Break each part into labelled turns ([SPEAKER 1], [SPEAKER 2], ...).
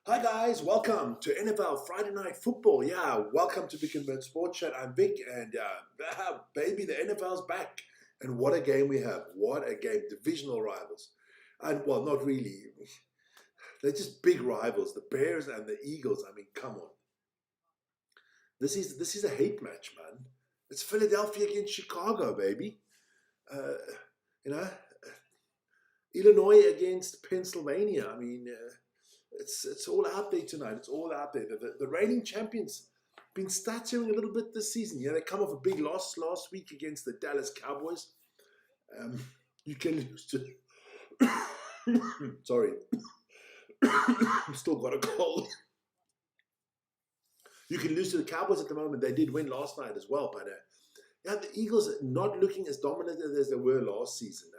[SPEAKER 1] Hi guys, welcome to NFL Friday Night Football. Yeah, welcome to Vic and Bird Sports Chat. I'm Vic, and baby, the NFL's back. And what a game we have! What a game! Divisional rivals, and well, not really. They're just big rivals. The Bears and the Eagles. I mean, come on. This is a hate match, man. It's Philadelphia against Chicago, baby. Uh, you know, Illinois against Pennsylvania. I mean. It's all out there tonight. It's all out there. The reigning champions been stuttering a little bit this season. Yeah, they come off a big loss last week against the Dallas Cowboys. Um, you can lose to. Sorry, still got a cold. You can lose to the Cowboys at the moment. They did win last night as well, but yeah, the Eagles are not looking as dominant as they were last season.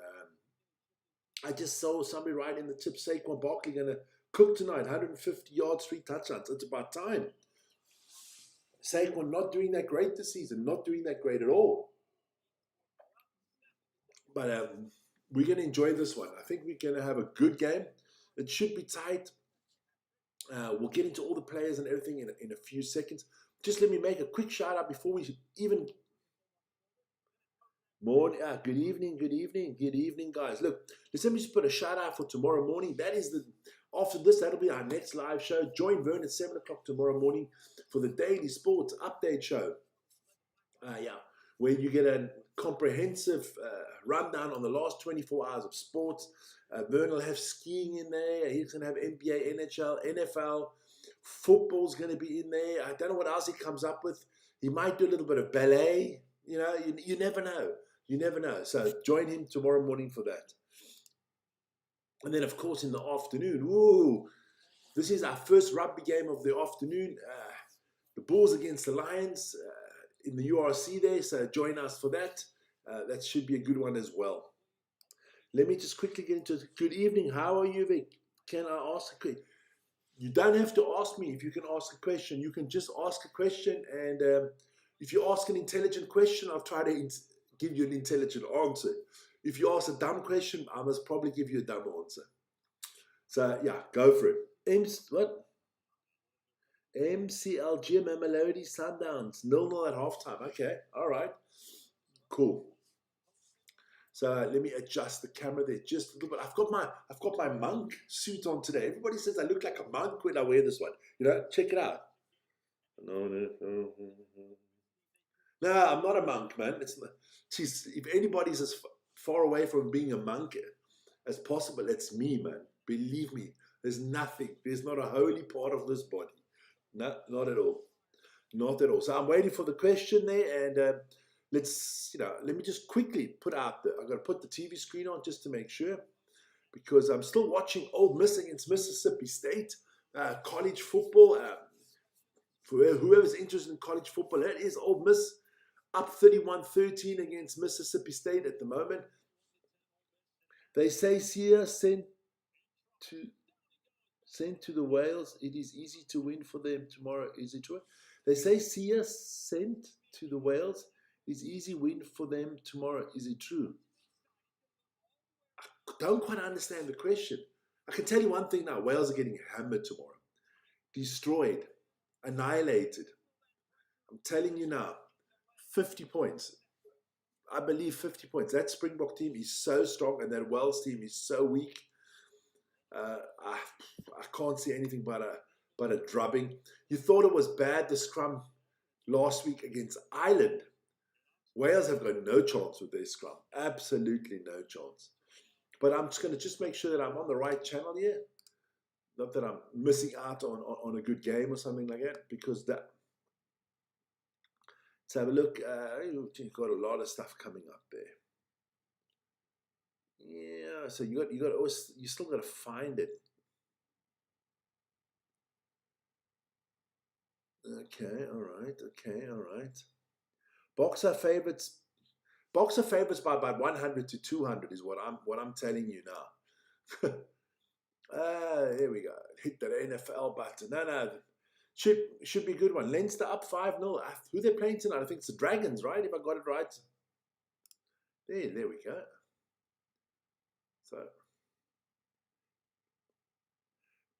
[SPEAKER 1] I just saw somebody right in the tip. Saquon Barkley going to cook tonight, 150 yards, 3 touchdowns. It's about time. Saquon not doing that great this season, not doing that great at all. But we're going to enjoy this one. I think we're going to have a good game. It should be tight. We'll get into all the players and everything in a few seconds. Just let me make a quick shout out before we even... good evening, guys. Look, let me just put a shout out for tomorrow morning. That is after this, that'll be our next live show. Join Vern at 7 o'clock tomorrow morning for the daily sports update show. Where you get a comprehensive rundown on the last 24 hours of sports. Vern will have skiing in there. He's going to have NBA, NHL, NFL. Football's going to be in there. I don't know what else he comes up with. He might do a little bit of ballet. You know, you never know. You never know. So join him tomorrow morning for that. And then, of course, in the afternoon, this is our first rugby game of the afternoon. The Bulls against the Lions in the URC there. So join us for that. That should be a good one as well. Let me just quickly get into it. Good evening. How are you, Vic? Can I ask a question? You don't have to ask me if you can ask a question. You can just ask a question. And if you ask an intelligent question, I'll try to give you an intelligent answer. If you ask a dumb question, I must probably give you a dumb answer. So, yeah, go for it. MCL Gym and Melody Sundowns. 0-0 at halftime. Okay, all right. Cool. So let me adjust the camera there just a little bit. I've got my monk suit on today. Everybody says I look like a monk when I wear this one. You know, check it out. No, I'm not a monk, man. If anybody's as far away from being a monk as possible, it's me, man. Believe me, there's nothing. There's not a holy part of this body. No, not at all. Not at all. So I'm waiting for the question there, and let me just quickly put out I'm going to put the TV screen on just to make sure, because I'm still watching Ole Miss against Mississippi State, college football. For whoever's interested in college football, that is Ole Miss up 31-13 against Mississippi State at the moment. They say Sia sent to the Whales. It is easy to win for them tomorrow. Is it true? They say Sia sent to the Whales. It's easy win for them tomorrow. Is it true? I don't quite understand the question. I can tell you one thing now. Wales are getting hammered tomorrow. Destroyed. Annihilated. I'm telling you now. 50 points. I believe 50 points. That Springbok team is so strong, and that Wales team is so weak. I can't see anything but a drubbing. You thought it was bad, the scrum last week against Ireland. Wales have got no chance with their scrum. Absolutely no chance. But I'm just going to make sure that I'm on the right channel here. Not that I'm missing out on a good game or something like that, because that. Let's have a look. You've got a lot of stuff coming up there. Yeah, so you still got to find it. Okay, all right. Boxer favorites by about 100 to 200 is what I'm telling you now. There we go. Hit that NFL button. No. Should be a good one. Leinster up 5-0. Who they're playing tonight? I think it's the Dragons, right? If I got it right. There we go. So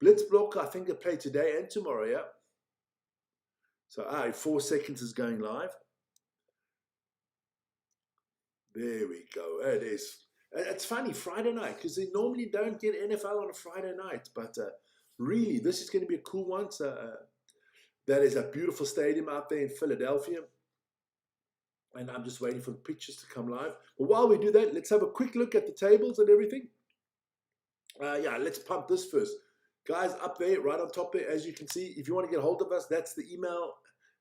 [SPEAKER 1] Blitz block, I think they play today and tomorrow, yeah. So, 4 seconds is going live. There we go. It is. It's funny, Friday night, because they normally don't get NFL on a Friday night. But really, this is going to be a cool one. So, that is a beautiful stadium out there in Philadelphia. And I'm just waiting for the pictures to come live. But while we do that, let's have a quick look at the tables and everything. Yeah, let's pump this first. Guys, up there, right on top there, as you can see, if you want to get hold of us, that's the email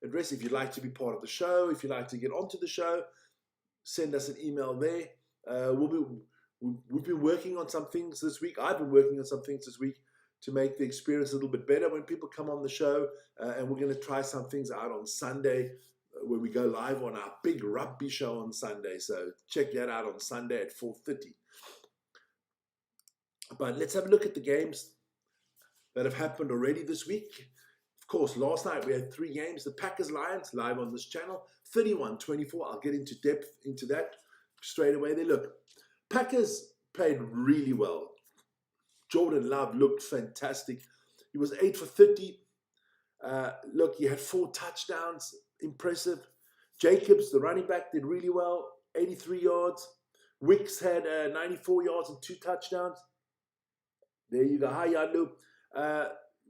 [SPEAKER 1] address. If you'd like to be part of the show, if you'd like to get onto the show, send us an email there. We've been working on some things this week. I've been working on some things this week to make the experience a little bit better when people come on the show. And we're going to try some things out on Sunday where we go live on our big rugby show on Sunday. So check that out on Sunday at 4:30. But let's have a look at the games that have happened already this week. Of course, last night we had 3 games. The Packers-Lions live on this channel, 31-24. I'll get into depth into that straight away. There, look, Packers played really well. Jordan Love looked fantastic. He was 8 for 30. Look, he had 4 touchdowns. Impressive. Jacobs, the running back, did really well. 83 yards. Wicks had 94 yards and 2 touchdowns. There you go. Hi, Yadu.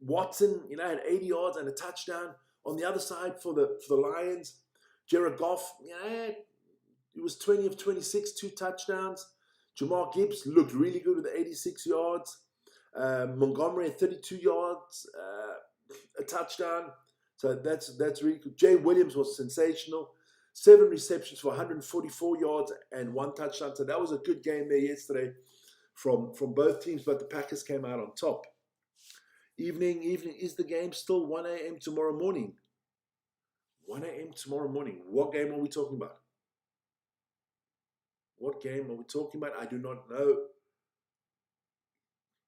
[SPEAKER 1] Watson, had 80 yards and a touchdown. On the other side for the Lions, Jared Goff, he was 20 of 26, 2 touchdowns. Jamar Gibbs looked really good with 86 yards. Montgomery had 32 yards, a touchdown. So that's really good. Jay Williams was sensational. 7 receptions for 144 yards and 1 touchdown. So that was a good game there yesterday from both teams, but the Packers came out on top. Evening, is the game still 1 a.m. tomorrow morning? 1 a.m. tomorrow morning. What game are we talking about? What game are we talking about? I do not know.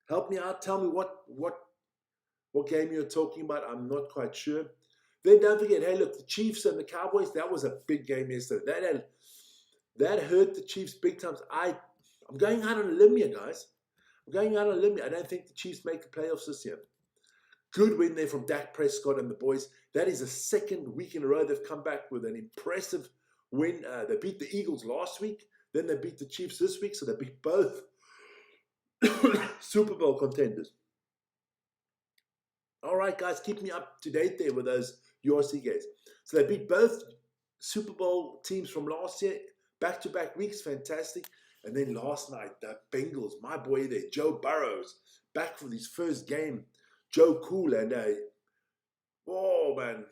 [SPEAKER 1] Help me out. Tell me what game you're talking about. I'm not quite sure. Then don't forget, hey, look, the Chiefs and the Cowboys, that was a big game yesterday. That hurt the Chiefs big time. I'm going out on a limb here, guys. I'm going out on a limb here. I don't think the Chiefs make the playoffs this year. Good win there from Dak Prescott and the boys. That is the 2nd week in a row they've come back with an impressive win. They beat the Eagles last week. Then they beat the Chiefs this week. So they beat both Super Bowl contenders. All right, guys, keep me up to date there with those URC games. So they beat both Super Bowl teams from last year, back-to-back weeks, fantastic. And then last night, the Bengals, my boy there, Joe Burrows, back for his first game. Joe Cool, and man,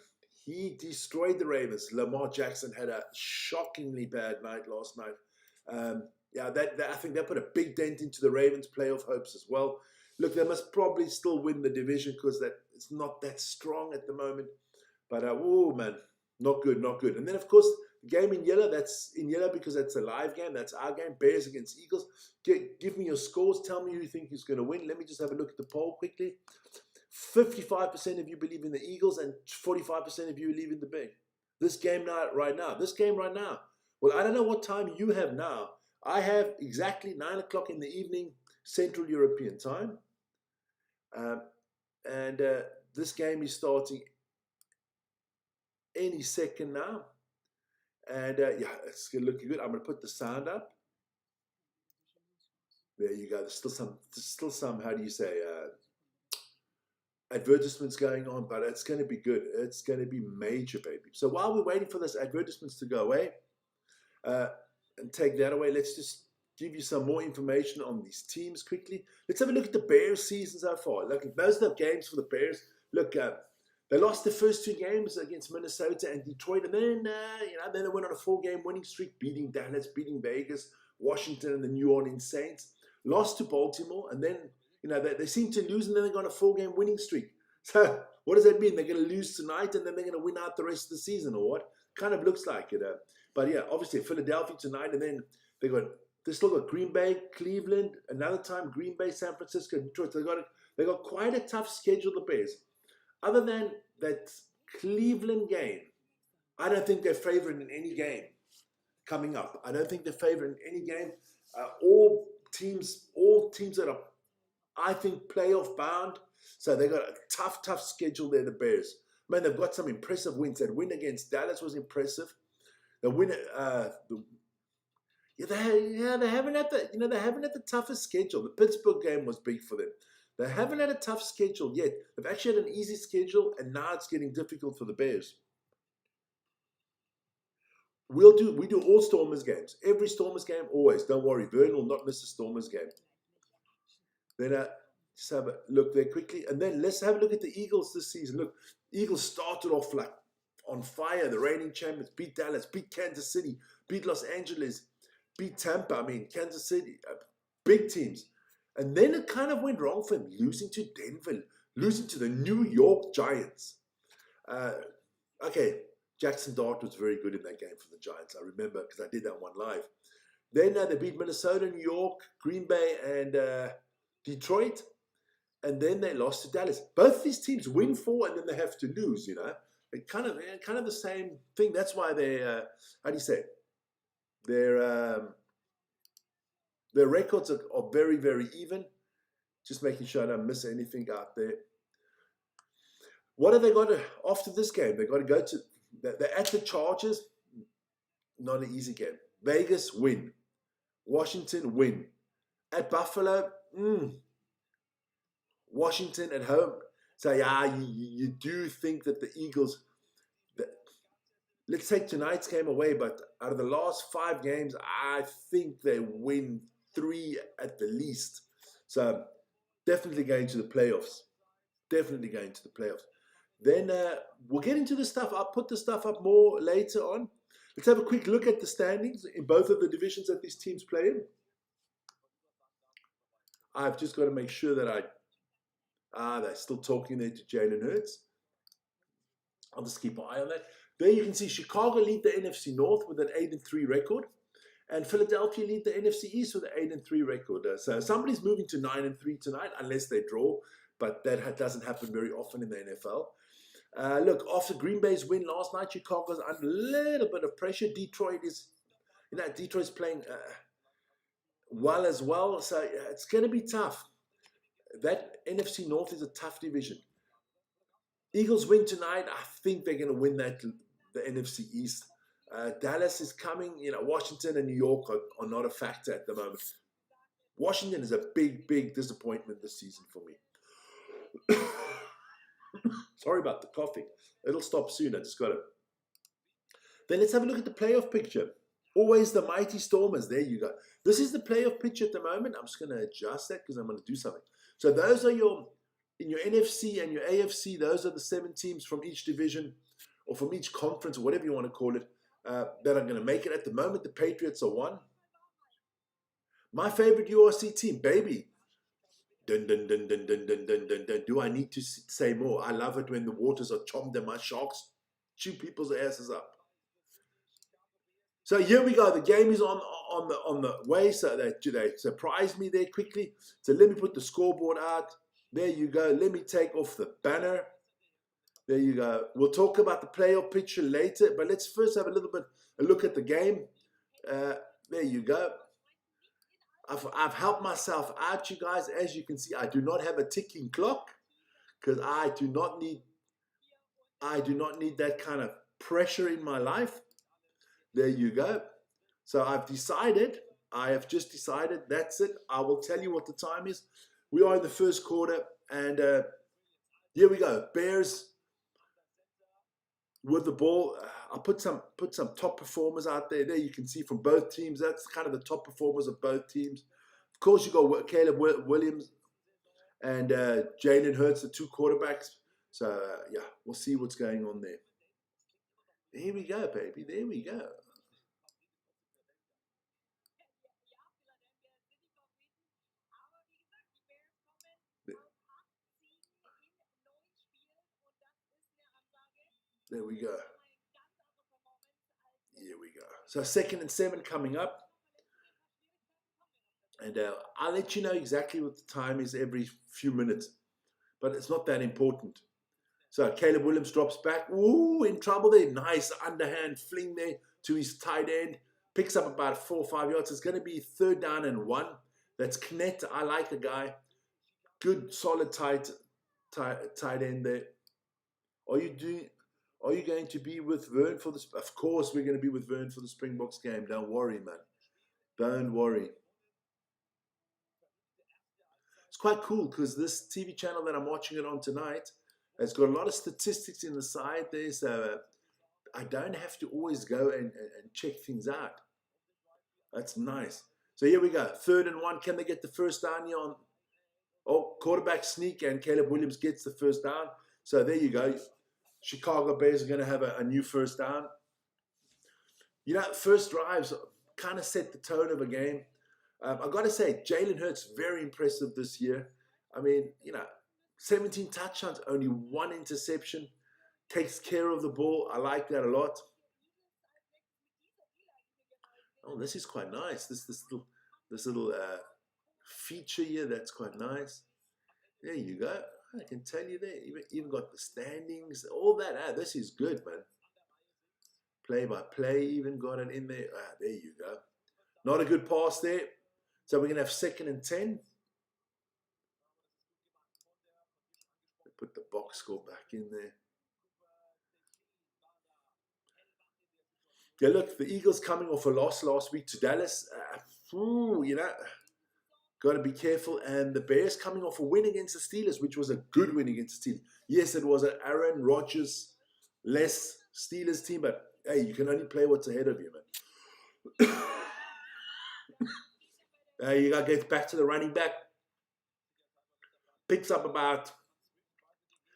[SPEAKER 1] he destroyed the Ravens. Lamar Jackson had a shockingly bad night last night. I think that put a big dent into the Ravens' playoff hopes as well. Look, they must probably still win the division because it's not that strong at the moment. But, man, not good. And then, of course, the game in yellow, that's in yellow because that's a live game. That's our game, Bears against Eagles. Give me your scores. Tell me who you think is going to win. Let me just have a look at the poll quickly. 55% of you believe in the Eagles and 45% of you believe in the Bears. This game right now. Well, I don't know what time you have now. I have exactly 9 o'clock in the evening, Central European time. And this game is starting any second now. And it's looking good. I'm going to put the sound up. There you go. There's still some, how do you say, advertisements going on, but it's going to be good. It's going to be major, baby. So while we're waiting for those advertisements to go away and take that away, let's just give you some more information on these teams quickly. Let's have a look at the Bears season so far. Look, most of the games for the Bears, look, they lost the first 2 games against Minnesota and Detroit, and then then they went on a 4-game winning streak, beating Dallas, beating Vegas, Washington, and the New Orleans Saints. Lost to Baltimore, and then they seem to lose, and then they got a 4-game winning streak. So what does that mean? They're going to lose tonight, and then they're going to win out the rest of the season, or what? Kind of looks like it. But yeah, obviously Philadelphia tonight, and then they still got Green Bay, Cleveland, another time Green Bay, San Francisco, Detroit. They got quite a tough schedule, the Bears. Other than that Cleveland game, I don't think they're favored in any game coming up. I don't think they're favored in any game. All teams that are I think playoff bound. So they got a tough schedule there, the Bears. Man, they've got some impressive wins. That win against Dallas was impressive. The win, they haven't had the toughest schedule. The Pittsburgh game was big for them. They haven't had a tough schedule yet. They've actually had an easy schedule, and now it's getting difficult for the Bears. We do all Stormers games. Every Stormers game, always. Don't worry, Vern will not miss a Stormers game. Then just have a look there quickly, and then let's have a look at the Eagles this season. Look, Eagles started off like on fire. The reigning champions beat Dallas, beat Kansas City, beat Los Angeles, beat Tampa. I mean, Kansas City, big teams. And then it kind of went wrong for him, losing to Denver, losing to the New York Giants. Okay, Jackson Dart was very good in that game for the Giants. I remember because I did that one live. Then they beat Minnesota, New York, Green Bay, and Detroit. And then they lost to Dallas. Both these teams win 4 and then they have to lose, you know. It kind of the same thing. That's why they, how do you say it? Their records are very, very even. Just making sure I don't miss anything out there. What have they got after this game? They've got to go to, they're at the Chargers. Not an easy game. Vegas, win. Washington, win. At Buffalo, Washington at home. So, yeah, you do think that the Eagles, let's take tonight's game away, but out of the last 5 games, I think they win 3 at the least. So, definitely going to the playoffs. Definitely going to the playoffs. Then we'll get into the stuff. I'll put the stuff up more later on. Let's have a quick look at the standings in both of the divisions that these teams play in. I've just got to make sure that they're still talking there to Jalen Hurts. I'll just keep an eye on that. There you can see Chicago lead the NFC North with an 8-3 record. And Philadelphia lead the NFC East with an 8-3 record. So somebody's moving to 9-3 tonight, unless they draw. But that doesn't happen very often in the NFL. Look, after Green Bay's win last night, Chicago's under a little bit of pressure. Detroit's playing well as well. So it's going to be tough. That NFC North is a tough division. Eagles win tonight. I think they're going to win the NFC East. Dallas is coming. Washington and New York are not a factor at the moment. Washington is a big disappointment this season for me. Sorry about the coughing. It'll stop soon. I just got it. Then let's have a look at the playoff picture. Always the mighty Stormers. There you go. This is the playoff picture at the moment. I'm just going to adjust that because I'm going to do something. So those are in your NFC and your AFC, those are the 7 teams from each division or from each conference or whatever you want to call it that are going to make it. At the moment, the Patriots are 1. My favorite URC team, baby. Dun, dun, dun, dun, dun, dun, dun, dun, dun. Do I need to say more? I love it when the waters are chomped and my sharks chew people's asses up. So here we go. The game is on the way. So they surprised me there quickly. So let me put the scoreboard out. There you go. Let me take off the banner. There you go. We'll talk about the playoff picture later, but let's first have a look at the game. There you go. I've helped myself out, you guys. As you can see, I do not have a ticking clock because I do not need that kind of pressure in my life. There you go. So I have just decided, that's it. I will tell you what the time is. We are in the first quarter, and here we go. Bears with the ball. I'll put some top performers out there. There you can see from both teams. That's kind of the top performers of both teams. Of course, you got Caleb Williams and Jalen Hurts, the 2 quarterbacks. So, yeah, we'll see what's going on there. Here we go, baby. There we go. There we go. Here we go. So 2nd and 7 coming up. And I'll let you know exactly what the time is every few minutes. But it's not that important. So Caleb Williams drops back. Ooh, in trouble there. Nice underhand fling there to his tight end. Picks up about 4 or 5 yards. It's going to be 3rd down and 1. That's Knet. I like the guy. Good, solid tight end there. Are you doing? Are you going to be with Vern for this? Of course, we're going to be with Vern for the Springboks game. Don't worry, man. Don't worry. It's quite cool because this TV channel that I'm watching it on tonight has got a lot of statistics in the side there, so I don't have to always go and check things out. That's nice. So here we go. 3rd and 1. Can they get the first down here on? Oh, quarterback sneak, and Caleb Williams gets the first down. So there you go. Chicago Bears are going to have a new first down. You know, first drives kind of set the tone of a game. I've got to say, Jalen Hurts, very impressive this year. I mean, 17 touchdowns, only 1 interception. Takes care of the ball. I like that a lot. Oh, this is quite nice. This little feature here, that's quite nice. There you go. I can tell you there. Even got the standings, all that. This is good, man. Play by play, even got it in there. There you go. Not a good pass there. So we're going to have 2nd and 10. Put the box score back in there. Yeah, look, the Eagles coming off a loss last week to Dallas. Got to be careful. And the Bears coming off a win against the Steelers, which was a good win against the Steelers. Yes, it was an Aaron Rodgers-less Steelers team, but hey, you can only play what's ahead of you, man. You got to get back to the running back. Picks up about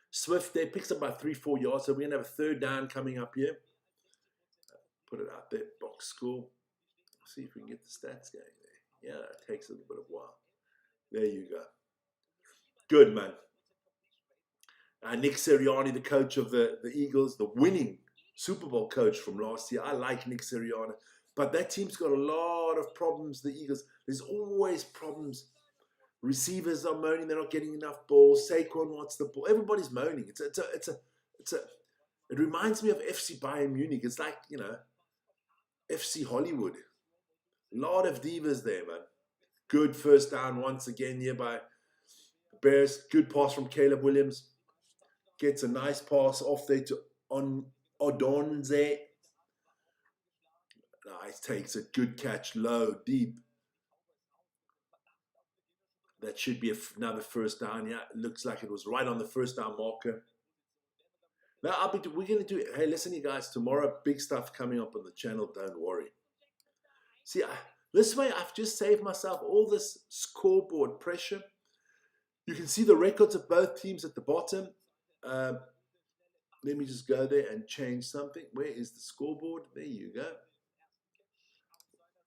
[SPEAKER 1] Swift there, picks up about 3-4 yards. So we're going to have a 3rd down coming up here. Put it out there, box score. See if we can get the stats going there. Yeah, it takes a little bit of a while. There you go. Good, man. Nick Sirianni, the coach of the Eagles, the winning Super Bowl coach from last year. I like Nick Sirianni. But that team's got a lot of problems, the Eagles. There's always problems. Receivers are moaning they're not getting enough balls. Saquon wants the ball. Everybody's moaning. It reminds me of FC Bayern Munich. It's like, FC Hollywood. A lot of divas there, man. Good first down once again here by Bears. Good pass from Caleb Williams. Gets a nice pass off there to Odonze. Nice, takes a good catch, low, deep. That should be another first down. Yeah, it looks like it was right on the first down marker. Now, we're going to do it. Hey, listen, you guys, tomorrow, big stuff coming up on the channel. Don't worry. See, this way, I've just saved myself all this scoreboard pressure. You can see the records of both teams at the bottom. Let me just go there and change something. Where is the scoreboard? There you go.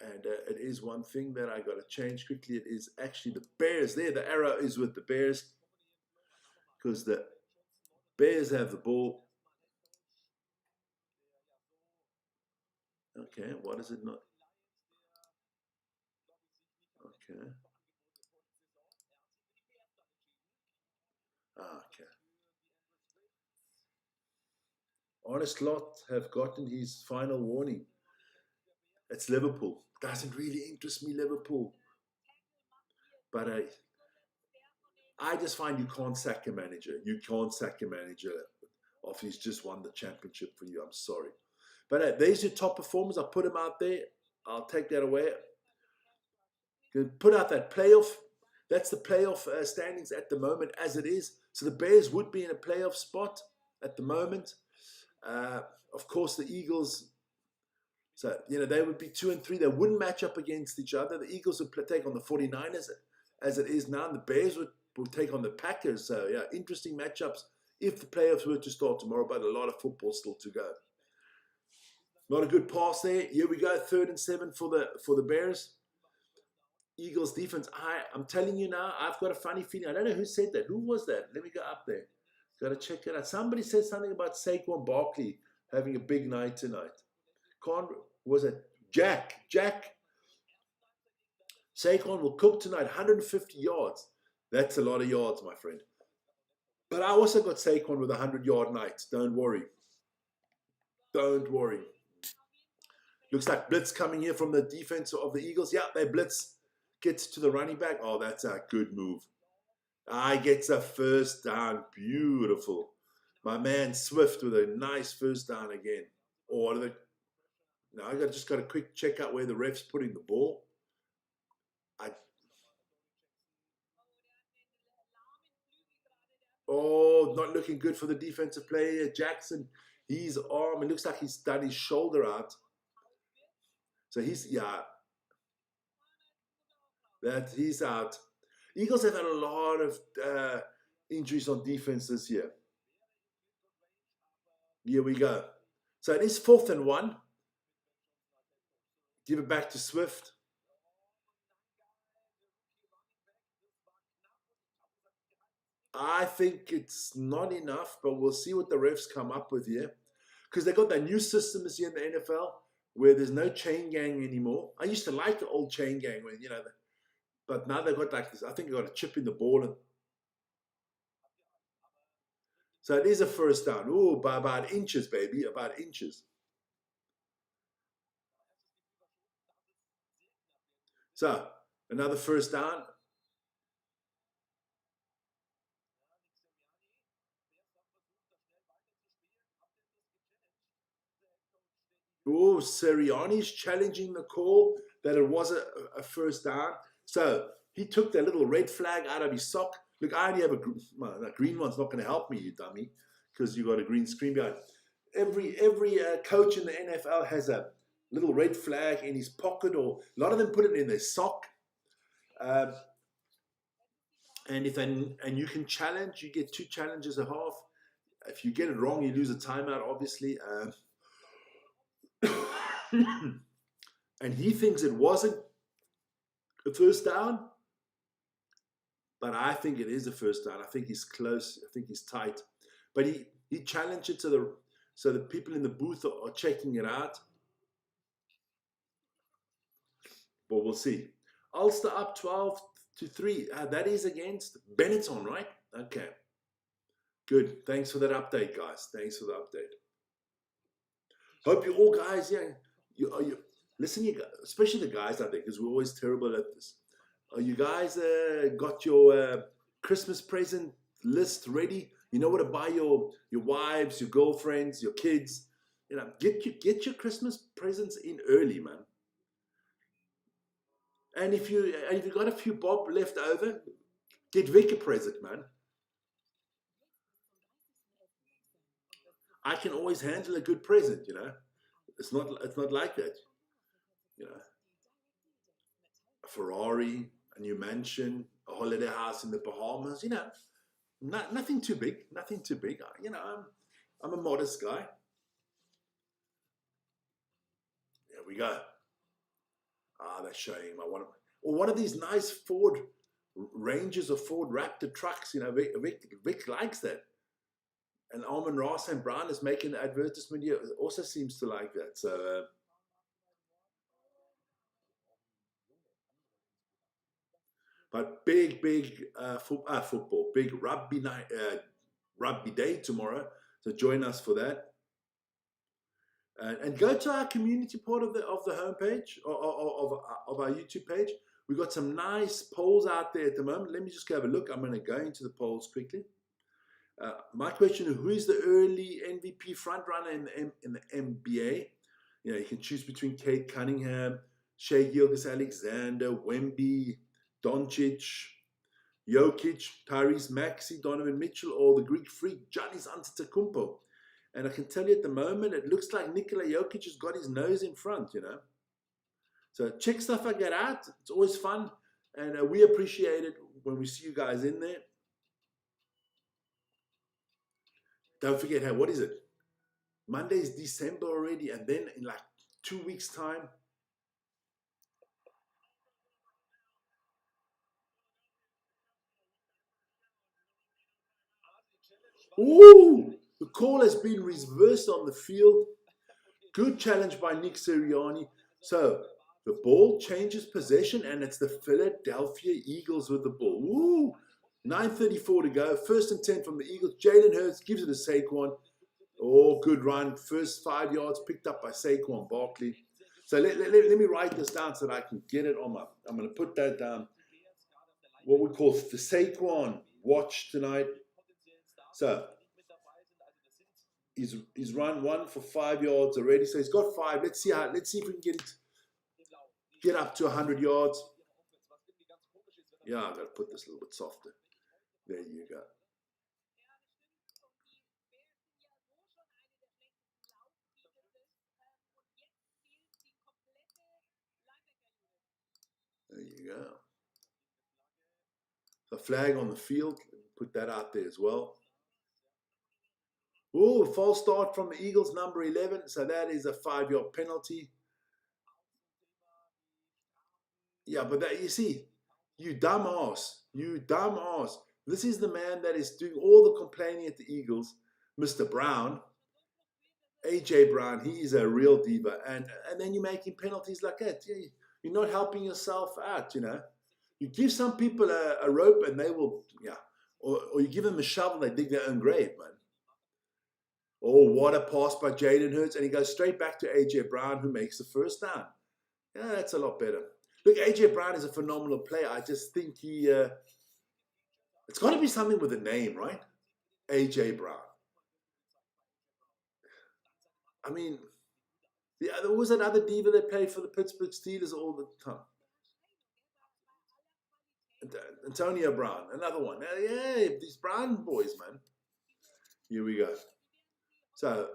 [SPEAKER 1] And it is one thing that I got to change quickly. It is actually the Bears. There, the arrow is with the Bears. Because the Bears have the ball. Okay, what is it not? Okay. Okay. Honest Lot have gotten his final warning. It's Liverpool. Doesn't really interest me, Liverpool. But I just find you can't sack a manager. You can't sack a manager after he's just won the championship for you. I'm sorry. But there's your top performers. I'll put them out there. I'll take that away. Put out that playoff. That's the playoff standings at the moment as it is. So the Bears would be in a playoff spot at the moment. Of course, the Eagles, so, they would be 2 and 3. They wouldn't match up against each other. The Eagles would take on the 49ers as it is now. And the Bears would take on the Packers. So, yeah, interesting matchups if the playoffs were to start tomorrow, but a lot of football still to go. Not a good pass there. Here we go, 3rd and 7 for the Bears. Eagles defense. I'm telling you now, I've got a funny feeling. I don't know who said that. Who was that? Let me go up there. Got to check it out. Somebody said something about Saquon Barkley having a big night tonight. Was it Jack? Saquon will cook tonight, 150 yards. That's a lot of yards, my friend. But I also got Saquon with a 100-yard night. Don't worry. Don't worry. Looks like blitz coming here from the defense of the Eagles. Yeah, they blitz. Gets to the running back. Oh, that's a good move. I gets a first down. Beautiful. My man Swift with a nice first down again. Or the now I just got a quick check out where the ref's putting the ball. I Oh, not looking good for the defensive player. Jackson, his arm, it looks like he's done his shoulder out. So he's out. Eagles have had a lot of injuries on defense this year. Here we go. So it is 4th and 1. Give it back to Swift. I think it's not enough, but we'll see what the refs come up with here. Because they got that new system this year in the NFL where there's no chain gang anymore. I used to like the old chain gang when, but now they've got like this. I think they've got a chip in the ball. So it is a first down. Oh, by about inches, baby, about inches. So another first down. Oh, Sirianni's challenging the call that it was a first down. So he took that little red flag out of his sock. Look, I only have a green one's not going to help me, you dummy, because you got a green screen behind. Every coach in the NFL has a little red flag in his pocket, or a lot of them put it in their sock. And you can challenge, you get 2 challenges a half. If you get it wrong, you lose a timeout, obviously. And he thinks it wasn't a first down, but I think it is a first down. I think he's close. I think he's tight. But he challenged it so the people in the booth are checking it out. But we'll see. Ulster up 12-3. That is against Benetton, right? Okay. Good. Thanks for that update, guys. Thanks for the update. Hope you all guys, listen, you guys, especially the guys out there, because we're always terrible at this. You guys got your Christmas present list ready? You know what to buy your wives, your girlfriends, your kids. Get your Christmas presents in early, man. And if you got a few bob left over, get Vic a present, man. I can always handle a good present, It's not like that, A Ferrari, a new mansion, a holiday house in the Bahamas, nothing too big, nothing too big. I'm a modest guy. There we go. They're showing one of these nice Ford Rangers or Ford Raptor trucks. Vic likes that. And Armin Ross and Brown is making the advertisement here. Also seems to like that. So, but big football, big rugby night, rugby day tomorrow. So join us for that. And go to our community part of the homepage of our YouTube page. We've got some nice polls out there at the moment. Let me just go have a look. I'm going to go into the polls quickly. My question is, who is the early MVP frontrunner in the NBA? You can choose between Kate Cunningham, Shea Gilgeous-Alexander, Wemby, Doncic, Jokic, Tyrese Maxey, Donovan Mitchell, or the Greek freak, Giannis Antetokounmpo. And I can tell you at the moment, it looks like Nikola Jokic has got his nose in front, So check stuff like that out. It's always fun. And we appreciate it when we see you guys in there. Don't forget, what is it? Monday is December already. And then in like 2 weeks' time. Ooh! The call has been reversed on the field. Good challenge by Nick Sirianni. So the ball changes possession, and it's the Philadelphia Eagles with the ball. Ooh! 9:34 to go. 1st and 10 from the Eagles. Jalen Hurts gives it to Saquon. Oh, good run. First 5 yards picked up by Saquon Barkley. So let me write this down so that I can get it on I'm going to put that down. What we call the Saquon watch tonight. So he's run 1 for 5 yards already. So he's got 5. Let's see if we can get up to 100 yards. Yeah, I've got to put this a little bit softer. There you go. There you go. The flag on the field. Put that out there as well. Oh, false start from the Eagles, number 11. So that is a 5-yard penalty. Yeah, but that, you see, you dumb ass. This is the man that is doing all the complaining at the Eagles, Mr. Brown. AJ Brown, he is a real diva. And then you're making penalties like that. You're not helping yourself out, you know. You give some people a rope and they will, yeah. Or you give them a shovel, they dig their own grave, man. Oh, what a pass by Jalen Hurts. And he goes straight back to AJ Brown, who makes the first down. Yeah, that's a lot better. Look, AJ Brown is a phenomenal player. I just think it's got to be something with a name, right? AJ Brown. I mean, there was another diva that played for the Pittsburgh Steelers all the time. Antonio Brown, another one. Yeah, these Brown boys, man. Here we go. So,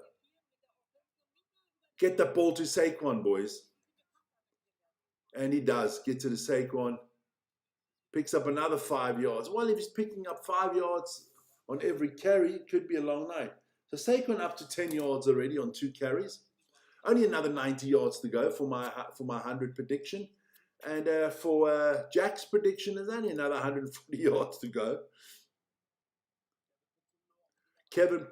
[SPEAKER 1] get the ball to Saquon, boys. And he does. Get to the Saquon. Picks up another 5 yards. Well, if he's picking up 5 yards on every carry, it could be a long night. So Saquon up to 10 yards already on 2 carries. Only another 90 yards to go for my 100 prediction. And for Jack's prediction, there's only another 140 yards to go. Kevin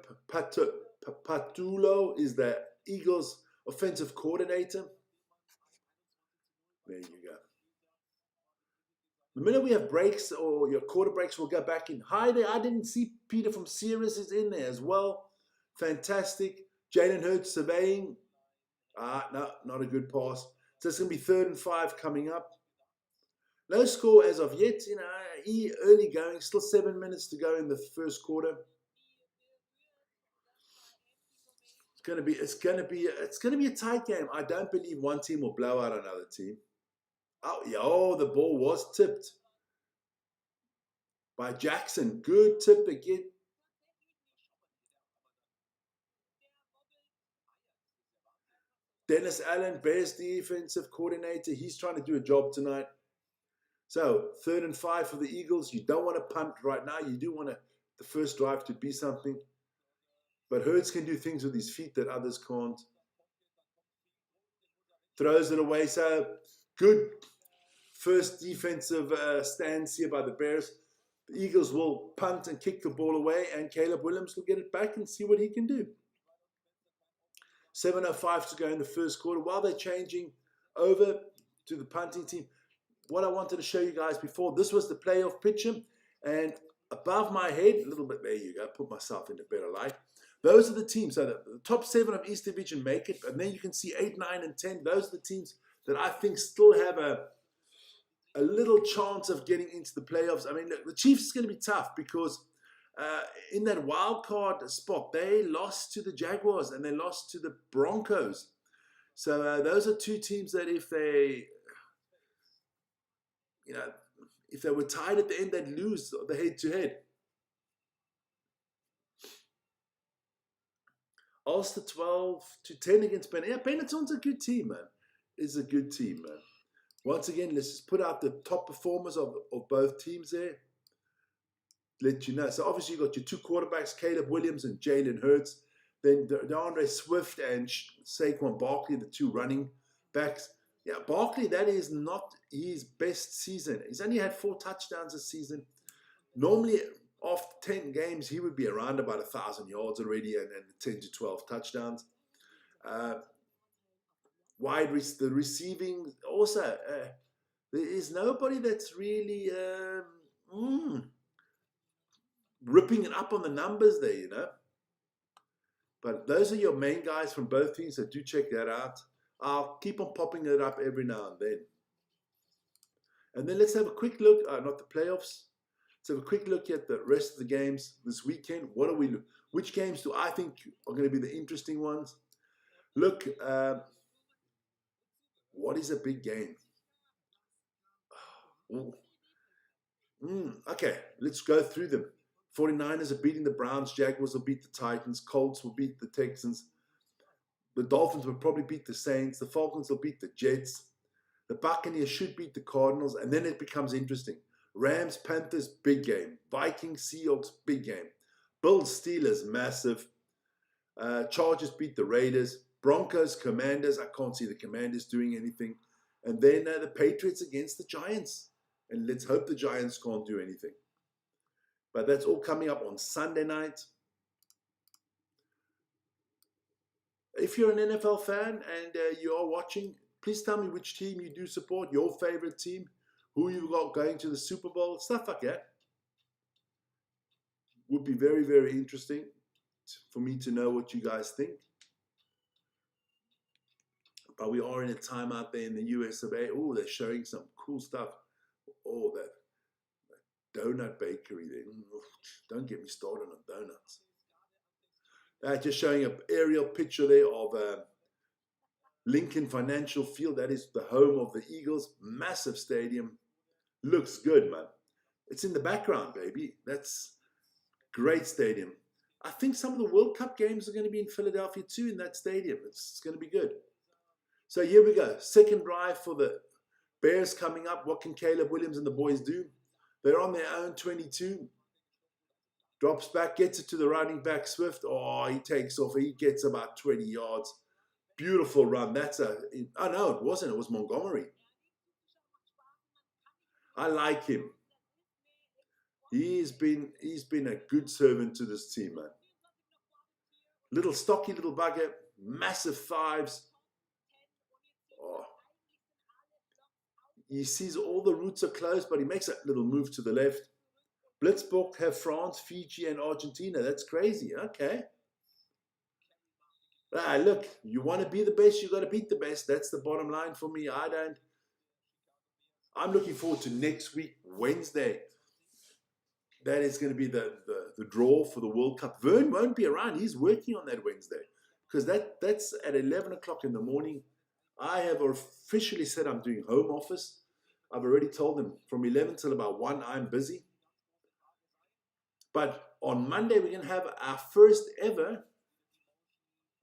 [SPEAKER 1] Patullo is the Eagles offensive coordinator. There you go. The minute we have breaks or your quarter breaks, we'll go back in. Hi there. I didn't see Peter from Sirius is in there as well. Fantastic. Jalen Hurts surveying. No, not a good pass. So it's going to be 3rd and 5 coming up. No score as of yet. You know, early going. Still 7 minutes to go in the first quarter. It's going to be a tight game. I don't believe one team will blow out another team. Oh, yeah, the ball was tipped by Jackson. Good tip again. Dennis Allen, Bears defensive coordinator. He's trying to do a job tonight. So 3rd and 5 for the Eagles. You don't want to punt right now. You do want the first drive to be something. But Hurts can do things with his feet that others can't. Throws it away. So good first defensive stance here by the Bears. The Eagles will punt and kick the ball away, and Caleb Williams will get it back and see what he can do. 7:05 to go in the first quarter. While they're changing over to the punting team, what I wanted to show you guys before, this was the playoff picture, and above my head, a little bit, there you go, put myself into better light. Those are the teams. So the top 7 of East Division make it, and then you can see 8, 9, and 10. Those are the teams that I think still have a little chance of getting into the playoffs. I mean, look, the Chiefs is going to be tough because in that wild card spot, they lost to the Jaguars and they lost to the Broncos. So those are 2 teams that if they were tied at the end, they'd lose the head-to-head. Ulster 12-10 against Benetton. Yeah, Benetton's a good team, man. It's a good team, man. Once again, let's just put out the top performers of both teams there. Let you know. So obviously you've got your 2 quarterbacks, Caleb Williams and Jalen Hurts. Then DeAndre Swift and Saquon Barkley, the 2 running backs. Yeah, Barkley, that is not his best season. He's only had 4 touchdowns this season. Normally, after 10 games, he would be around about 1,000 yards already and 10 to 12 touchdowns. The receiving also, there is nobody that's really ripping it up on the numbers there, you know. But those are your main guys from both teams, so do check that out. I'll keep on popping it up every now and then. And then let's have a quick look, not the playoffs. Let's have a quick look at the rest of the games this weekend. Which games do I think are going to be the interesting ones? Look, what is a big game? Okay, let's go through them. 49ers are beating the Browns. Jaguars will beat the Titans. Colts will beat the Texans. The Dolphins will probably beat the Saints. The Falcons will beat the Jets. The Buccaneers should beat the Cardinals. And then it becomes interesting. Rams, Panthers, big game. Vikings, Seahawks, big game. Bills, Steelers, massive. Chargers beat the Raiders. Broncos, Commanders. I can't see the Commanders doing anything. And then the Patriots against the Giants. And let's hope the Giants can't do anything. But that's all coming up on Sunday night. If you're an NFL fan and you are watching, please tell me which team you do support, your favorite team, who you got going to the Super Bowl, stuff like that. Would be very, very interesting for me to know what you guys think. But we are in a time out there in the US of A. Oh, they're showing some cool stuff. Oh, that donut bakery there. Don't get me started on donuts. Just showing an aerial picture there of Lincoln Financial Field. That is the home of the Eagles. Massive stadium. Looks good, man. It's in the background, baby. That's great stadium. I think some of the World Cup games are going to be in Philadelphia too in that stadium. It's going to be good. So here we go. Second drive for the Bears coming up. What can Caleb Williams and the boys do? They're on their own 22. Drops back, gets it to the running back, Swift. Oh, he takes off. He gets about 20 yards. Beautiful run. Oh no, it wasn't. It was Montgomery. I like him. He's been a good servant to this team, man. Little stocky little bugger, massive fives. Oh. He sees all the routes are closed, but he makes a little move to the left. Blitzbook have France, Fiji, and Argentina. That's crazy. Okay. Look, you want to be the best, you got to beat the best. That's the bottom line for me. I'm looking forward to next week, Wednesday. That is going to be the draw for the World Cup. Vern won't be around. He's working on that Wednesday because that's at 11 o'clock in the morning. I have officially said I'm doing home office. I've already told them from 11 till about 1, I'm busy. But on Monday, we're going to have our first ever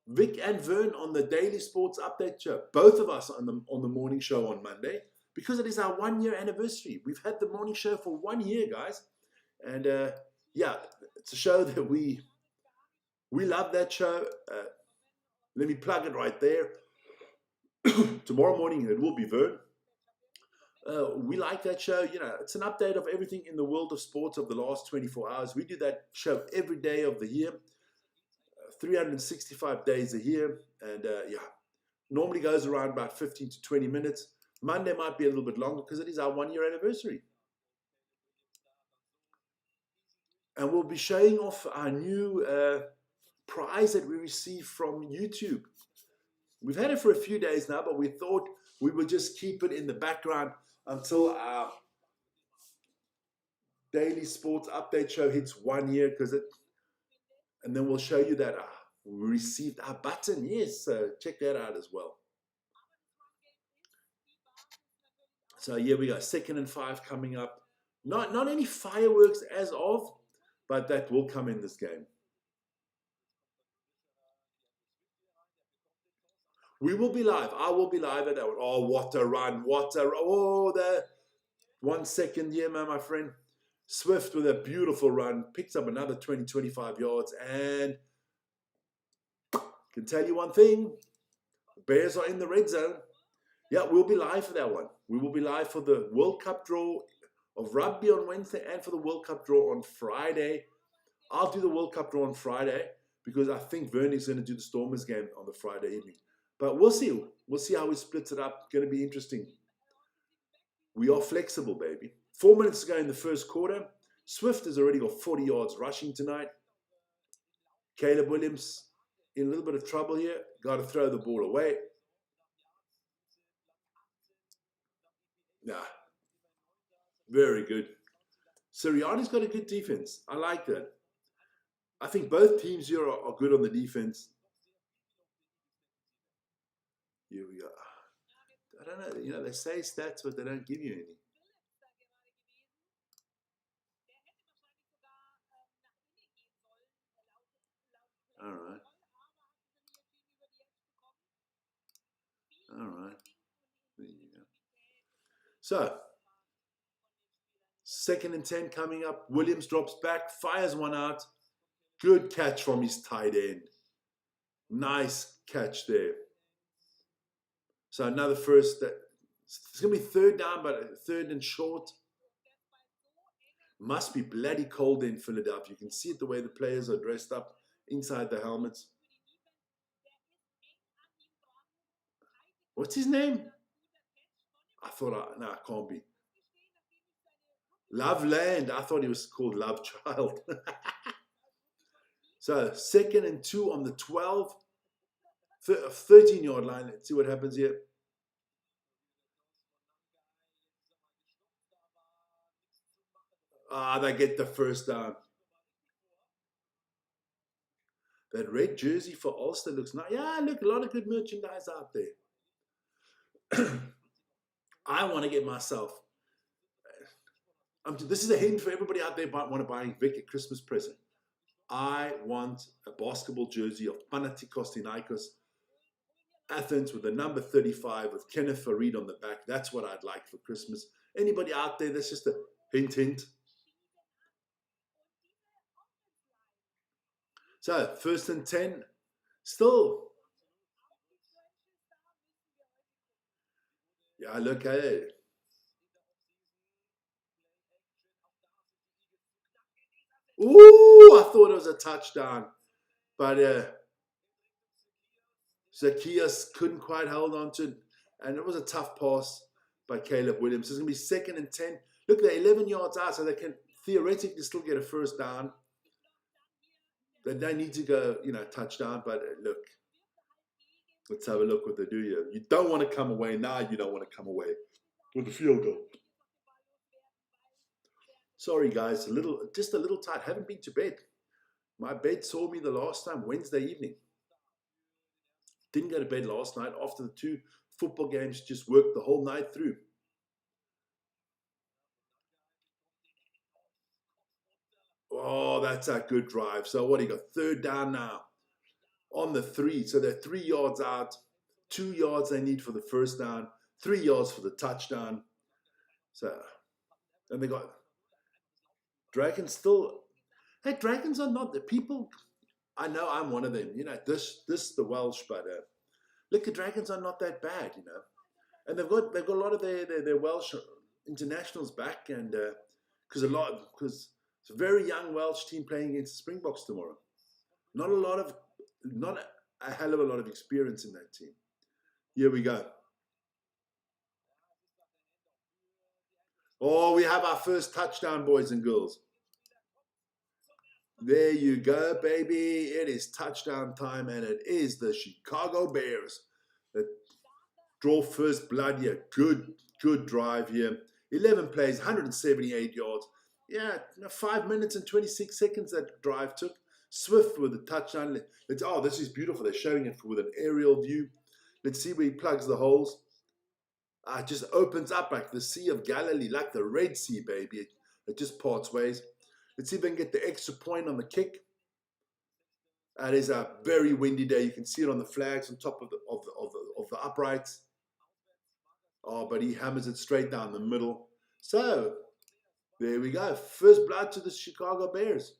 [SPEAKER 1] Vic and Vern on the Daily Sports Update show. Both of us on the morning show on Monday because it is our 1-year anniversary. We've had the morning show for 1 year, guys. And yeah, it's a show that we love that show. Let me plug it right there. Tomorrow morning, it will be Vern. We like that show. You know, it's an update of everything in the world of sports of the last 24 hours. We do that show every day of the year, 365 days a year. And yeah, normally goes around about 15 to 20 minutes. Monday might be a little bit longer because it is our 1 year anniversary. And we'll be showing off our new prize that we received from YouTube. We've had it for a few days now, but we thought we would just keep it in the background until our Daily Sports Update show hits 1 year, and then we'll show you that we received our button. Yes, so check that out as well. So here we go, 2nd and 5 coming up. Not any fireworks as of, but that will come in this game. We will be live. I will be live at that one. Oh, what a run. Oh, the 1 second here, man, my friend. Swift with a beautiful run. Picks up another 20, 25 yards. And can tell you one thing. The Bears are in the red zone. Yeah, we'll be live for that one. We will be live for the World Cup draw of rugby on Wednesday and for the World Cup draw on Friday. I'll do the World Cup draw on Friday because I think Verney's going to do the Stormers game on the Friday evening. But we'll see. We'll see how we split it up. Going to be interesting. We are flexible, baby. 4 minutes to go in the first quarter. Swift has already got 40 yards rushing tonight. Caleb Williams in a little bit of trouble here. Got to throw the ball away. Nah. Very good. Sirianni's got a good defense. I like that. I think both teams here are good on the defense. Here we go. I don't know. You know, they say stats, but they don't give you any. All right. All right. There you go. So, 2nd and 10 coming up. Williams drops back, fires one out. Good catch from his tight end. Nice catch there. So another first. It's going to be 3rd down, but 3rd and short. Must be bloody cold in Philadelphia. You can see it the way the players are dressed up inside the helmets. What's his name? I thought, no, it can't be. Loveland. I thought he was called Love Child. So 2nd and 2 on the 12, 13-yard line. Let's see what happens here. They get the first down. That red jersey for Ulster looks nice. Yeah, look, a lot of good merchandise out there. I want to get myself. This is a hint for everybody out there want to buy Vic a Christmas present. I want a basketball jersey of Panathinaikos Athens with the number 35 with Kenneth Farid on the back. That's what I'd like for Christmas. Anybody out there? That's just a hint, hint. So 1st and 10. Still. Yeah, look at it. Ooh, I thought it was a touchdown. But Zacchaeus couldn't quite hold on to it. And it was a tough pass by Caleb Williams. It's going to be 2nd and 10. Look, they're 11 yards out, so they can theoretically still get a first down. They need to go, touchdown. But look, let's have a look what they do here. You don't want to come away now. You don't want to come away with the field goal. Sorry, guys, just a little tight. Haven't been to bed. My bed saw me the last time Wednesday evening. Didn't go to bed last night after the 2 football games. Just worked the whole night through. Oh, that's a good drive. So what do you got? 3rd down now on the 3. So they're 3 yards out. 2 yards they need for the first down. 3 yards for the touchdown. So, and they got Dragons still. Hey, Dragons are not the people. I know I'm one of them. This the Welsh, but look, the Dragons are not that bad, and they've got a lot of their Welsh internationals back, and because it's a very young Welsh team playing against the Springboks tomorrow. Not a hell of a lot of experience in that team. Here we go. Oh, we have our first touchdown, boys and girls. There you go, baby. It is touchdown time, and it is the Chicago Bears that draw first blood here. Good drive here. 11 plays, 178 yards. Yeah, 5 minutes and 26 seconds that drive took. Swift with the touchdown. This is beautiful. They're showing it with an aerial view. Let's see where he plugs the holes. It just opens up like the Sea of Galilee, like the Red Sea, baby. It just parts ways. Let's see if they can get the extra point on the kick. It is a very windy day. You can see it on the flags on top of the uprights. Oh, but he hammers it straight down the middle. So there we go. First blood to the Chicago Bears.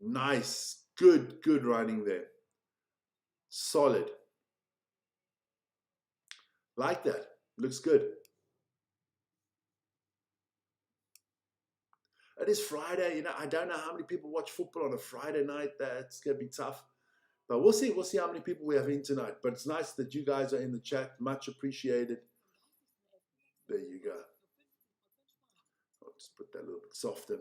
[SPEAKER 1] Nice. Good running there. Solid. Like that. Looks good. It is Friday. I don't know how many people watch football on a Friday night. That's going to be tough. But we'll see. We'll see how many people we have in tonight. But it's nice that you guys are in the chat. Much appreciated. There you go. I'll just put that a little bit softer.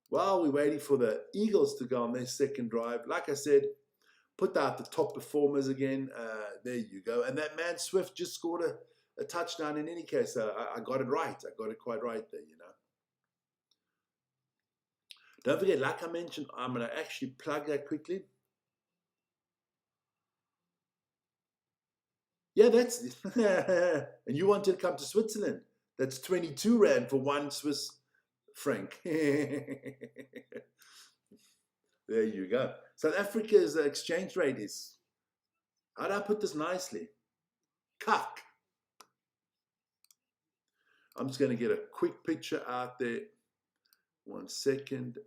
[SPEAKER 1] While we're waiting for the Eagles to go on their second drive, like I said, put out the top performers again. There you go. And that man Swift just scored a touchdown in any case. I got it right. I got it quite right there, Don't forget, like I mentioned, I'm going to actually plug that quickly. Yeah, that's and you wanted to come to Switzerland. That's 22 Rand for 1 Swiss franc. There you go. South Africa's exchange rate is, how do I put this nicely? Kak. I'm just going to get a quick picture out there. 1 second.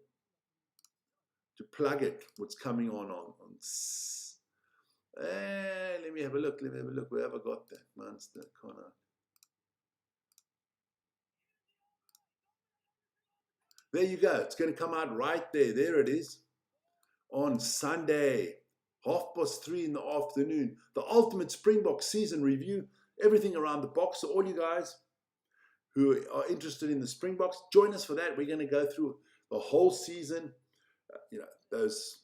[SPEAKER 1] To plug it, what's coming on. Let me have a look. Where have I got that? Monster Connor. There you go. It's going to come out right there. There it is. On Sunday, 3:30 in the afternoon. The ultimate Springbok season review. Everything around the box. So all you guys who are interested in the Springboks, join us for that. We're going to go through the whole season. Those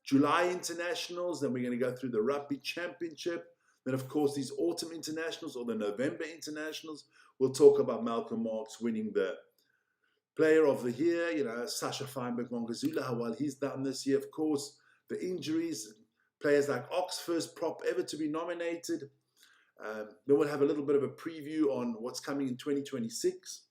[SPEAKER 1] July internationals. Then we're going to go through the Rugby Championship. Then, of course, these autumn internationals or the November internationals. We'll talk about Malcolm Marx winning the Player of the Year, Sasha Feinberg-Mongazula, how well he's done this year. Of course, the injuries, players like Ox, first prop ever to be nominated. Then we'll have a little bit of a preview on what's coming in 2026.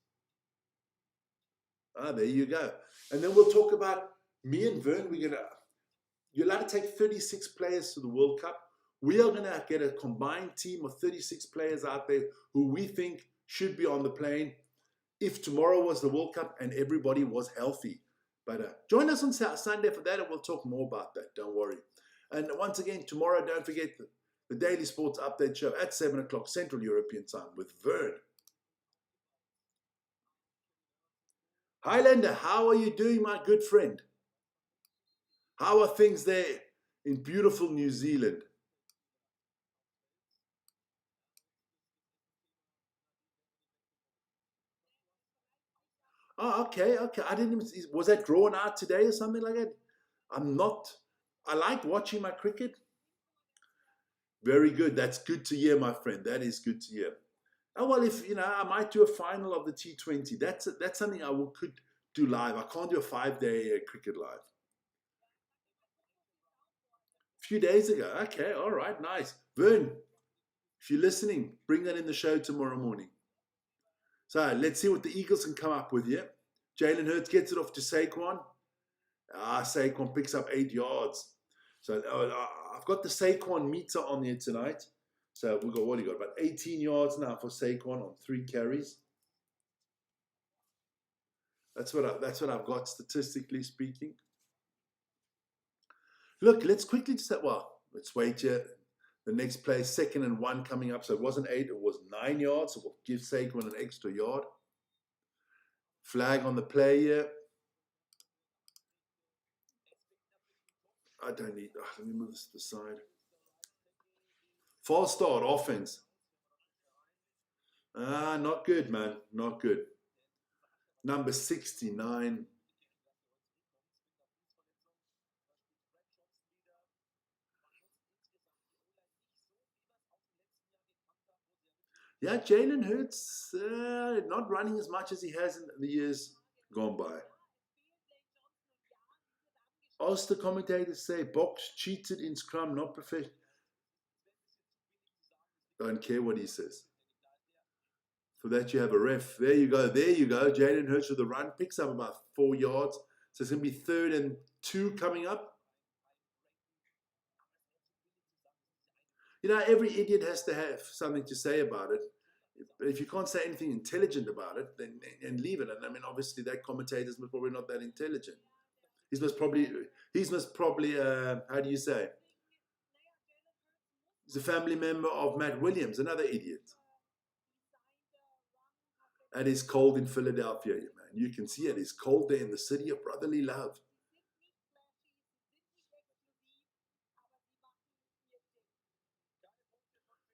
[SPEAKER 1] There you go. And then we'll talk about me and Vern. You're allowed to take 36 players to the World Cup. We are going to get a combined team of 36 players out there who we think should be on the plane if tomorrow was the World Cup and everybody was healthy. But join us on Sunday for that, and we'll talk more about that. Don't worry. And once again, tomorrow, don't forget the Daily Sports Update Show at 7 o'clock Central European Time with Vern. Highlander, how are you doing, my good friend? How are things there in beautiful New Zealand? Oh, okay. I didn't even see, was that drawn out today or something like that? I like watching my cricket. Very good. That's good to hear, my friend. That is good to hear. Oh, well, if, I might do a final of the T20. That's something could do live. I can't do a 5-day cricket live. A few days ago. Okay, all right, nice. Vern, if you're listening, bring that in the show tomorrow morning. So let's see what the Eagles can come up with here. Jalen Hurts gets it off to Saquon. Saquon picks up 8 yards. So I've got the Saquon meter on here tonight. So we've got, what do you got? About 18 yards now for Saquon on 3 carries. That's what I've got statistically speaking. Look, let's quickly just let's wait here. The next play, 2nd and 1 coming up. So it wasn't 8, it was 9 yards. So we'll give Saquon an extra yard. Flag on the play here. I don't need, let me move this to the side. False start, offense. Not good, man. Not good. Number 69. Yeah, Jalen Hurts not running as much as he has in the years gone by. As the commentators say, Box cheated in scrum, not professional. Don't care what he says. For that, you have a ref. There you go. Jalen Hurts with the run, picks up about 4 yards. So it's going to be 3rd and 2 coming up. Every idiot has to have something to say about it. But if you can't say anything intelligent about it, then leave it. And I mean, obviously, that commentator's probably not that intelligent. He's most probably, how do you say? He's a family member of Matt Williams, another idiot. And it's cold in Philadelphia, man. You can see it. It's cold there in the city of brotherly love.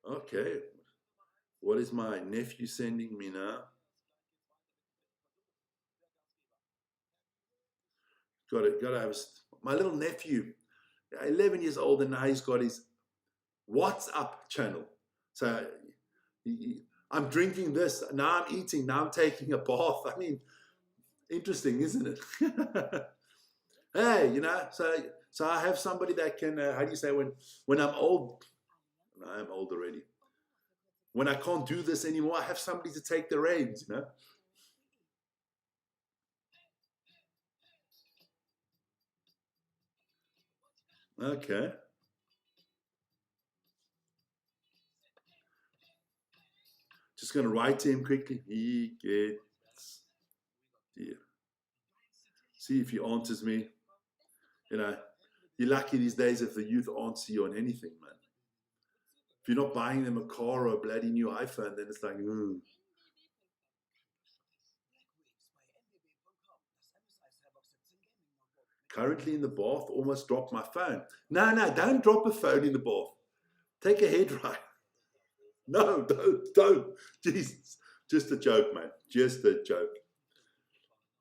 [SPEAKER 1] Okay. What is my nephew sending me now? Gotta have my little nephew, 11 years old, and now he's got his WhatsApp channel. So I'm drinking this, now I'm eating, now I'm taking a bath. I mean, Interesting, isn't it? Hey, so I have somebody that can. How do you say when I'm old? No, I'm old already. When I can't do this anymore, I have somebody to take the reins. Okay. Just gonna write to him quickly. He gets here. See if he answers me. You know, you're lucky these days if the youth answer you on anything, man. If you're not buying them a car or a bloody new iPhone, then it's like, ooh. Currently in the bath, almost dropped my phone. No, no, don't drop a phone in the bath. Take a head right. No, don't. Jesus. Just a joke, man. Just a joke.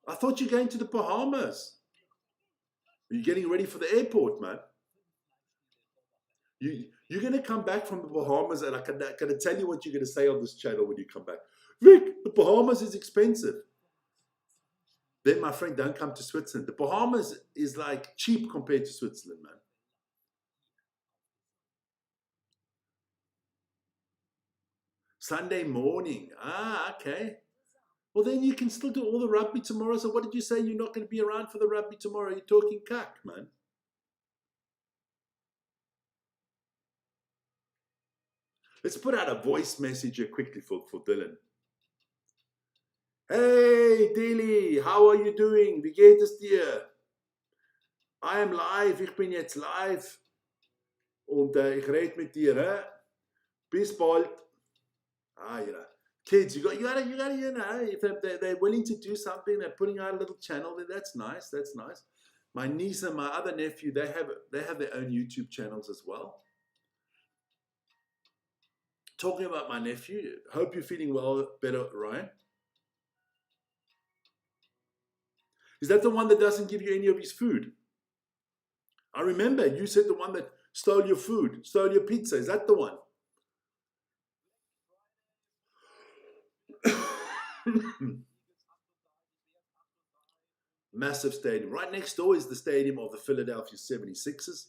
[SPEAKER 1] I thought you're going to the Bahamas. Are you getting ready for the airport, man? You're going to come back from the Bahamas, and I can tell you what you're going to say on this channel when you come back. Vic, the Bahamas is expensive. Then, my friend, don't come to Switzerland. The Bahamas is like cheap compared to Switzerland, man. Sunday morning. Ah, okay. Well, then you can still do all the rugby tomorrow. So what did you say? You're not going to be around for the rugby tomorrow? You're talking cack, man. Let's put out a voice message here quickly for Dylan. Hey, Dilly, how are you doing? Wie geht es dir? I am live. Ich bin jetzt live. Und ich rede mit dir. Bis bald. Kids, you gotta, if they're willing to do something, they're putting out a little channel there. That's nice. That's nice. My niece and my other nephew, they have their own YouTube channels as well. Talking about my nephew, hope you're feeling better, Ryan. Is that the one that doesn't give you any of his food? I remember you said the one that stole your food, stole your pizza. Is that the one? Massive stadium. Right next door is the stadium of the Philadelphia 76ers.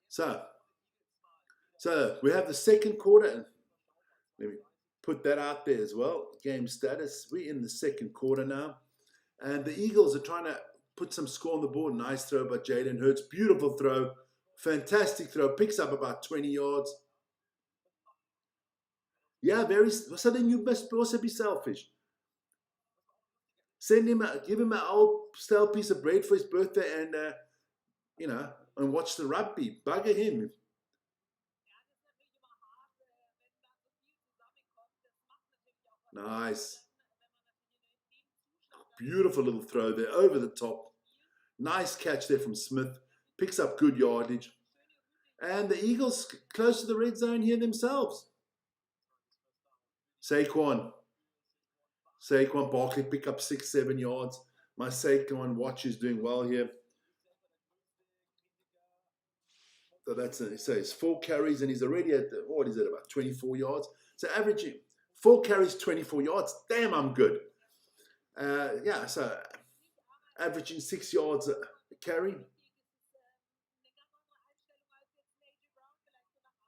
[SPEAKER 1] So we have the second quarter. Let me put that out there as well. Game status. We're in the second quarter now. And the Eagles are trying to put some score on the board. Nice throw by Jalen Hurts. Beautiful throw. Fantastic throw. Picks up about 20 yards. Yeah, so then you must also be selfish. Give him an old stale piece of bread for his birthday and, and watch the rugby. Bugger him. Nice. Beautiful little throw there over the top. Nice catch there from Smith. Picks up good yardage. And the Eagles close to the red zone here themselves. Saquon Barkley pick up 6-7 yards. My Saquon watch is doing well here. So it's 4 carries and he's already at about 24 yards. So averaging 4 carries, 24 yards. Damn, I'm good. So averaging 6 yards a carry.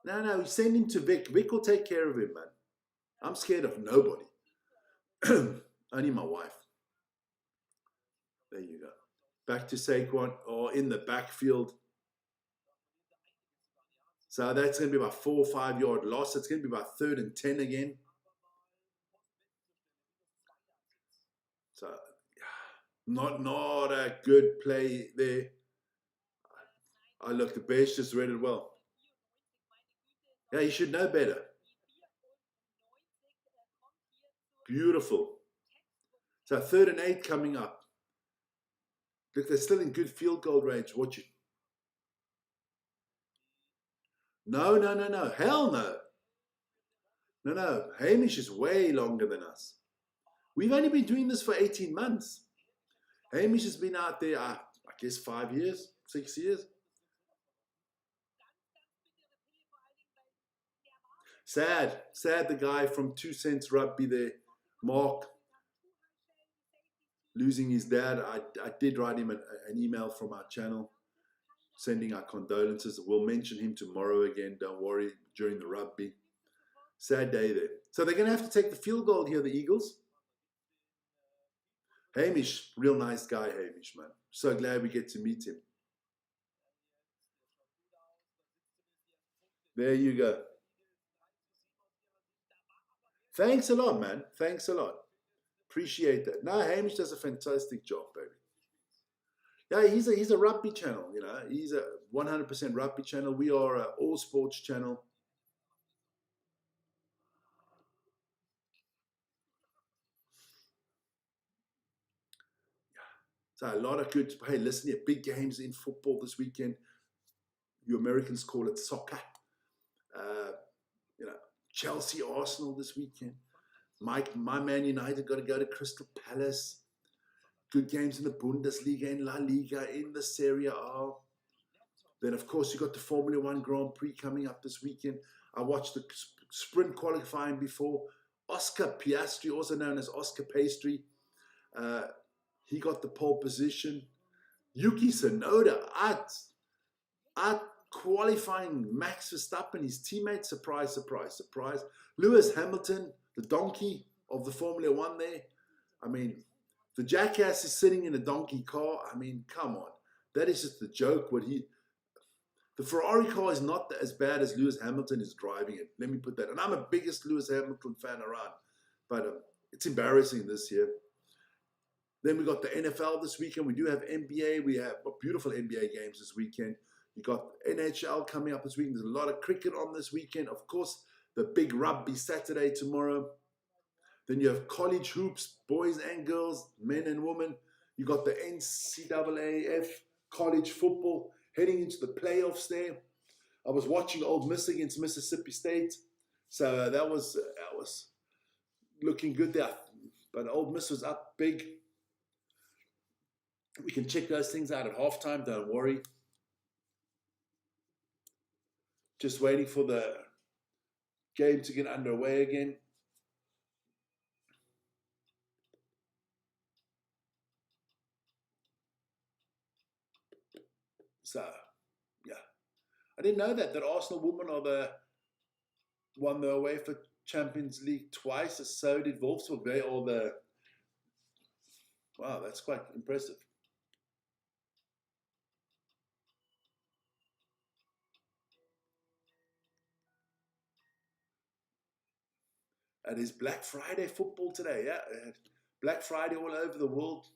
[SPEAKER 1] No, send him to Vic. Vic will take care of him, man. I'm scared of nobody. Only my wife. There you go. Back to Saquon, or in the backfield. So that's going to be about 4 or 5 yard loss. It's going to be about 3rd and 10 again. So not a good play there. Look, the Bears just read it well. Yeah, you should know better. Beautiful. So 3rd and 8 coming up. Look, they're still in good field goal range. Watch it. No. Hell no. No. Hamish is way longer than us. We've only been doing this for 18 months. Hamish has been out there, I guess, 5 years, 6 years. Sad the guy from 2 Cents Rugby there, Mark. losing his dad. I did write him an email from our channel sending our condolences. We'll mention him tomorrow again. Don't worry, during the rugby. Sad day there. So they're going to have to take the field goal here, the Eagles. Hamish, real nice guy, Hamish, man. So glad we get to meet him. There you go. Thanks a lot, man. Thanks a lot. Appreciate that. No, Hamish does a fantastic job, baby. Yeah, he's a rugby channel, you know. He's a 100% rugby channel. We are an all sports channel. So a lot of good. Hey, listen here, big games in football this weekend. You Americans call it soccer. You know, Chelsea, Arsenal this weekend. My Man United got to go to Crystal Palace. Good games in the Bundesliga, in La Liga, in the Serie A. Then, of course, you got the Formula One Grand Prix coming up this weekend. I watched the sprint qualifying before. Oscar Piastri, also known as Oscar Pastry, he got the pole position. Yuki Tsunoda out qualifying Max Verstappen, his teammate. Surprise, surprise, surprise. Lewis Hamilton, the donkey of the Formula One there. I mean, the jackass is sitting in a donkey car. I mean, come on. That is just a joke. The Ferrari car is not as bad as Lewis Hamilton is driving it. Let me put that. And I'm a biggest Lewis Hamilton fan around. But it's embarrassing this year. Then we got the NFL this weekend. We do have NBA. We have beautiful NBA games this weekend. You got NHL coming up this weekend. There's a lot of cricket on this weekend. Of course, the big rugby Saturday tomorrow. Then you have college hoops, boys and girls, men and women. You got the NCAAF college football heading into the playoffs there. I was watching Ole Miss against Mississippi State. So that was looking good there. But Ole Miss was up big. We can check those things out at halftime, don't worry. Just waiting for the game to get underway again. So, yeah. I didn't know that Arsenal women won the UEFA Champions League twice, so did Wolfsburg. They all wow, that's quite impressive. And it's Black Friday football today, yeah. Black Friday all over the world.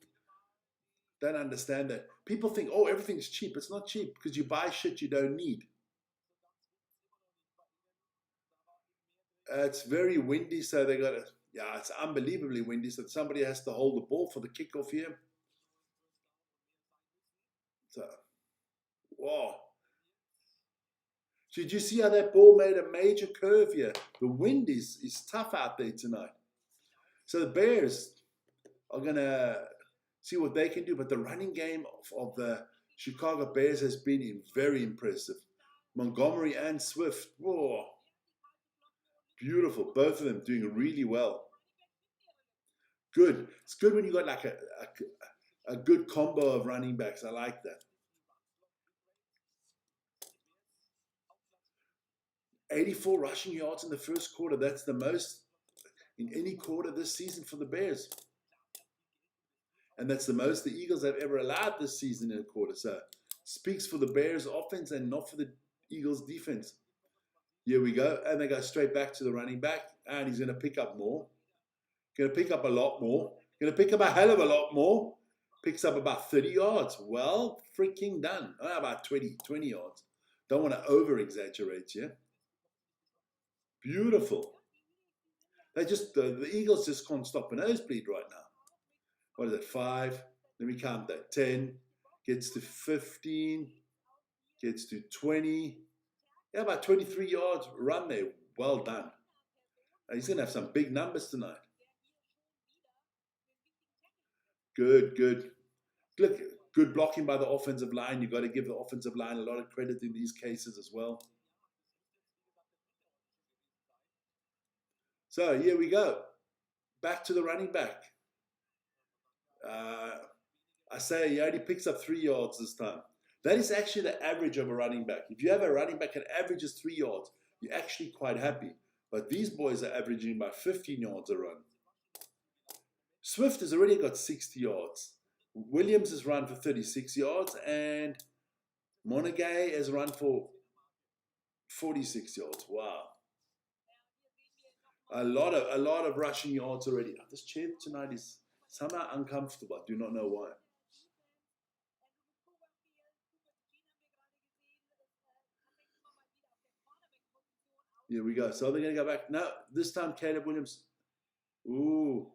[SPEAKER 1] Don't understand that. People think, oh, everything's cheap. It's not cheap because you buy shit you don't need. It's very windy, so they got to, yeah, it's unbelievably windy. So somebody has to hold the ball for the kickoff here. So, wow. Did you see how that ball made a major curve here? The wind is tough out there tonight. So the Bears are going to see what they can do. But the running game of the Chicago Bears has been very impressive. Montgomery and Swift, whoa, beautiful. Both of them doing really well. Good. It's good when you got like a good combo of running backs. I like that. 84 rushing yards in the first quarter. That's the most in any quarter this season for the Bears. And that's the most the Eagles have ever allowed this season in a quarter. So speaks for the Bears offense and not for the Eagles defense. Here we go. And they go straight back to the running back. And he's going to pick up more. Going to pick up a lot more. Going to pick up a hell of a lot more. Picks up about 30 yards. Well, freaking done. About 20 yards. Don't want to over-exaggerate here. Beautiful. The Eagles just can't stop a nosebleed right now. What is it? 5. Let me count that. 10. Gets to 15. Gets to 20. Yeah, about 23 yards run there. Well done. He's going to have some big numbers tonight. Good. Look, good blocking by the offensive line. You've got to give the offensive line a lot of credit in these cases as well. So here we go. Back to the running back. Uh, I say he only picks up 3 yards this time. That is actually the average of a running back. If you have a running back that averages 3 yards, you're actually quite happy. But these boys are averaging about 15 yards a run. Swift has already got 60 yards. Williams has run for 36 yards, and Monaghan has run for 46 yards. Wow. A lot of rushing yards already. This chair tonight is somehow uncomfortable. I do not know why. Here we go. So they're going to go back. No, this time Caleb Williams. Ooh,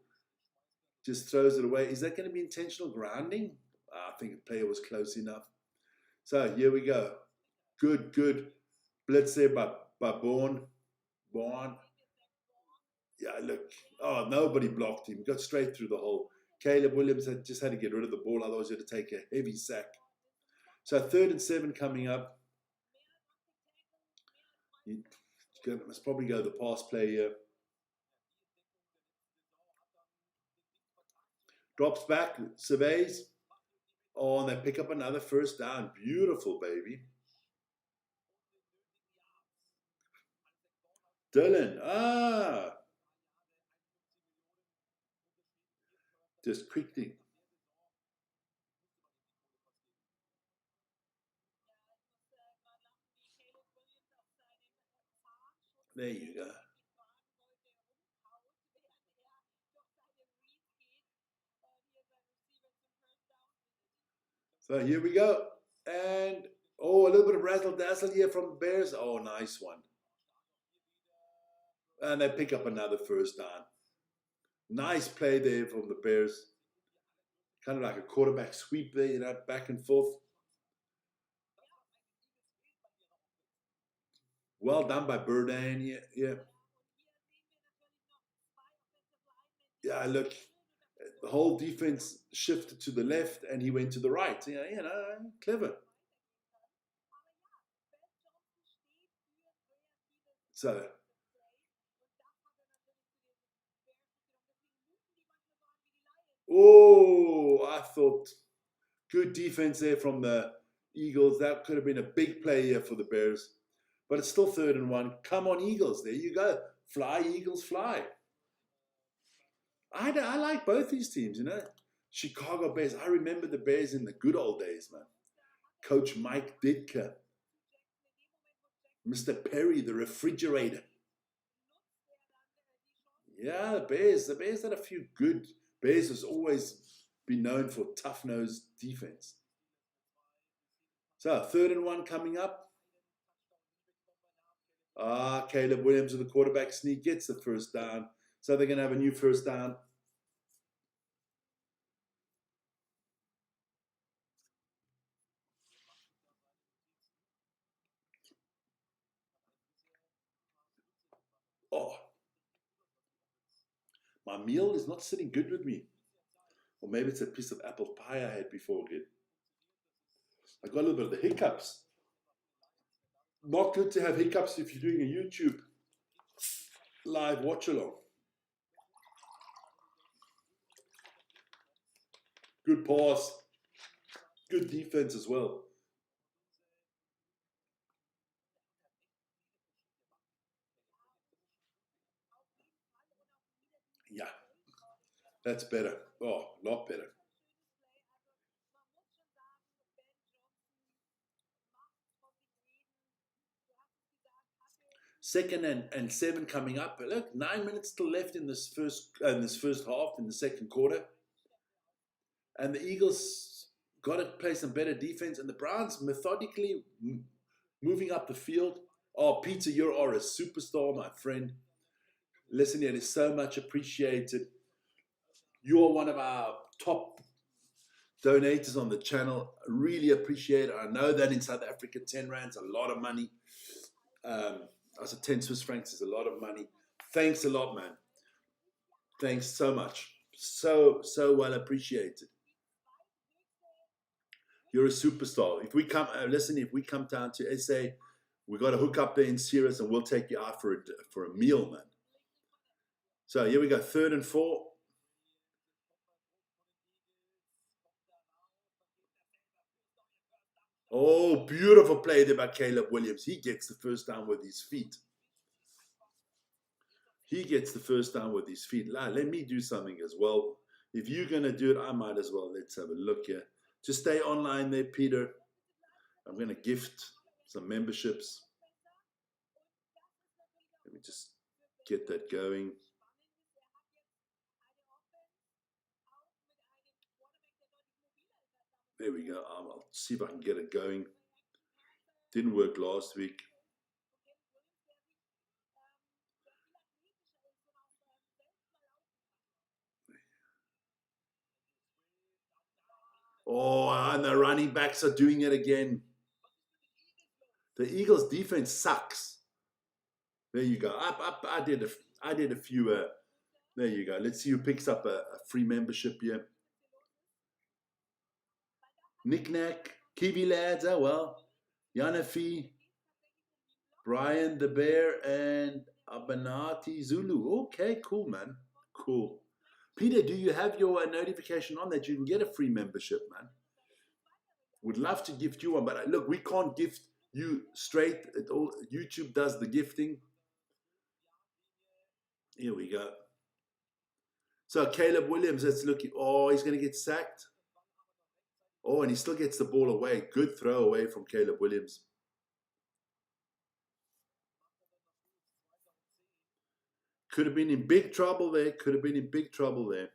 [SPEAKER 1] just throws it away. Is that going to be intentional grounding? I think the player was close enough. So here we go. Good blitz there by Bourne. Yeah, look. Oh, nobody blocked him. Got straight through the hole. Caleb Williams just had to get rid of the ball, otherwise he had to take a heavy sack. So 3rd and 7 coming up. You must probably go the pass play here. Drops back, surveys. Oh, and they pick up another first down. Beautiful, baby. Dylan. Just quickly. There you go. So here we go. And, a little bit of razzle dazzle here from the Bears. Oh, nice one. And they pick up another first down. Nice play there from the Bears. Kind of like a quarterback sweep there, back and forth. Well done by Burdan. Yeah. Yeah, look, the whole defense shifted to the left and he went to the right. Clever. So, I thought good defense there from the Eagles. That could have been a big play here for the Bears. But it's still 3rd and 1. Come on, Eagles. There you go. Fly, Eagles, fly. I like both these teams, Chicago Bears. I remember the Bears in the good old days, man. Coach Mike Ditka. Mr. Perry, the refrigerator. Yeah, the Bears. The Bears had a few good. Bears has always been known for tough-nosed defense. So 3rd and 1 coming up. Caleb Williams with the quarterback sneak gets the first down. So they're going to have a new first down. Oh, my meal is not sitting good with me. Or maybe it's a piece of apple pie I had before. I got a little bit of the hiccups. Not good to have hiccups if you're doing a YouTube live watch along. Good pass. Good defense as well. Yeah, that's better. Oh, a lot better. Second and 7 coming up. Look, 9 minutes still left in this first half, in the second quarter. And the Eagles got to play some better defense. And the Browns methodically moving up the field. Oh, Peter, you are a superstar, my friend. Listen, it is so much appreciated. You are one of our top donators on the channel. I really appreciate it. I know that in South Africa, 10 rands, a lot of money. I said 10 Swiss francs is a lot of money. Thanks a lot, man. Thanks so much. So well appreciated. You're a superstar. If we come, if we come down to SA, we got to hook up there in Sirius and we'll take you out for a meal, man. So here we go, 3rd and 4. Oh, beautiful play there by Caleb Williams. He gets the first down with his feet. He gets the first down with his feet. Let me do something as well. If you're going to do it, I might as well. Let's have a look here. Just stay online there, Peter. I'm going to gift some memberships. Let me just get that going. There we go. I'll see if I can get it going. Didn't work last week. Oh, and the running backs are doing it again. The Eagles' defense sucks. There you go. I did a few. There you go. Let's see who picks up a free membership here. Knick-knack, Kiwi lads. Oh well. Yanafi, Brian the Bear, and Abanati Zulu. Okay, cool, man. Cool. Peter, do you have your notification on that you can get a free membership, man? Would love to gift you one, but look, we can't gift you straight. YouTube does the gifting. Here we go. So Caleb Williams, let's look. Oh, he's going to get sacked. Oh, and he still gets the ball away. Good throw away from Caleb Williams. Could have been in big trouble there. Could have been in big trouble there.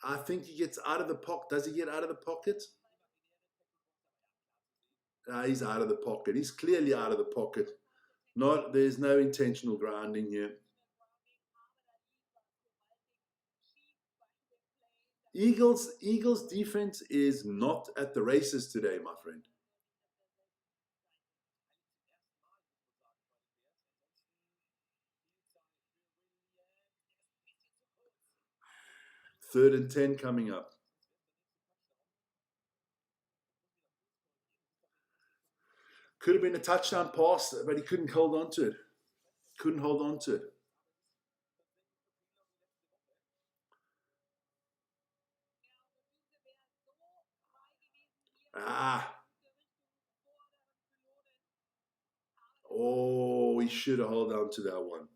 [SPEAKER 1] I think he gets out of the pocket. Does he get out of the pocket? He's out of the pocket. He's clearly out of the pocket. There's no intentional grounding here. Eagles defense is not at the races today, my friend. Third and 10 coming up. Could have been a touchdown pass, but he couldn't hold on to it. Couldn't hold on to it. Oh, he should have held on to that one.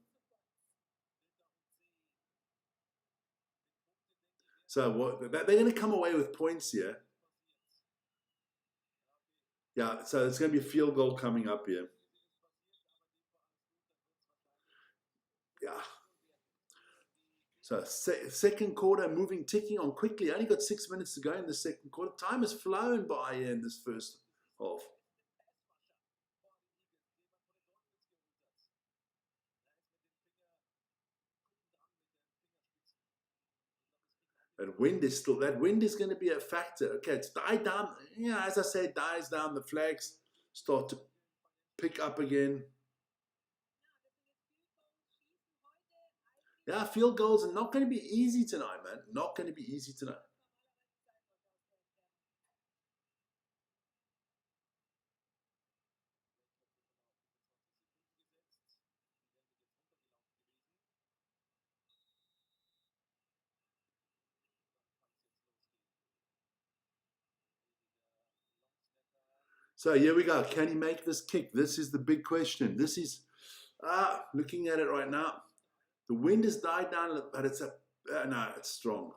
[SPEAKER 1] So what? They're going to come away with points here. Yeah, so it's going to be a field goal coming up here. Yeah. So second quarter, ticking on quickly. Only got 6 minutes to go in the second quarter. Time has flown by in this first half. And wind is going to be a factor. Okay, it's died down. Yeah, as I said, dies down. The flags start to pick up again. Yeah, field goals are not going to be easy tonight, man. Not going to be easy tonight. So here we go. Can he make this kick? This is the big question. This is looking at it right now. The wind has died down, but it's no, it's strong.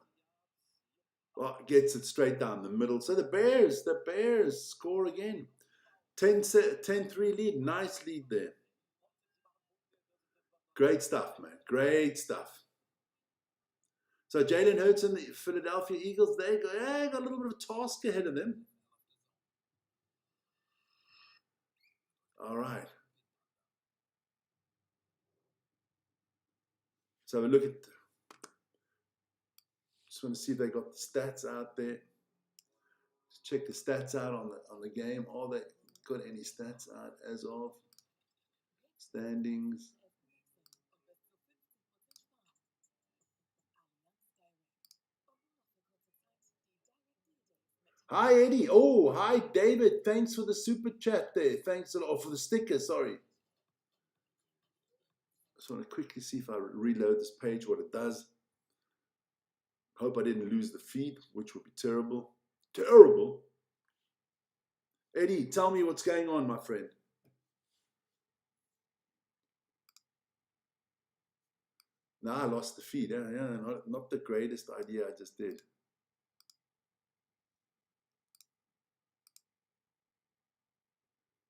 [SPEAKER 1] Well, gets it straight down the middle. So the Bears score again. 10-3 lead. Nice lead there. Great stuff, man. Great stuff. So Jalen Hurts and the Philadelphia Eagles, they got a little bit of a task ahead of them. All right. So we look at. Just want to see if they got the stats out there. Just check the stats out on the game. Are they got any stats out as of standings? Hi Eddie. Oh, hi David. Thanks for the super chat there. Thanks a lot for the sticker. Sorry. Just want to quickly see if I reload this page, what it does. Hope I didn't lose the feed, which would be terrible. Terrible. Eddie, tell me what's going on, my friend. No, I lost the feed. Yeah, not the greatest idea I just did.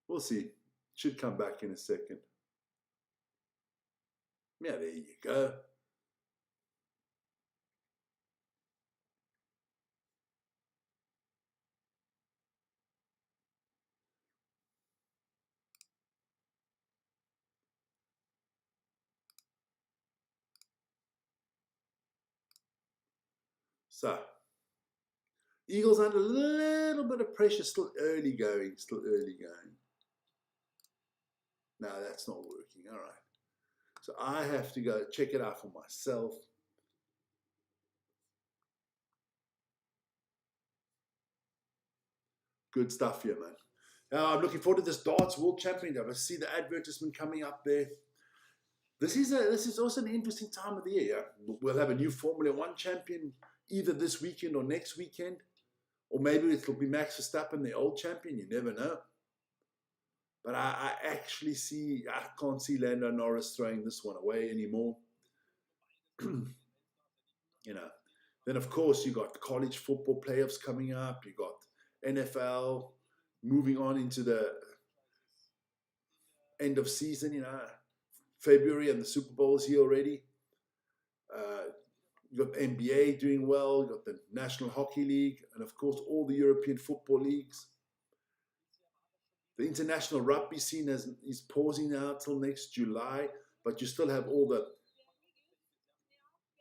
[SPEAKER 1] We'll see. Should come back in a second. Yeah, there you go. So, Eagles under a little bit of pressure, still early going. No, that's not working. All right. So I have to go check it out for myself. Good stuff here, man. I'm looking forward to this darts world championship. I see the advertisement coming up there. This is also an interesting time of the year. Yeah? We'll have a new Formula One champion either this weekend or next weekend, or maybe it'll be Max Verstappen, the old champion. You never know. But I can't see Lando Norris throwing this one away anymore. You know. Then of course you got the college football playoffs coming up. You got NFL moving on into the end of season. You know, February and the Super Bowl is here already. You got NBA doing well. You got the National Hockey League, and of course all the European football leagues. The international rugby scene is pausing now till next July, but you still have all the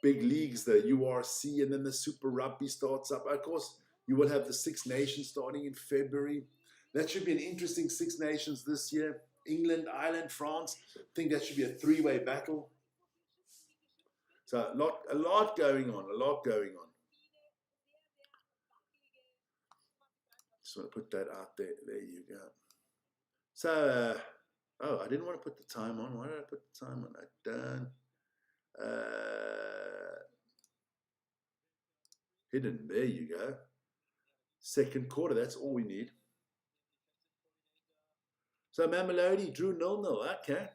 [SPEAKER 1] big leagues, the URC, and then the Super Rugby starts up. Of course, you will have the Six Nations starting in February. That should be an interesting Six Nations this year. England, Ireland, France. I think that should be a three-way battle. So a lot going on. Just want to put that out there. There you go. So, I didn't want to put the time on. Why did I put the time on? Done. Hidden. There you go. Second quarter. That's all we need. So Mamelodi drew 0-0. Okay.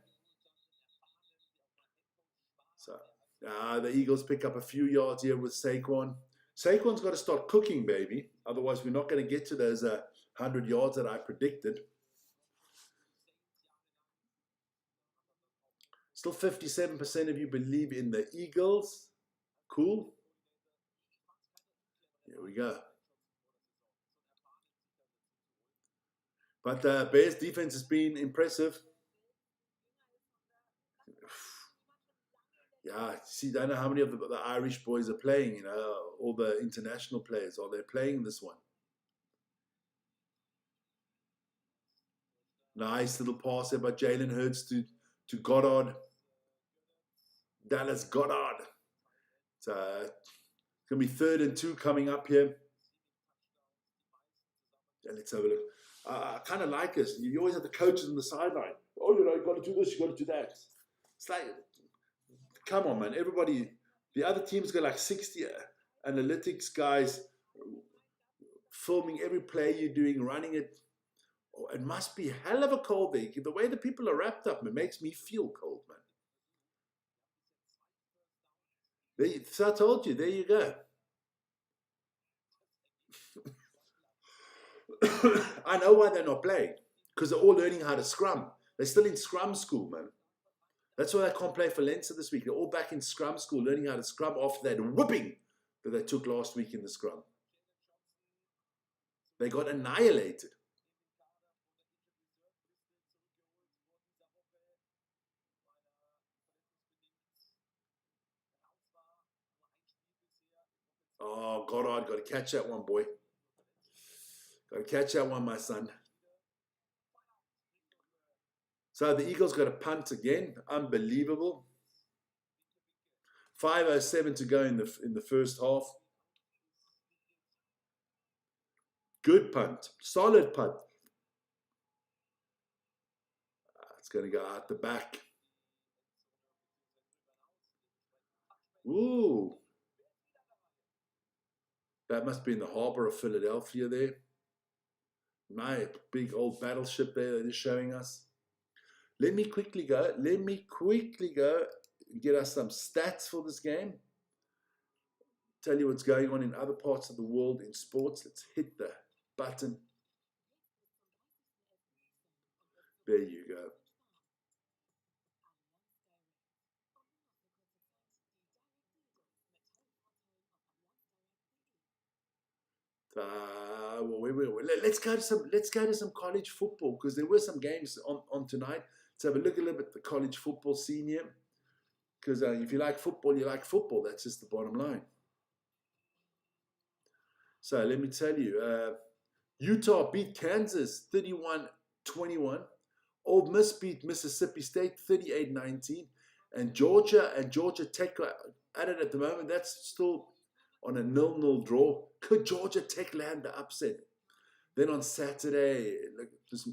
[SPEAKER 1] So the Eagles pick up a few yards here with Saquon. Saquon's got to start cooking, baby. Otherwise, we're not going to get to those 100 yards that I predicted. Still 57% of you believe in the Eagles. Cool. Here we go. But Bears defense has been impressive. Yeah, see, I don't know how many of the Irish boys are playing, you know, all the international players. Are they playing this one? Nice little pass there by Jalen Hurts to Goddard. Dallas Goddard. So it's going to be 3rd and 2 coming up here. Yeah, let's have a look. I kind of like this. You always have the coaches on the sideline. Oh, you know, you got to do this, you got to do that. It's like, come on, man. Everybody, the other teams got like 60 analytics guys filming every play you're doing, running it. Oh, it must be hell of a cold there. The way the people are wrapped up, it makes me feel cold, man. So I told you, there you go. I know why they're not playing. Because they're all learning how to scrum. They're still in scrum school, man. That's why they can't play for Leinster this week. They're all back in scrum school, learning how to scrum after that whipping that they took last week in the scrum. They got annihilated. Oh, Goddard, got to catch that one, boy. Got to catch that one, my son. So the Eagles got a punt again. Unbelievable. 5:07 to go in the first half. Good punt. Solid punt. It's going to go out the back. Ooh. That must be in the harbor of Philadelphia there. My big old battleship there that is showing us. Let me quickly go and get us some stats for this game. Tell you what's going on in other parts of the world in sports. Let's hit the button. There you go. Let's go to some college football, because there were some games on tonight. Let's have a look a little bit at the college football senior, because if you like football, you like football. That's just the bottom line. So let me tell you, Utah beat Kansas 31-21. Old Miss beat Mississippi State 38-19. And Georgia Tech are at it at the moment. That's still on a 0-0 draw. Could Georgia Tech land the upset? Then on Saturday,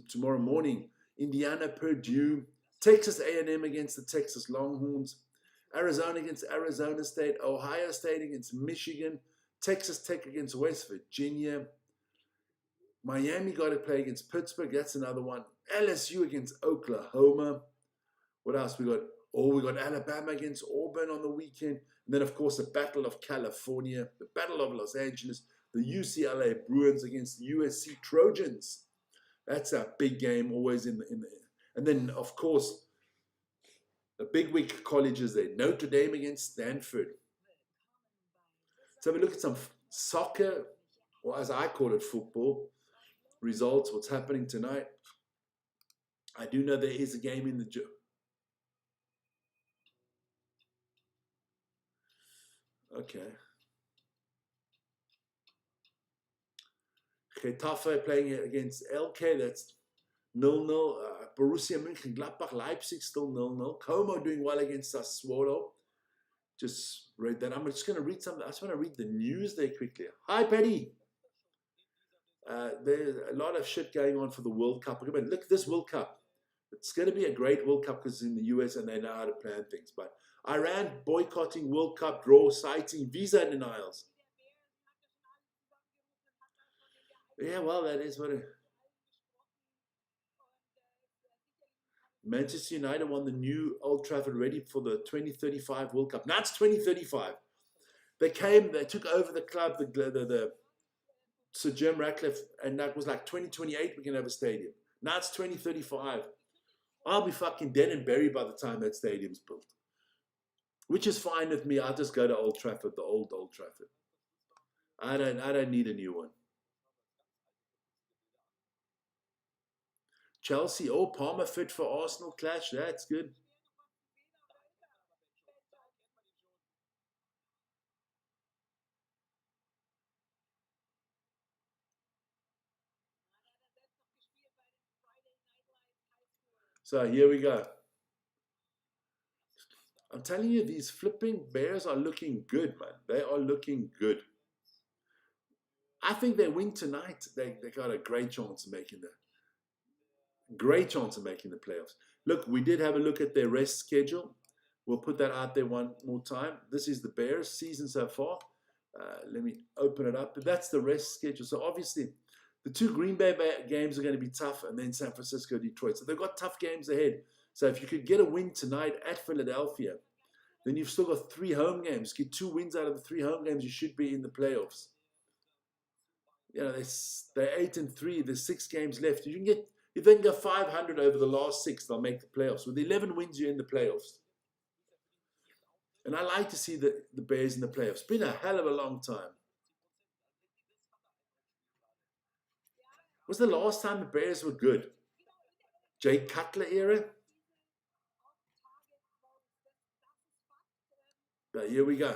[SPEAKER 1] tomorrow morning, Indiana, Purdue, Texas A&M against the Texas Longhorns, Arizona against Arizona State, Ohio State against Michigan, Texas Tech against West Virginia, Miami got to play against Pittsburgh. That's another one. LSU against Oklahoma. What else we got? Oh, we got Alabama against Auburn on the weekend. And then, of course, the Battle of California, the Battle of Los Angeles, the UCLA Bruins against the USC Trojans. That's a big game, always in the. And then, of course, the big week colleges there. Notre Dame against Stanford. Let's have a look at some soccer, or as I call it, football results. What's happening tonight? I do know there is a game in the. Okay. Getafe playing against LK. That's 0-0. Borussia Mönchengladbach, Leipzig still 0-0. Como doing well against Sassuolo. Just read that. I'm just going to read something. I just want to read the news there quickly. Hi, Paddy. There's a lot of shit going on for the World Cup. But look at this World Cup. It's going to be a great World Cup because it's in the US and they know how to plan things. But Iran boycotting World Cup draw, citing visa denials. Yeah, well, that is what it. Manchester United won the new Old Trafford ready for the 2035 World Cup. Now it's 2035. They took over the club, the Sir Jim Ratcliffe, and that was like 2028 we can have a stadium. Now it's 2035. I'll be fucking dead and buried by the time that stadium's built. Which is fine with me. I'll just go to Old Trafford, the old Old Trafford. I don't need a new one. Chelsea, Palmer fit for Arsenal clash. That's good. So here we go. I'm telling you, these flipping Bears are looking good, man. They are looking good. I think they win tonight. They got a great chance of making the playoffs. Look, we did have a look at their rest schedule. We'll put that out there one more time. This is the Bears season so far. Let me open it up. But that's the rest schedule. So obviously, the two Green Bay games are going to be tough, and then San Francisco, Detroit. So they've got tough games ahead. So if you could get a win tonight at Philadelphia, then you've still got 3 home games. Get 2 wins out of the 3 home games, you should be in the playoffs. You know, they're 8-3. There's 6 games left. If they can go 500 over the last 6, they'll make the playoffs. With 11 wins, you're in the playoffs. And I like to see the Bears in the playoffs. It's been a hell of a long time. Was the last time the Bears were good? Jay Cutler era? But here we go.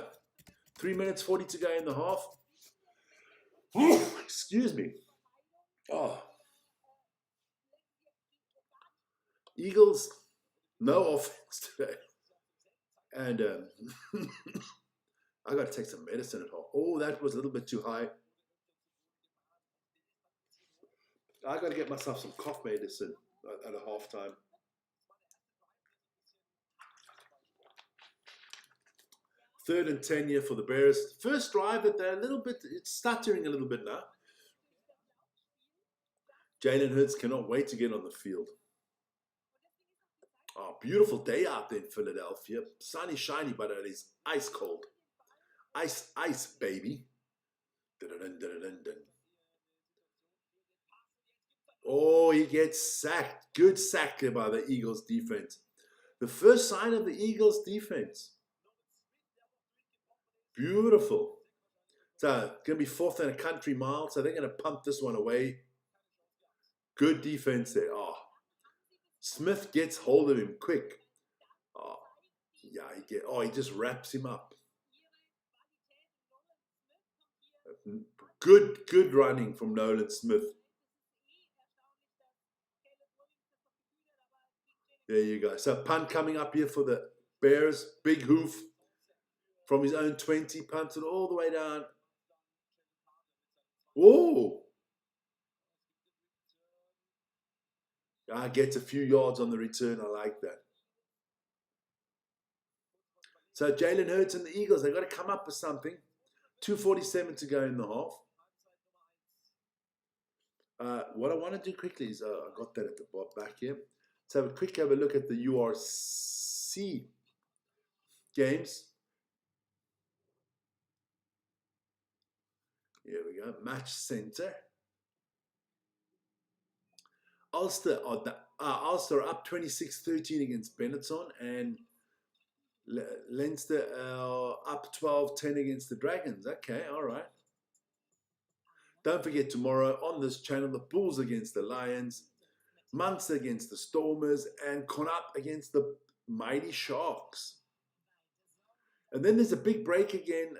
[SPEAKER 1] 3 minutes 40 to go in the half. Excuse me. Oh. Eagles, no offense today. And I got to take some medicine at home. Oh, that was a little bit too high. I got to get myself some cough medicine at a halftime. 3rd and 10 here for the Bears. First drive that they're a little bit, it's stuttering a little bit now. Jalen Hurts cannot wait to get on the field. Oh, beautiful day out there in Philadelphia. Sunny, shiny, but it is ice cold. Ice, ice, baby. Dun, dun, dun, dun. Oh, he gets sacked. Good sack there by the Eagles defense. The first sign of the Eagles defense. Beautiful. So, going to be 4th and a country mile, so they're going to pump this one away. Good defense there. Oh, Smith gets hold of him quick. Oh, yeah, he just wraps him up. Good running from Nolan Smith. There you go. So punt coming up here for the Bears. Big hoof from his own 20. Punted all the way down. Whoa. Gets a few yards on the return. I like that. So Jalen Hurts and the Eagles, they've got to come up with something. 2:47 to go in the half. What I want to do quickly is, I got that at the back here. Let's have a look at the URC games. Here we go. Match center. Ulster are up 26-13 against Benetton, and Leinster up 12-10 against the Dragons. Okay, all right. Don't forget tomorrow on this channel, the Bulls against the Lions, Munster against the Stormers, and Connacht against the Mighty Sharks. And then there's a big break again.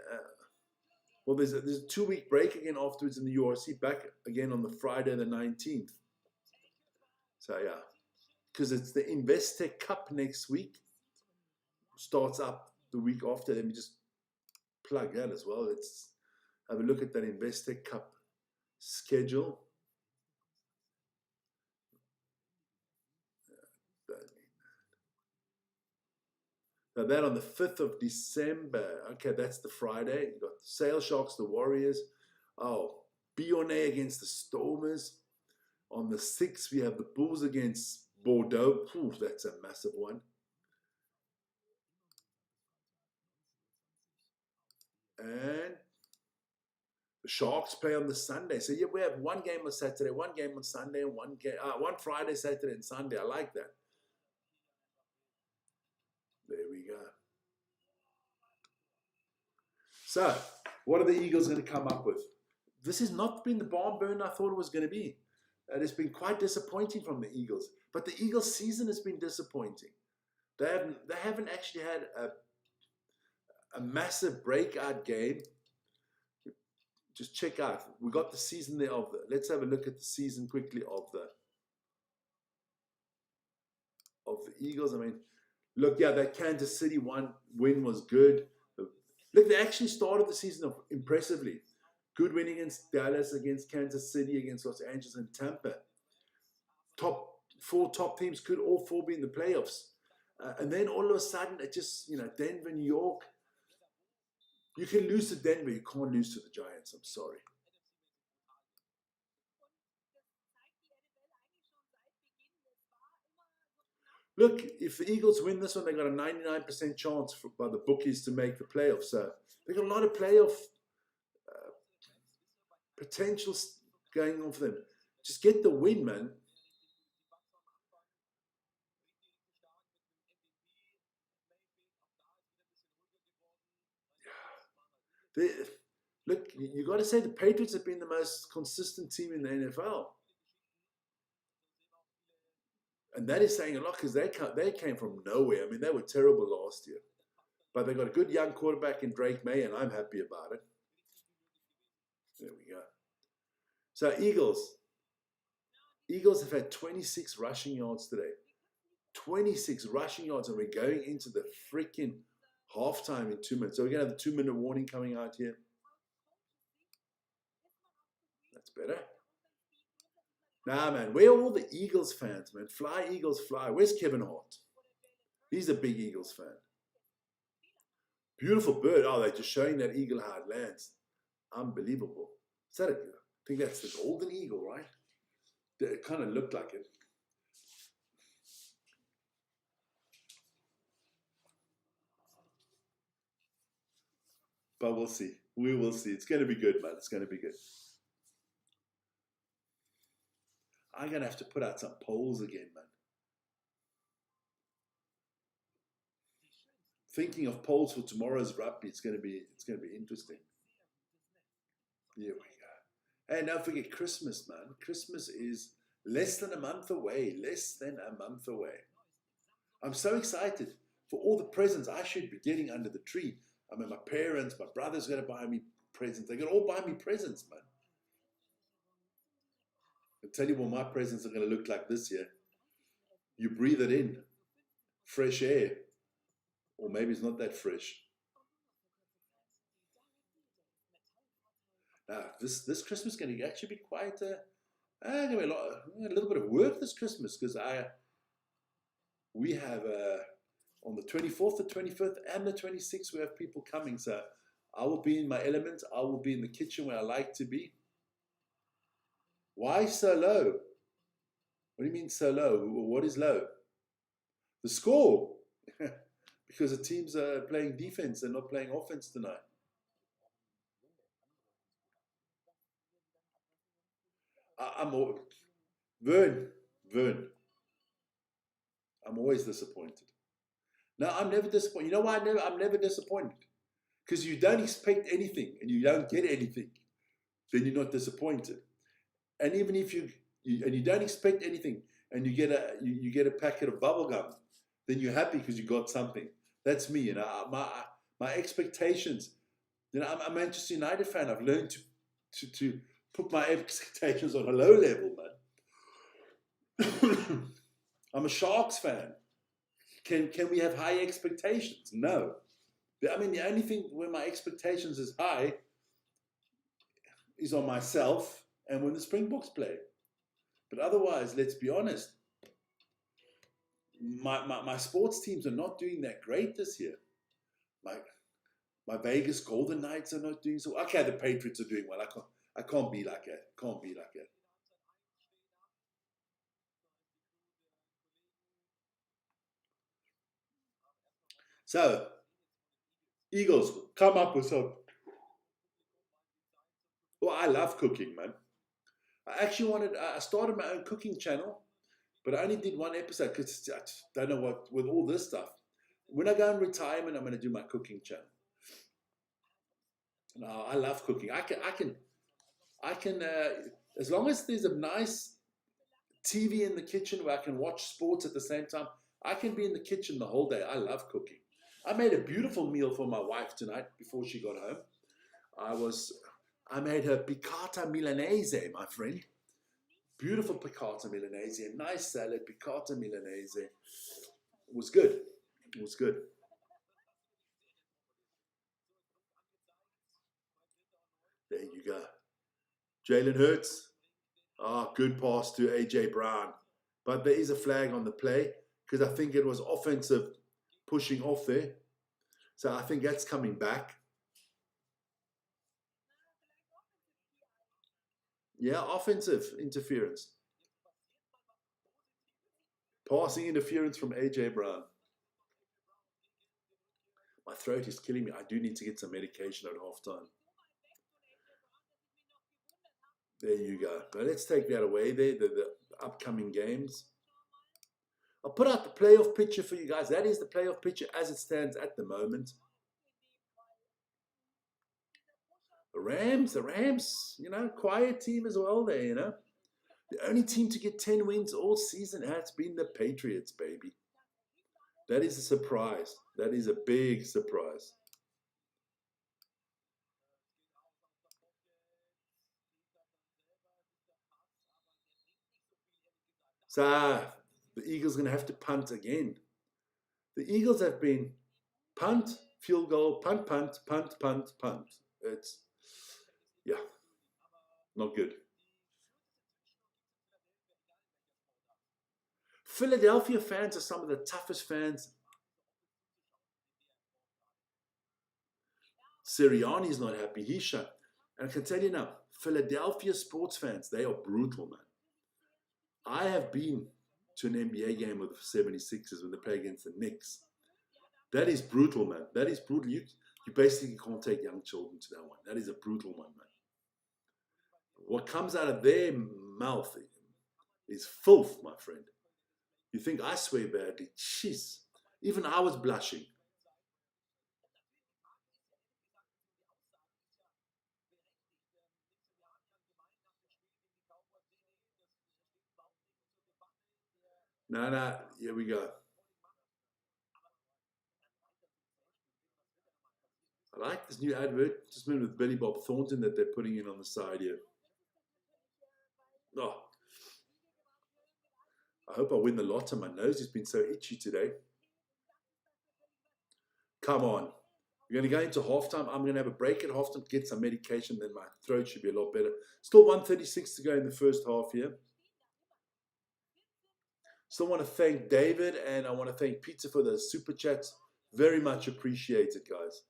[SPEAKER 1] There's a 2-week break again afterwards in the URC, back again on the Friday the 19th. So yeah, because it's the Investec Cup next week. Starts up the week after. Let me just plug that as well. Let's have a look at that Investec Cup schedule. Now that on the 5th of December. Okay, that's the Friday. You got the Sail Sharks, the Warriors. Oh, Bionnet against the Stormers. On the 6th, we have the Bulls against Bordeaux. Ooh, that's a massive one. And the Sharks play on the Sunday. So yeah, we have one game on Saturday, one game on Sunday, and one Friday, Saturday, and Sunday. I like that. There we go. So, what are the Eagles going to come up with? This has not been the barn burner I thought it was going to be. It's been quite disappointing from the Eagles. But the Eagles' season has been disappointing. They haven't actually had a massive breakout game. Just check out. We got the season there of the. Let's have a look at the season quickly of the Eagles. I mean, look, yeah, that Kansas City win was good. Look, they actually started the season off impressively. Good win against Dallas, against Kansas City, against Los Angeles and Tampa. Four top teams could all 4 be in the playoffs. And then all of a sudden, it just, Denver, New York. You can lose to Denver. You can't lose to the Giants. I'm sorry. Look, if the Eagles win this one, they got a 99% chance by the bookies to make the playoffs. So they got a lot of playoff potential going on for them. Just get the win, man. Look, you got to say the Patriots have been the most consistent team in the NFL. And that is saying a lot because they came from nowhere. I mean, they were terrible last year. But they got a good young quarterback in Drake May, and I'm happy about it. There we go. So Eagles have had 26 rushing yards today. 26 rushing yards, and we're going into the freaking halftime in 2 minutes. So we're going to have the 2-minute warning coming out here. That's better. Nah, man, where are all the Eagles fans, man? Fly, Eagles, fly. Where's Kevin Hart? He's a big Eagles fan. Beautiful bird. Oh, they're just showing that eagle how it lands. Unbelievable. Is that I think that's the golden eagle, right? It kind of looked like it. But we'll see. We will see. It's going to be good, man. It's going to be good. I'm going to have to put out some polls again, man. Thinking of polls for tomorrow's rugby. It's going to be interesting. Here we go. And don't forget Christmas, man. Christmas is less than a month away. Less than a month away. I'm so excited for all the presents I should be getting under the tree. I mean, my parents, my brother's going to buy me presents. They're going to all buy me presents, man. I'll tell you what my presents are going to look like this year. You breathe it in. Fresh air. Or maybe it's not that fresh. Now, this Christmas is going to actually be quite going to be a little bit of work this Christmas because we have on the 24th, the 25th, and the 26th, we have people coming. So I will be in my element. I will be in the kitchen where I like to be. Why so low? What do you mean so low? What is low? The score. Because the teams are playing defense and not playing offense tonight. Vern. I'm always disappointed. No, I'm never disappointed. You know why I'm never disappointed? Because you don't expect anything and you don't get anything. Then you're not disappointed. And even if you don't expect anything and you get a packet of bubble gum, then you're happy because you got something. That's me. You know, my expectations. You know, I'm a Manchester United fan. I've learned to put my expectations on a low level, man. I'm a Sharks fan. Can we have high expectations? No. I mean, the only thing where my expectations is high is on myself and when the Springboks play. But otherwise, let's be honest, my sports teams are not doing that great this year. My Vegas Golden Knights are not doing so. Okay, the Patriots are doing well. I can't be like that. Can't be like that. So, Eagles, come up with some. Well, I love cooking, man. I started my own cooking channel, but I only did one episode because I don't know what, with all this stuff. When I go in retirement, I'm going to do my cooking channel. No, I love cooking. I can, as long as there's a nice TV in the kitchen where I can watch sports at the same time, I can be in the kitchen the whole day. I love cooking. I made a beautiful meal for my wife tonight before she got home. I made her piccata milanese, my friend. Beautiful piccata milanese, a nice salad, piccata milanese. It was good. It was good. There you go. Jalen Hurts. Good pass to AJ Brown. But there is a flag on the play because I think it was offensive pushing off there. So I think that's coming back. Yeah, offensive interference. Passing interference from AJ Brown. My throat is killing me. I do need to get some medication at halftime. There you go. Now let's take that away there, the upcoming games. I'll put out the playoff picture for you guys. That is the playoff picture as it stands at the moment. The Rams, you know, quiet team as well there, you know. The only team to get 10 wins all season has been the Patriots, baby. That is a surprise. That is a big surprise. So the Eagles are going to have to punt again. The Eagles have been punt, field goal, punt, punt, punt, punt, punt. It's, yeah, not good. Philadelphia fans are some of the toughest fans. Sirianni's not happy. He's shut. And I can tell you now, Philadelphia sports fans, they are brutal, man. I have been to an NBA game with the 76ers when they play against the Knicks. That is brutal, man. That is brutal. You basically can't take young children to that one. That is a brutal one, man. What comes out of their mouth is filth, my friend. You think I swear badly? Jeez. Even I was blushing. No, here we go. I like this new advertisement with Billy Bob Thornton that they're putting in on the side here. Oh, I hope I win the lotto. My nose has been so itchy today. Come on. We're going to go into halftime. I'm going to have a break at halftime, get some medication, then my throat should be a lot better. Still 1:36 to go in the first half here. Still want to thank David and I want to thank Peter for the super chats. Very much appreciated, guys.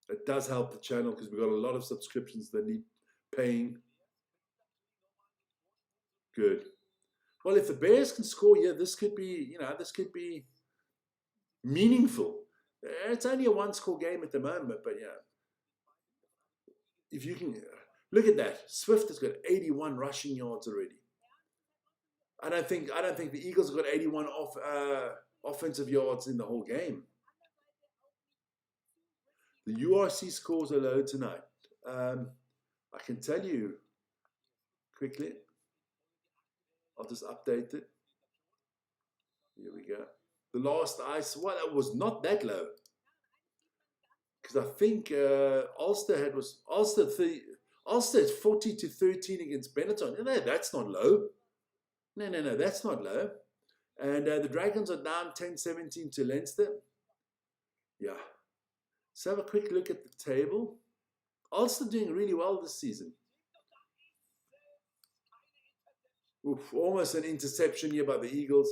[SPEAKER 1] It does help the channel because we've got a lot of subscriptions that need paying. Good. Well, if the Bears can score here, this could be, this could be meaningful. It's only a one-score game at the moment, but yeah. If you can, look at that. Swift has got 81 rushing yards already. I don't think the Eagles have got 81 offensive yards in the whole game. The URC scores are low tonight. I can tell you quickly. I'll just update it. Here we go. The last ice, well, it was not that low. Because I think Ulster is 40-13 against Benetton. No, that's not low. No, that's not low. And the Dragons are down 10-17 to Leinster. Yeah. Let's have a quick look at the table. Ulster doing really well this season. Oof, almost an interception here by the Eagles.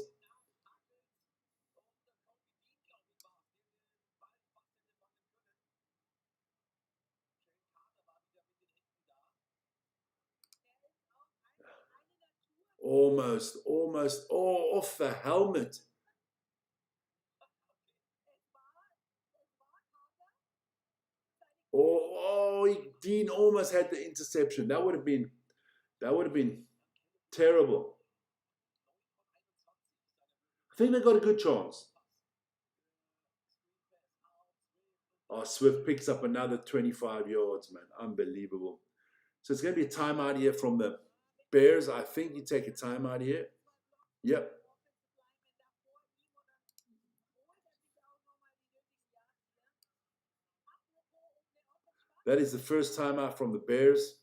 [SPEAKER 1] Almost, oh, off the helmet. Dean almost had the interception. That would have been terrible. I think they got a good chance. Oh, Swift picks up another 25 yards, man. Unbelievable. So it's going to be a timeout here from the Bears. I think you take a timeout here. Yep. That is the first timeout from the Bears.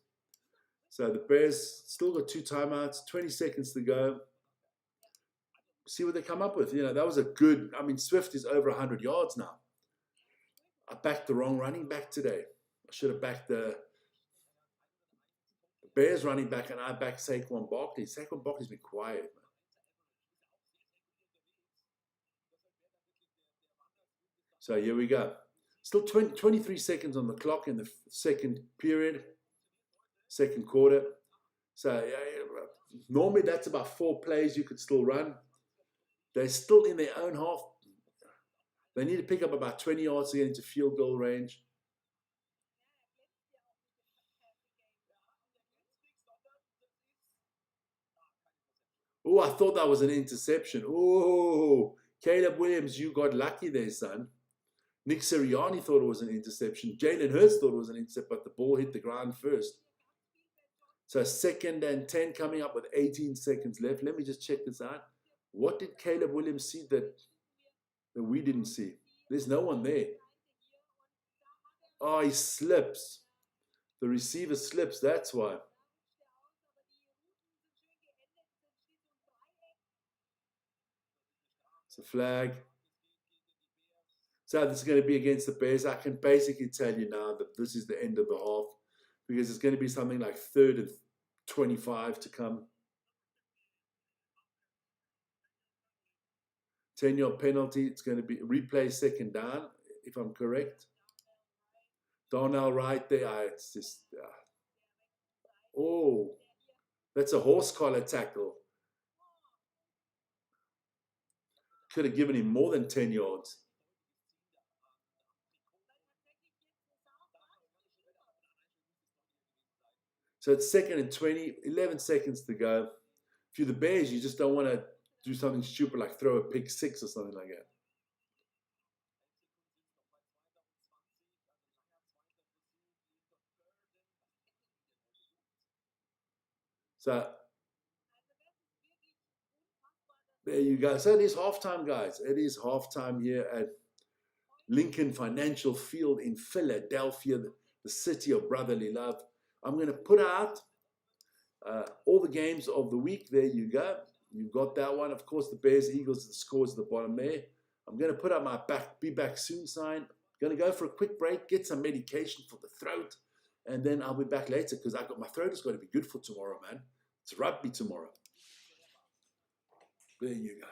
[SPEAKER 1] So the Bears still got 2 timeouts, 20 seconds to go. See what they come up with. That was a good, Swift is over 100 yards now. I backed the wrong running back today. I should have backed the Bears running back, and I backed Saquon Barkley. Saquon Barkley's been quiet, man. So here we go. Still 23 seconds on the clock in the second period, second quarter. So normally that's about 4 plays you could still run. They're still in their own half. They need to pick up about 20 yards to get into field goal range. Oh, I thought that was an interception. Oh, Caleb Williams, you got lucky there, son. Nick Sirianni thought it was an interception. Jalen Hurts thought it was an intercept, but the ball hit the ground first. So 2nd and 10 coming up with 18 seconds left. Let me just check this out. What did Caleb Williams see that we didn't see? There's no one there. Oh, he slips. The receiver slips, that's why. It's a flag. So this is going to be against the Bears. I can basically tell you now that this is the end of the half because it's going to be something like 3rd and 25 to come. 10-yard penalty. It's going to be replay 2nd down. if I'm correct. Darnell right there. It's just, oh, that's a horse collar tackle. Could have given him more than 10 yards. So it's second and 20, 11 seconds to go. If you're the Bears, you just don't want to do something stupid like throw a pick six or something like that. So there you go. So it is halftime, guys. It is halftime here at Lincoln Financial Field in Philadelphia, the city of brotherly love. I'm going to put out all the games of the week. There you go. You've got that one. Of course, the Bears, Eagles, the scores at the bottom there. I'm going to put up my be back soon sign. Going to go for a quick break, get some medication for the throat, and then I'll be back later because I got my throat is going to be good for tomorrow, man. It's rugby tomorrow. There you go.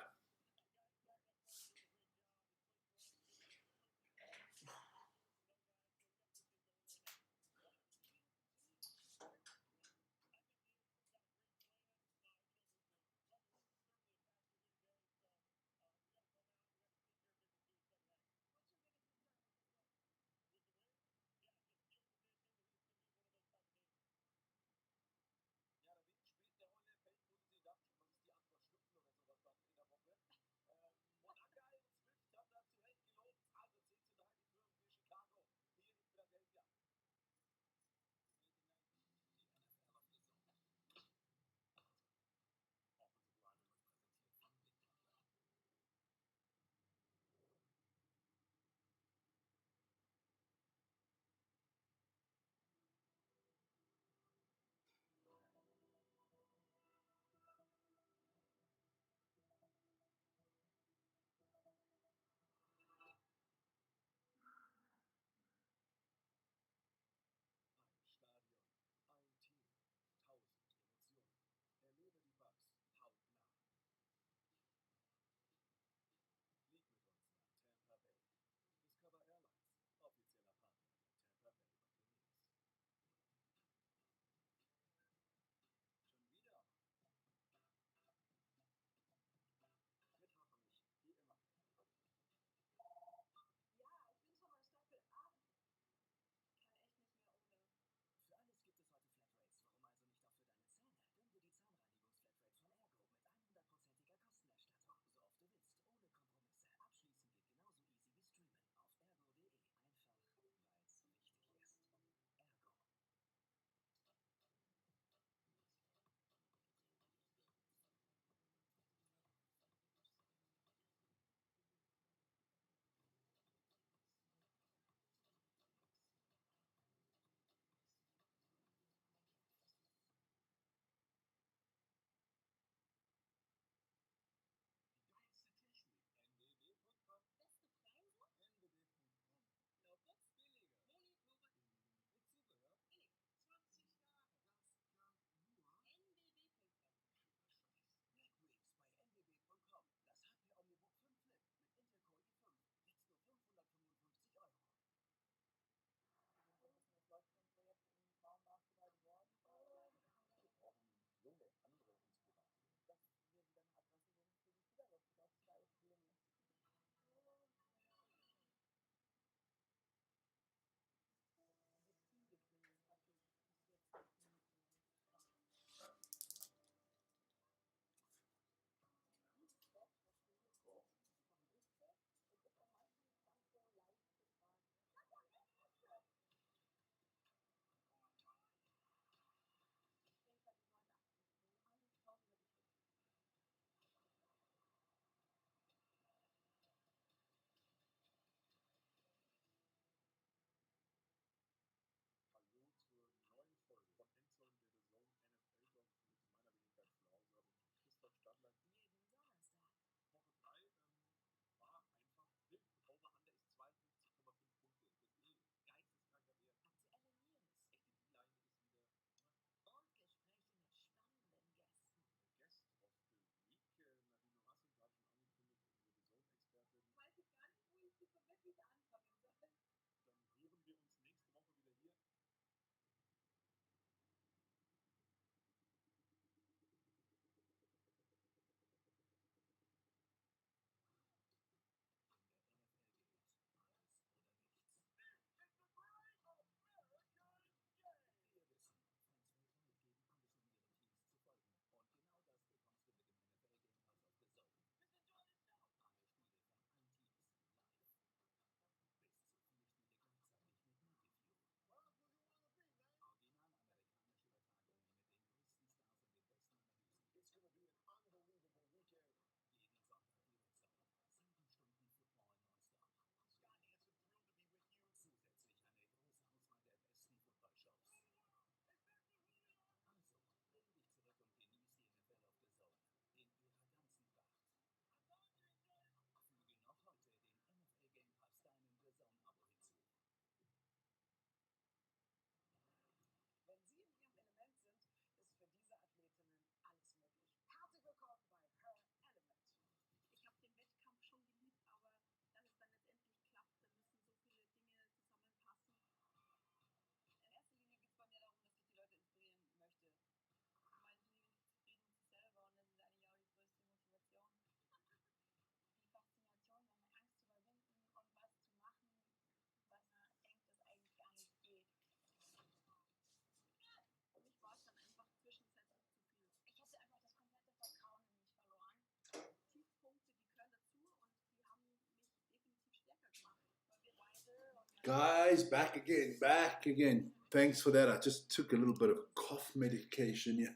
[SPEAKER 1] Guys, back again, back again. Thanks for that. I just took a little bit of cough medication. Yeah.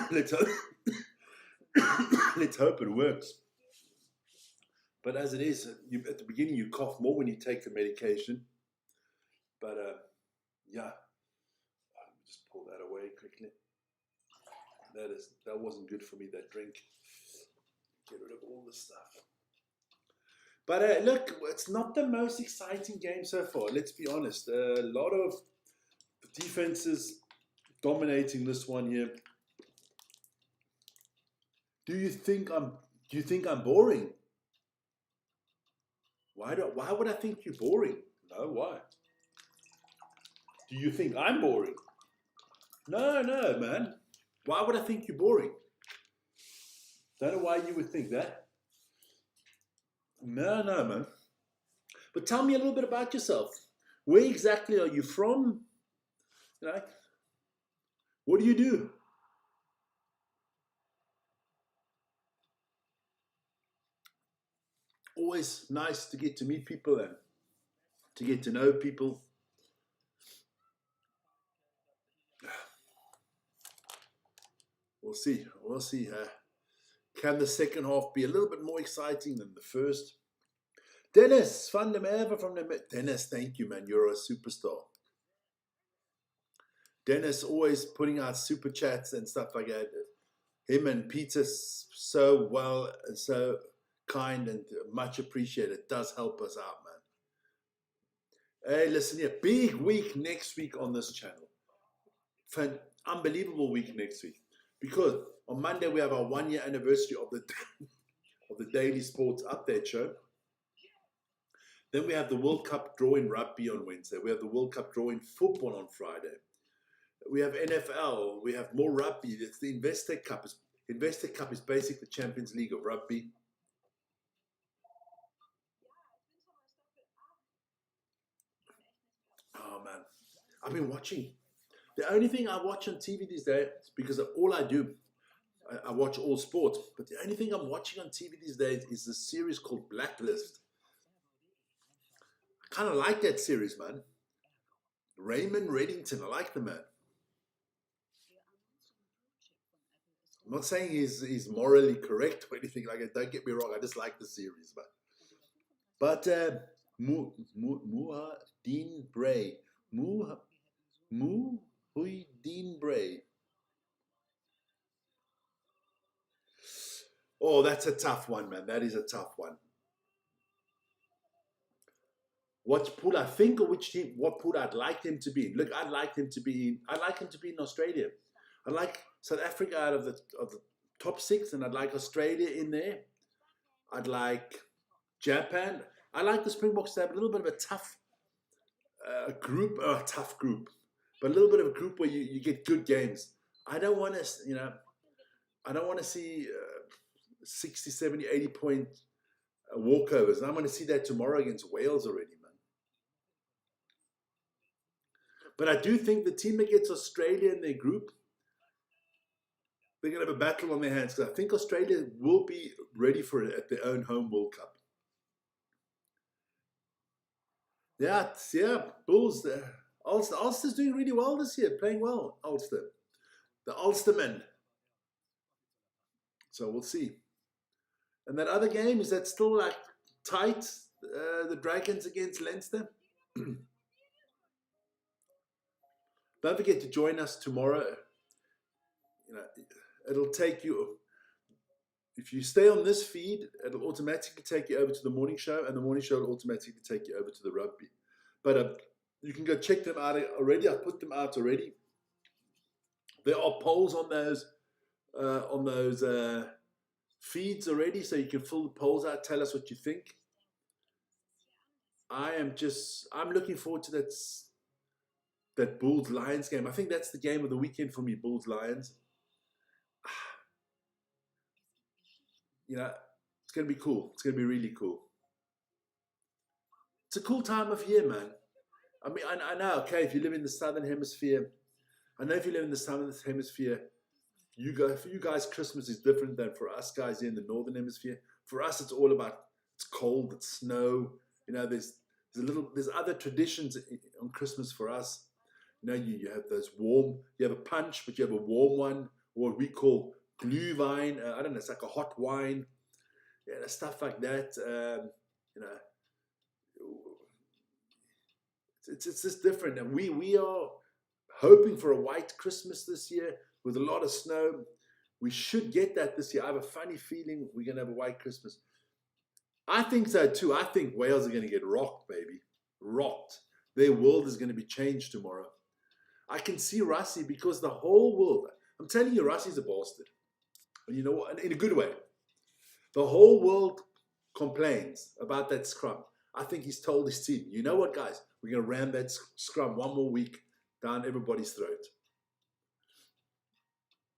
[SPEAKER 1] let's hope, let's hope it works. But as it is, at the beginning you cough more when you take the medication. But yeah, let me just pull that away quickly. That wasn't good for me. That drink. Get rid of all the stuff. But look, it's not the most exciting game so far. Let's be honest. A lot of defenses dominating this one here. Do you think I'm boring? Why would I think you're boring? No, why? Do you think I'm boring? No, man. Why would I think you're boring? Don't know why you would think that. No, man. But tell me a little bit about yourself. Where exactly are you from? What do you do? Always nice to get to meet people and to get to know people. We'll see. Can the second half be a little bit more exciting than the first? Dennis, van der Merwe from the... Dennis, thank you, man. You're a superstar. Dennis always putting out super chats and stuff like that. Him and Peter so well and so kind and much appreciated. It does help us out, man. Hey, listen here. Big week next week on this channel. Unbelievable week next week. Because on Monday we have our 1-year anniversary of the Daily Sports Update show. Then we have the World Cup draw in rugby on Wednesday. We have the World Cup draw in football on Friday. We have NFL. We have more rugby. It's the Investec Cup. Investec Cup is basically the Champions League of rugby. Oh, man. I've been watching. The only thing I watch on TV these days, because all I do, I watch all sports, but the only thing I'm watching on TV these days is a series called Blacklist. I kind of like that series, man. Raymond Reddington, I like the man. I'm not saying he's morally correct or anything like that. Don't get me wrong. I just like the series, man. But Muhyiddin Bray. Muhyiddin Bray. Oh, that's a tough one, man. That is a tough one. What pool I think, or which team? What pool I'd like him to be in? Look, I'd like him to be in Australia. I like South Africa out of the top 6, and I'd like Australia in there. I'd like Japan. I like the Springboks to have a little bit of a tough group, or a tough group, but a little bit of a group where you get good games. I don't want to, I don't want to see 60, 70, 80 point walkovers. I'm going to see that tomorrow against Wales already, man. But I do think the team that gets Australia in their group, they're going to have a battle on their hands, because I think Australia will be ready for it at their own home World Cup. Yeah, Bulls. Ulster's doing really well this year, playing well, Ulster. The Ulstermen. So we'll see. And that other game, is that still like tight? The Dragons against Leinster? Don't forget to join us tomorrow. It'll take you, if you stay on this feed, it'll automatically take you over to the morning show, and the morning show will automatically take you over to the rugby. But you can go check them out already. I put them out already. There are polls on those feeds already, so you can fill the polls out. Tell us what you think. I'm looking forward to that Bulls Lions game. I think that's the game of the weekend for me. Bulls Lions. It's going to be cool. It's going to be really cool. It's a cool time of year, man. I mean, I know, okay, if you live in the Southern Hemisphere, for you guys, Christmas is different than for us guys here in the Northern Hemisphere. For us, it's all about, it's cold, it's snow, there's There's other traditions on Christmas for us. You know, you have those warm, you have a punch, but you have a warm one, or what we call glühwein. I don't know, it's like a hot wine, yeah, stuff like that. You know, it's just different. And we are hoping for a white Christmas this year with a lot of snow. We should get that this year. I have a funny feeling we're going to have a white Christmas. I think so too. I think Wales are going to get rocked, baby. Rocked. Their world is going to be changed tomorrow. I can see Rusty because the whole world, I'm telling you, Rusty's a bastard. And you know what? In a good way. The whole world complains about that scrum. I think he's told his team, you know what, guys? We're going to ram that scrum one more week down everybody's throat.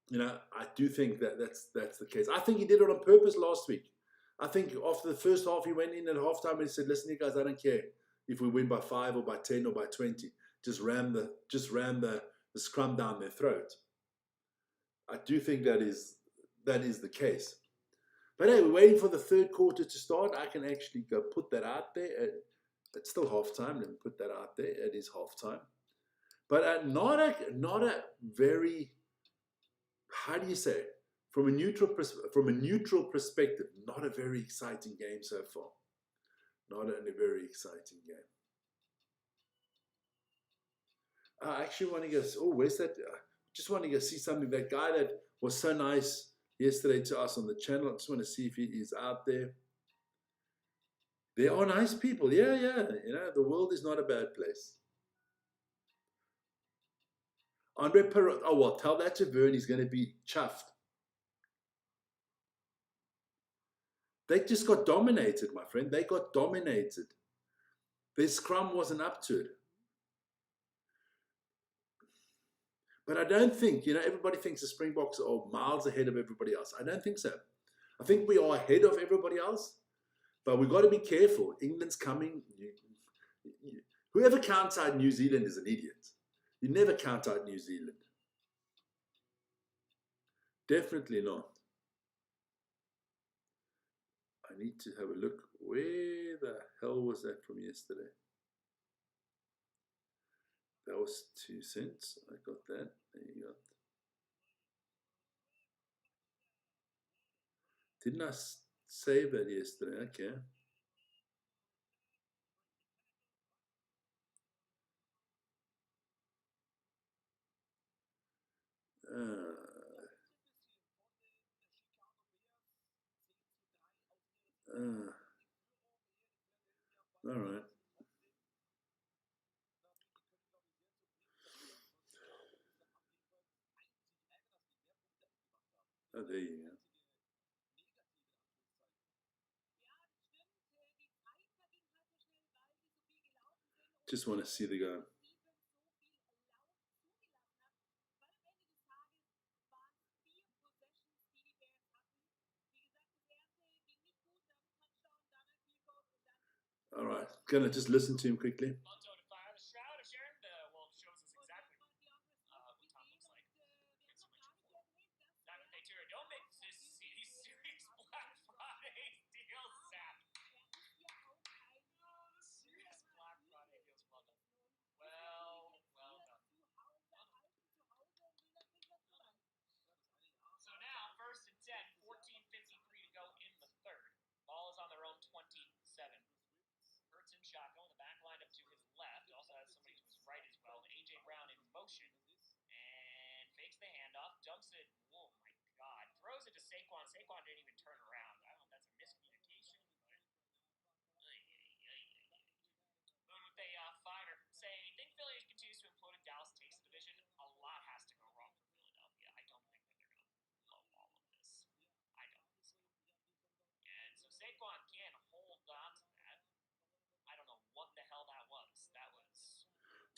[SPEAKER 1] You know, I do think that's the case. I think he did it on purpose last week. I think after the first half, he went in at halftime and he said, listen, you guys, I don't care if we win by 5 or by 10 or by 20. Just ram the scrum down their throat. I do think that is the case. But hey, we're waiting for the third quarter to start. I can actually go put that out there. It's still halftime. Let me put that out there. It is halftime. But not a very, how do you say it? From a neutral perspective, not a very exciting game so far. Not a very exciting game. I actually want to go. Oh, where's that? Just want to go see something. That guy that was so nice yesterday to us on the channel. I just want to see if he is out there. There are nice people. Yeah. You know, the world is not a bad place. Andre Perot. Oh, well, tell that to Vern. He's going to be chuffed. They just got dominated, my friend. They got dominated. Their scrum wasn't up to it. But I don't think, you know, everybody thinks the Springboks are miles ahead of everybody else. I don't think so. I think we are ahead of everybody else, but we've got to be careful. England's coming. Whoever counts out New Zealand is an idiot. You never count out New Zealand. Definitely not. I need to have a look. Where the hell was that from yesterday? That was 2 cents. I got that. There you go. Didn't I save that yesterday? Okay. All right. Oh, there you go. Just want to see the guy. All right. Gonna just listen to him quickly.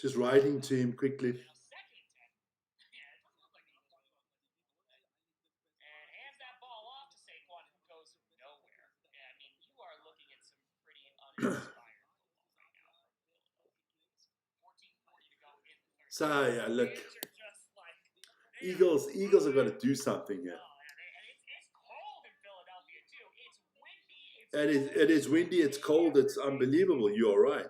[SPEAKER 1] Just writing to him quickly. So yeah, look, Eagles have got to do something here. It is windy, it's cold, it's unbelievable. You are right.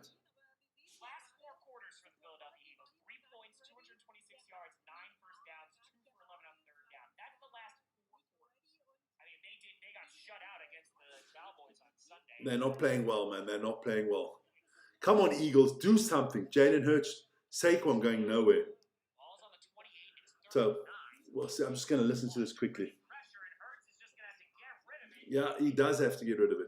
[SPEAKER 1] They're not playing well, man. They're not playing well. Come on, Eagles, do something. Jalen Hurts, Saquon going nowhere. So, we'll see. I'm just going to listen to this quickly. Yeah, he does have to get rid of it.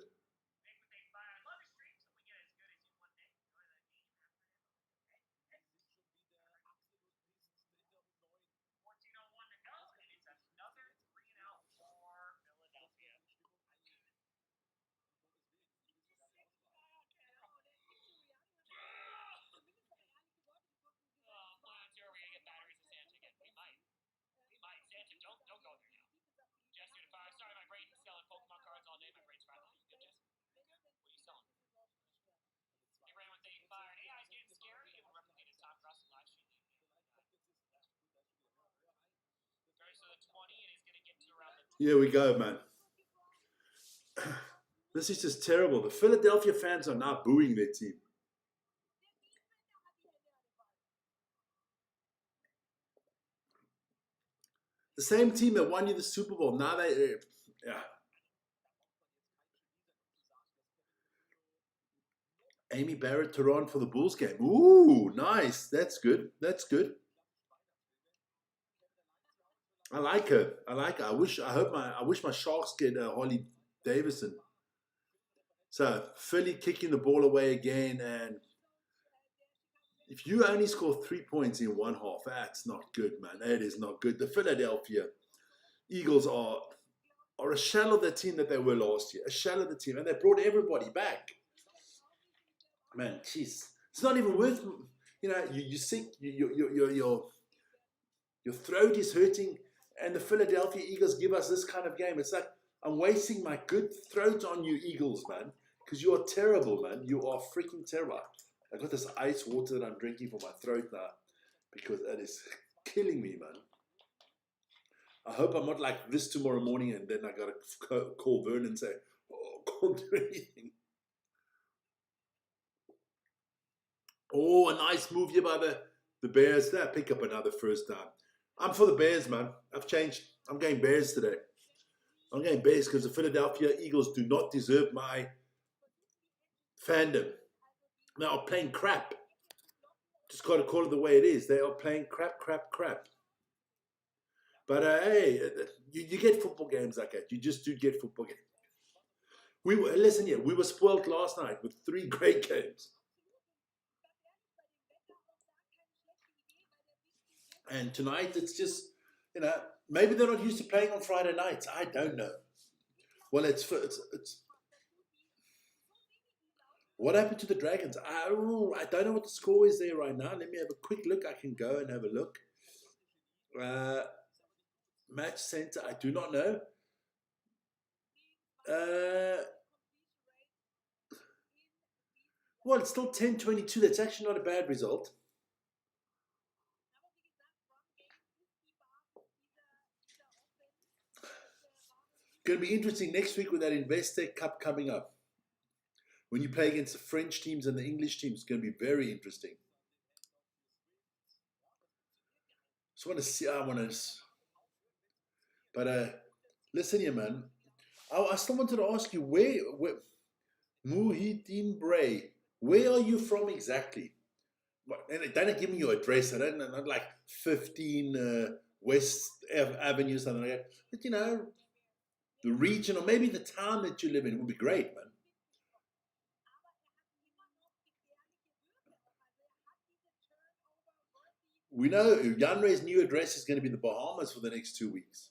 [SPEAKER 1] Here we go, man. This is just terrible. The Philadelphia fans are now booing their team. The same team that won you the Super Bowl. Now they, yeah. Amy Barrett to run for the Bulls game. Ooh, nice. That's good. That's good. I like her. I like her. I wish my Sharks get Holly Davison. So Philly kicking the ball away again, and if you only score 3 points in one half, that's not good, man. That is not good. The Philadelphia Eagles are a shell of the team that they were last year. A shell of the team, and they brought everybody back. Man, jeez, it's not even worth. You sick. Your throat is hurting, and the Philadelphia Eagles give us this kind of game. It's like I'm wasting my good throat on you, Eagles, man, because you are terrible, man. You are freaking terrible. I got this ice water that I'm drinking for my throat now because it is killing me, man. I hope I'm not like this tomorrow morning and then I got to call Vern and say, oh, can't do anything. Oh, a nice move here by the Bears. They pick up another first down. I'm for the Bears, man. I've changed. I'm going Bears today. I'm going Bears because the Philadelphia Eagles do not deserve my fandom. They are playing crap. Just got to call it the way it is. They are playing crap. But hey, you get football games like that. You just do get football games. We were spoiled last night with 3 great games. And tonight it's just, maybe they're not used to playing on Friday nights. I don't know. Well, it's what happened to the Dragons? I don't know what the score is there right now. Let me have a quick look. I can go and have a look. Match center, I do not know. Well, it's still 10-22. That's actually not a bad result. Going to be interesting next week with that Investec Cup coming up. When you play against the French teams and the English teams, it's going to be very interesting. Just want to see. But listen here, man. I still wanted to ask you where Muhyiddin Bray. Where are you from exactly? And don't give me your address. I don't know, not like 15 West Avenue, something like that. But the region or maybe the town that you live in would be great, man. We know Yanre's new address is going to be the Bahamas for the next 2 weeks.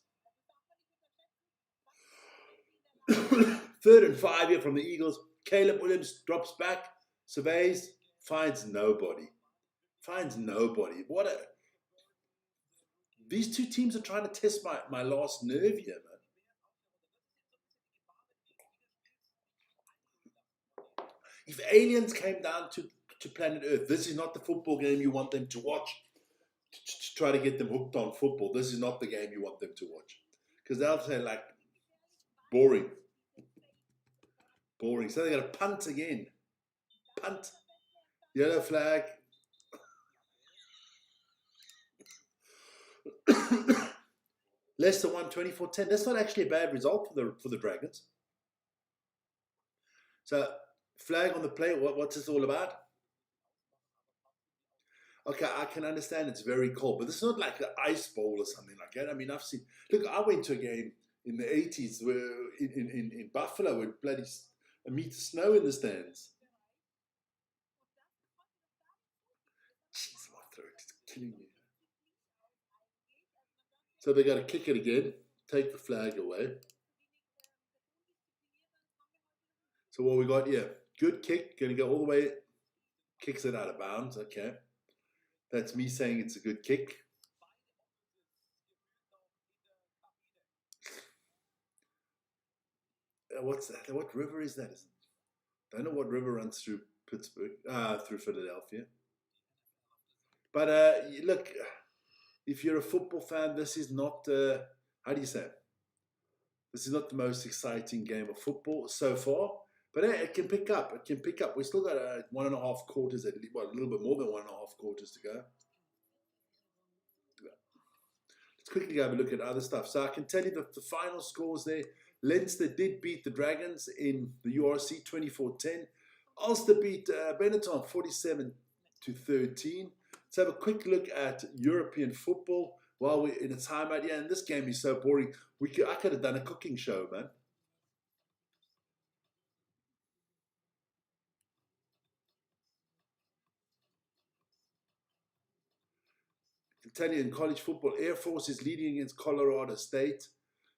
[SPEAKER 1] 3rd and 5 here from the Eagles. Caleb Williams drops back, surveys, finds nobody. These two teams are trying to test my last nerve here, man. If aliens came down to planet Earth, this is not the football game you want them to watch. To try to get them hooked on football. This is not the game you want them to watch. Because they'll say, like, boring. So they got to punt again. Punt. Yellow flag. Leicester won 24-10. That's not actually a bad result for the Dragons. So, flag on the play, what's this all about? Okay, I can understand it's very cold, but it's not like an ice bowl or something like that. I mean, I've seen. Look, I went to a game in the 80s where in Buffalo with bloody a meter snow in the stands. Jeez, my throat is killing me. So they got to kick it again, take the flag away. So what we got here? Good kick, going to go all the way, kicks it out of bounds. Okay, that's me saying it's a good kick. What's that? What river is that? I don't know what river runs through Pittsburgh, through Philadelphia. But look, if you're a football fan, this is not, how do you say? This is not the most exciting game of football so far. But it can pick up. It can pick up. We still got 1.5 quarters, well, a little bit more than 1.5 quarters to go. Let's quickly have a look at other stuff. So I can tell you that the final scores there. Leinster did beat the Dragons in the URC 24-10. Ulster beat Benetton 47-13. Let's have a quick look at European football while we're in a timeout. Yeah, and this game is so boring. I could have done a cooking show, man. Italian college football, Air Force is leading against Colorado State.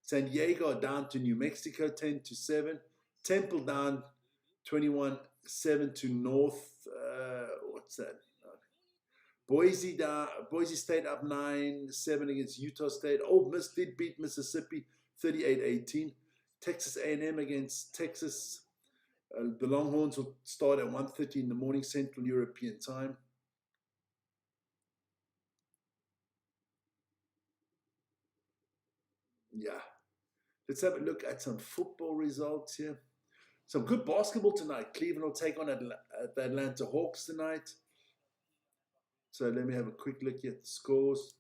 [SPEAKER 1] San Diego down to New Mexico 10-7. Temple down 21-7 to North. What's that? Boise State up 9-7 against Utah State. Ole Miss did beat Mississippi 38-18. Texas A&M against Texas. The Longhorns will start at 1:30 in the morning Central European time. Yeah. Let's have a look at some football results here. Some good basketball tonight. Cleveland will take on the Atlanta Hawks tonight. So let me have a quick look at the scores.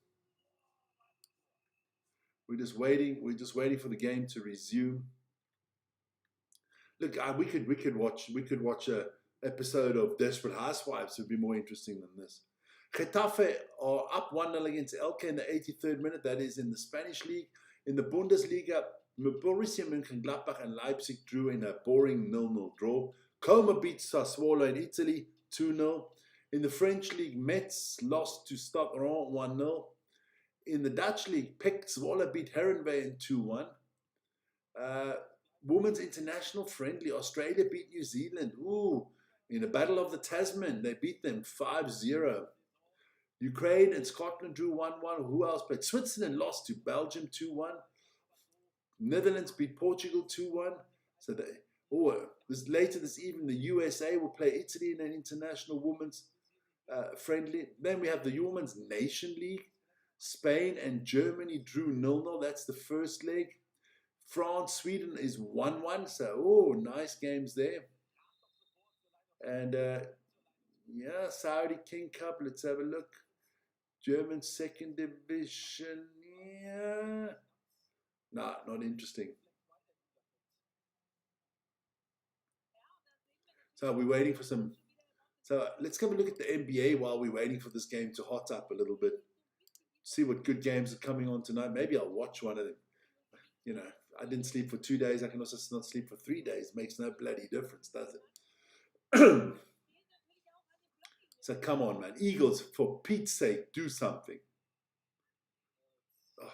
[SPEAKER 1] We're just waiting. We're just waiting for the game to resume. Look, we could watch a episode of Desperate Housewives. It would be more interesting than this. Getafe are up 1-0 against Elche in the 83rd minute. That is in the Spanish league. In the Bundesliga, Borussia Mönchengladbach and Leipzig drew in a boring 0-0 draw. Como beat Sassuolo in Italy 2-0. In the French league, Metz lost to Stade Rennes 1-0. In the Dutch league, PEC Zwolle beat Herenveen 2-1. Women's international friendly, Australia beat New Zealand. Ooh, in the Battle of the Tasman, they beat them 5-0. Ukraine and Scotland drew 1-1. Who else played? Switzerland lost to Belgium 2-1. Netherlands beat Portugal 2-1. So later this evening, the USA will play Italy in an international women's friendly. Then we have the Women's Nation League. Spain and Germany drew 0-0. That's the first leg. France, Sweden is 1-1. So, nice games there. And yeah, Saudi King Cup. Let's have a look. German second division. Yeah. Nah, not interesting. So we're waiting for some. So let's have a look at the NBA while we're waiting for this game to hot up a little bit. See what good games are coming on tonight. Maybe I'll watch one of them. You know, I didn't sleep for 2 days. I can also not sleep for 3 days. Makes no bloody difference, does it? So come on, man. Eagles, for Pete's sake, do something. Oh,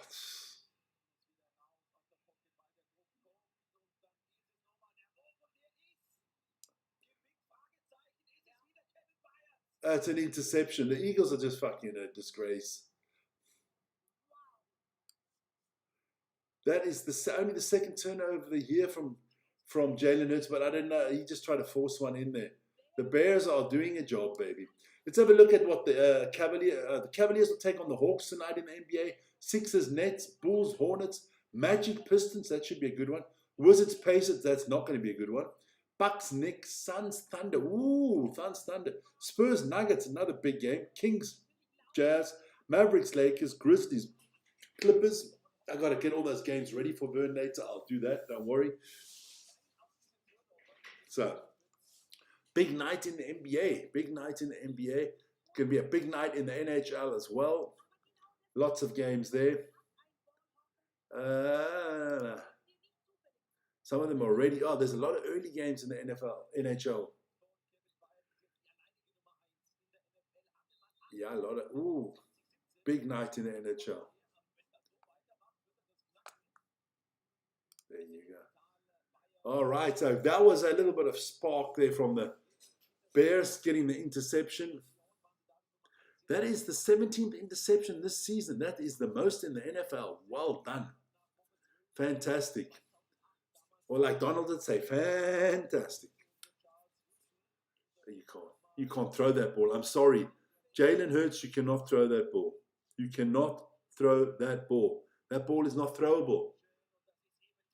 [SPEAKER 1] it's an interception. The Eagles are just fucking a disgrace. That is only the second turnover of the year from Jalen Hurts, but I don't know. He just tried to force one in there. The Bears are doing a job, baby. Let's have a look at what the Cavaliers will take on the Hawks tonight in the NBA. Sixers, Nets, Bulls, Hornets, Magic, Pistons. That should be a good one. Wizards, Pacers. That's not going to be a good one. Bucks, Knicks, Suns, Thunder. Ooh, Suns, Thunder. Spurs, Nuggets. Another big game. Kings, Jazz, Mavericks, Lakers, Grizzlies, Clippers. I got to get all those games ready for Vern later. I'll do that. Don't worry. So Big night in the NBA. Big night in the NBA. Could be a big night in the NHL as well. Lots of games there. Some of them already. Oh, there's a lot of early games in the NHL. Yeah, a lot of. Ooh, big night in the NHL. There you go. All right, so that was a little bit of spark there from the Bears getting the interception. That is the 17th interception this season. That is the most in the NFL. Well done. Fantastic. Or like Donald would say, fantastic. You can't throw that ball. I'm sorry. Jalen Hurts, you cannot throw that ball. You cannot throw that ball. That ball is not throwable.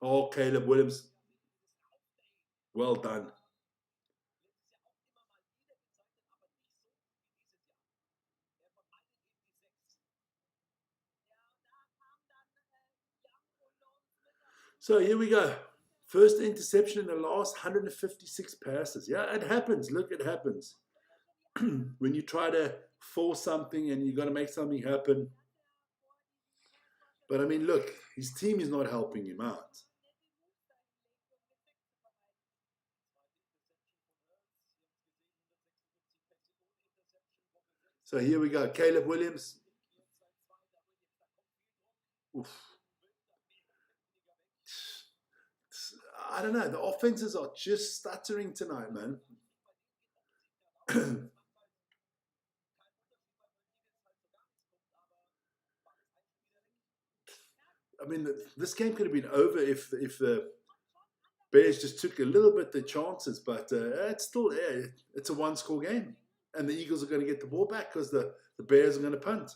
[SPEAKER 1] Oh, Caleb Williams. Well done. So here we go. First interception in the last 156 passes. Yeah, it happens. Look, it happens. When you try to force something and you got to make something happen. But I mean, look, his team is not helping him out. So here we go. Caleb Williams. Oof. I don't know. The offenses are just stuttering tonight, man. I mean, this game could have been over if the Bears just took a little bit the chances, but it's still it's a one-score game, and the Eagles are going to get the ball back because the Bears are going to punt.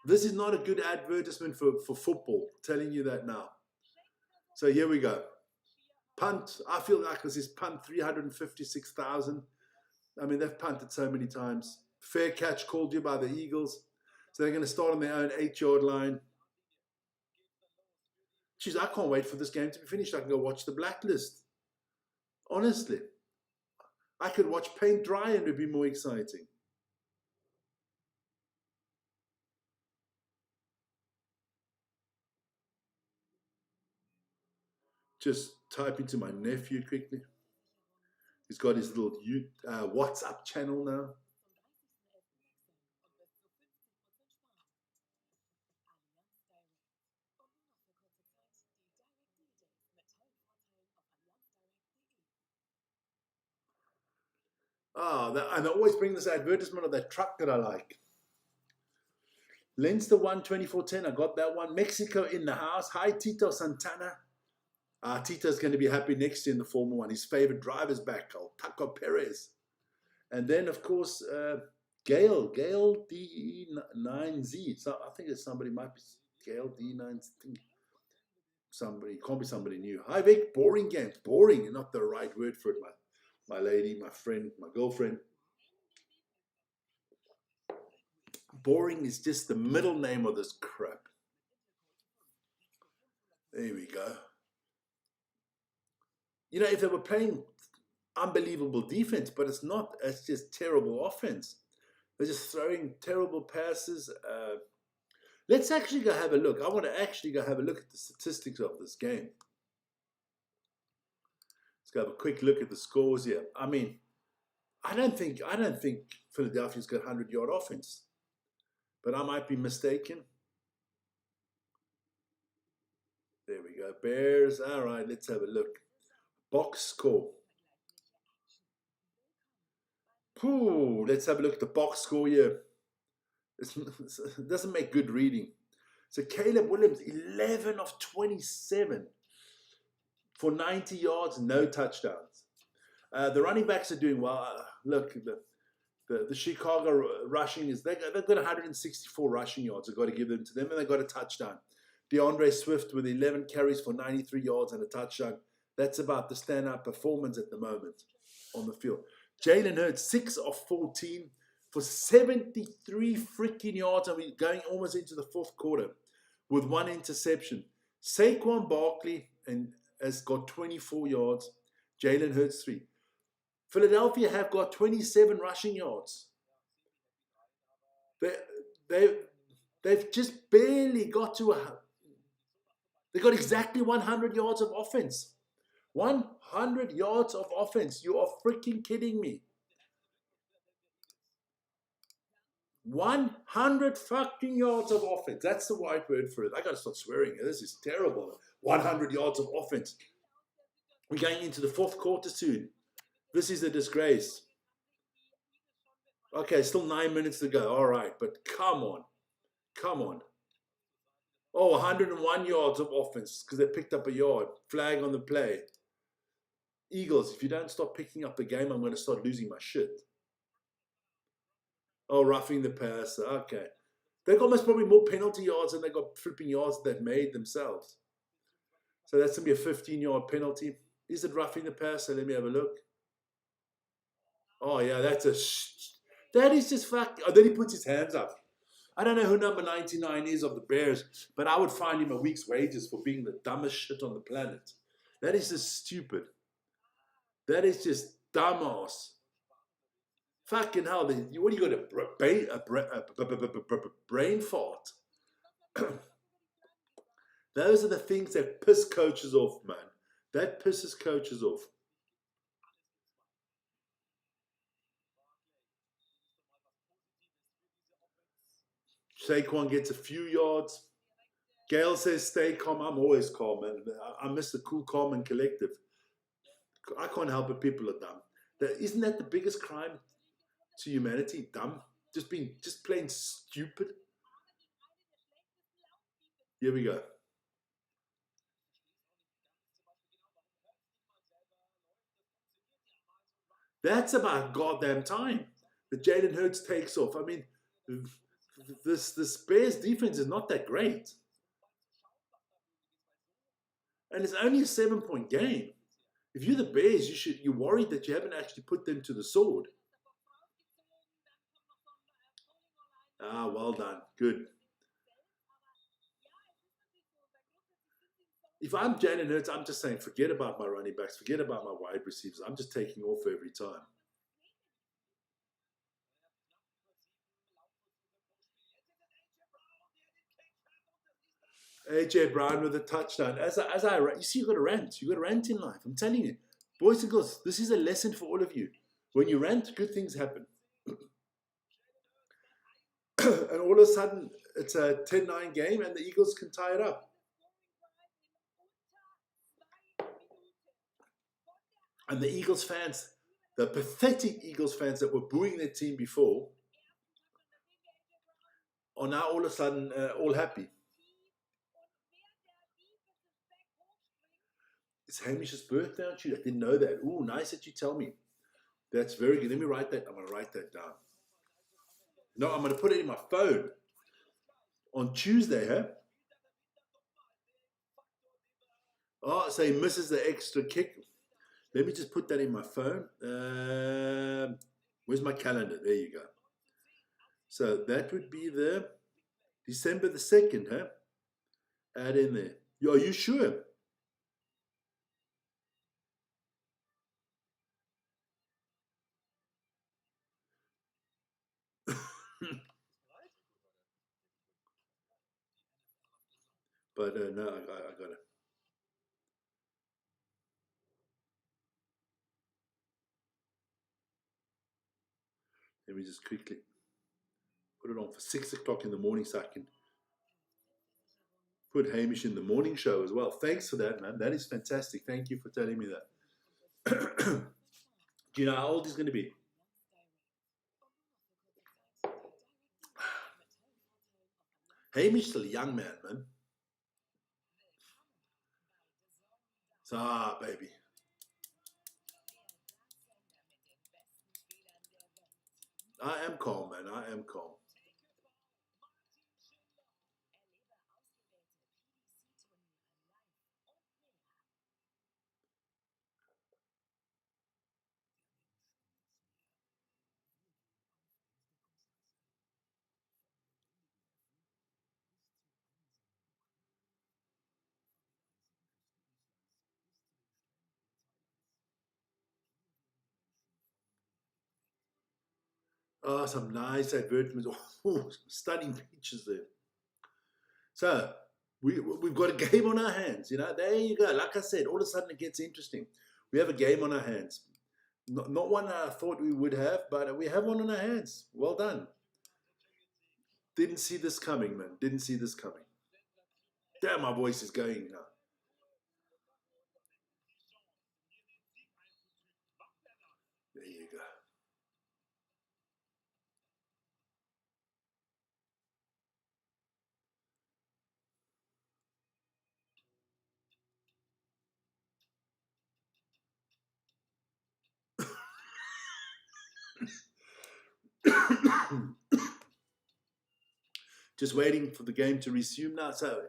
[SPEAKER 1] This is not a good advertisement for football, telling you that now. So here we go. Punt. I feel like this is punt 356,000. I mean, they've punted so many times. Fair catch called you by the Eagles. So they're going to start on their own 8-yard line. Jeez, I can't wait for this game to be finished. I can go watch the Blacklist. Honestly. I could watch paint dry and it would be more exciting. Just typing to my nephew quickly. He's got his little WhatsApp channel now. And I always bring this advertisement of that truck that I like. Leinster 12410. I got that one. Mexico in the house. Hi, Tito Santana. Tito's going to be happy next year in the Formula One. His favorite driver's back, Taco Perez. And then, of course, Gail D9Z. So I think it's somebody, might be Gail D9Z. Somebody, can't be somebody new. Hi, Vic. Boring games. Boring, not the right word for it. My lady, my friend, my girlfriend. Boring is just the middle name of this crap. There we go. You know, if they were playing unbelievable defense, but it's not. It's just terrible offense. They're just throwing terrible passes. Let's actually go have a look. I want to actually go have a look at the statistics of this game. Let's go have a quick look at the scores here. I mean, I don't think Philadelphia's got 100-yard offense, but I might be mistaken. There we go. Bears. All right, let's have a look. Box score. Ooh, let's have a look at the box score here. It doesn't make good reading. So Caleb Williams, 11 of 27 for 90 yards, no touchdowns. The running backs are doing well. Look, the Chicago rushing is they've got 164 rushing yards. I've got to give them to them, and they got a touchdown. DeAndre Swift with 11 carries for 93 yards and a touchdown. That's about the standout performance at the moment on the field. Jalen Hurts, 6 of 14 for 73 freaking yards, and we're going almost into the fourth quarter with 1 interception. Saquon Barkley has got 24 yards. Jalen Hurts, 3. Philadelphia have got 27 rushing yards. They, they, they've just barely got to they got exactly 100 yards of offense. 100 yards of offense. You are freaking kidding me. 100 fucking yards of offense. That's the right word for it. I gotta start swearing. This is terrible. 100 yards of offense. We're going into the fourth quarter soon. This is a disgrace. Okay, still 9 minutes to go. All right, but come on. Come on. Oh, 101 yards of offense because they picked up a yard. Flag on the play. Eagles, if you don't stop picking up the game, I'm going to start losing my shit. Oh, roughing the passer. Okay. They got most probably more penalty yards than they got flipping yards they've made themselves. So that's going to be a 15-yard penalty. Is it roughing the passer? Let me have a look. Oh, yeah, that is just fuck. Oh, then he puts his hands up. I don't know who number 99 is of the Bears, but I would find him a week's wages for being the dumbest shit on the planet. That is just stupid. That is just dumbass. Fucking hell, what do you got, a brain fart? Those are the things that piss coaches off, man. That pisses coaches off. Saquon gets a few yards. Gail says, stay calm. I'm always calm, man. I miss the cool, calm, and collective. I can't help it. People are dumb. Isn't that the biggest crime to humanity? Dumb? Just plain stupid? Here we go. That's about goddamn time that Jalen Hurts takes off. I mean, this Bears defense is not that great. And it's only a 7-point game. If you're the Bears, you're worried that you haven't actually put them to the sword. Ah, well done. Good. If I'm Jalen Hurts, I'm just saying, forget about my running backs, forget about my wide receivers. I'm just taking off every time. AJ Brown with a touchdown. You see, you got to rant. You got to rant in life. I'm telling you, boys and girls, this is a lesson for all of you. When you rant, good things happen. And all of a sudden, it's a 10-9 game, and the Eagles can tie it up. And the Eagles fans, the pathetic Eagles fans that were booing their team before, are now all of a sudden all happy. It's Hamish's birthday, aren't you? I didn't know that. Ooh, nice that you tell me. That's very good. Let me write that. I'm going to write that down. No, I'm going to put it in my phone. On Tuesday, huh? Oh, so he misses the extra kick. Let me just put that in my phone. Where's my calendar? There you go. So that would be the December the 2nd, huh? Add in there. Are you sure? But no, I got it. Let me just quickly put it on for 6 o'clock in the morning so I can put Hamish in the morning show as well. Thanks for that, man. That is fantastic. Thank you for telling me that. Do you know how old he's going to be? Hamish still a young man. So, baby. I am calm, man. I am calm. Oh, some nice advertisements. Oh, stunning pictures there. So we've got a game on our hands. There you go. Like I said, all of a sudden it gets interesting. We have a game on our hands. Not one I thought we would have, but we have one on our hands. Well done. Didn't see this coming, man. Didn't see this coming. Damn, my voice is going now. There you go. Just waiting for the game to resume now. So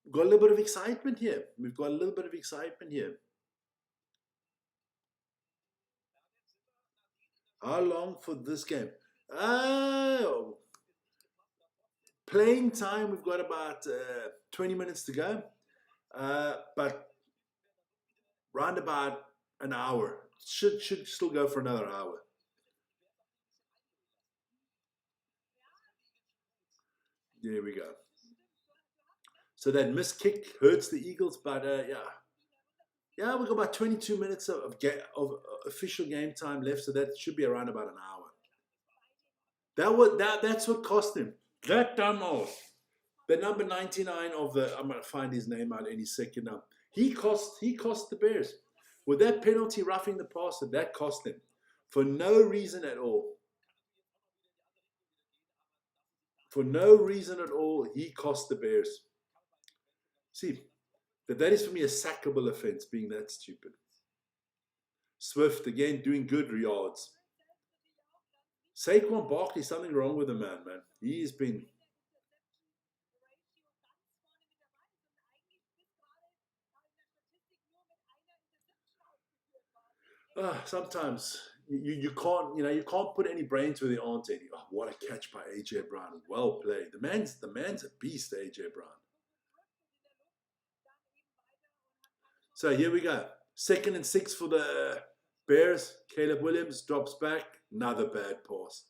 [SPEAKER 1] we've got a little bit of excitement here. We've got a little bit of excitement here. How long for this game? Oh, playing time, we've got about 20 minutes to go. But round about an hour. Should still go for another hour. There we go. So that missed kick hurts the Eagles, but yeah, we've got about 22 minutes of official game time left, so that should be around about an hour. That's what cost him. That dumbass. The number 99 of the, I'm gonna find his name out any second now. He cost the Bears. With that penalty roughing the passer, that cost him. For no reason at all. For no reason at all, he cost the Bears. See, that is for me a sackable offense, being that stupid. Swift again doing good yards. Saquon Barkley, something wrong with the man. He's been. Sometimes you can't put any brains where there aren't any. Oh, what a catch by AJ Brown! Well played. The man's a beast, AJ Brown. So here we go. 2nd and 6 for the Bears. Caleb Williams drops back. Another bad pass.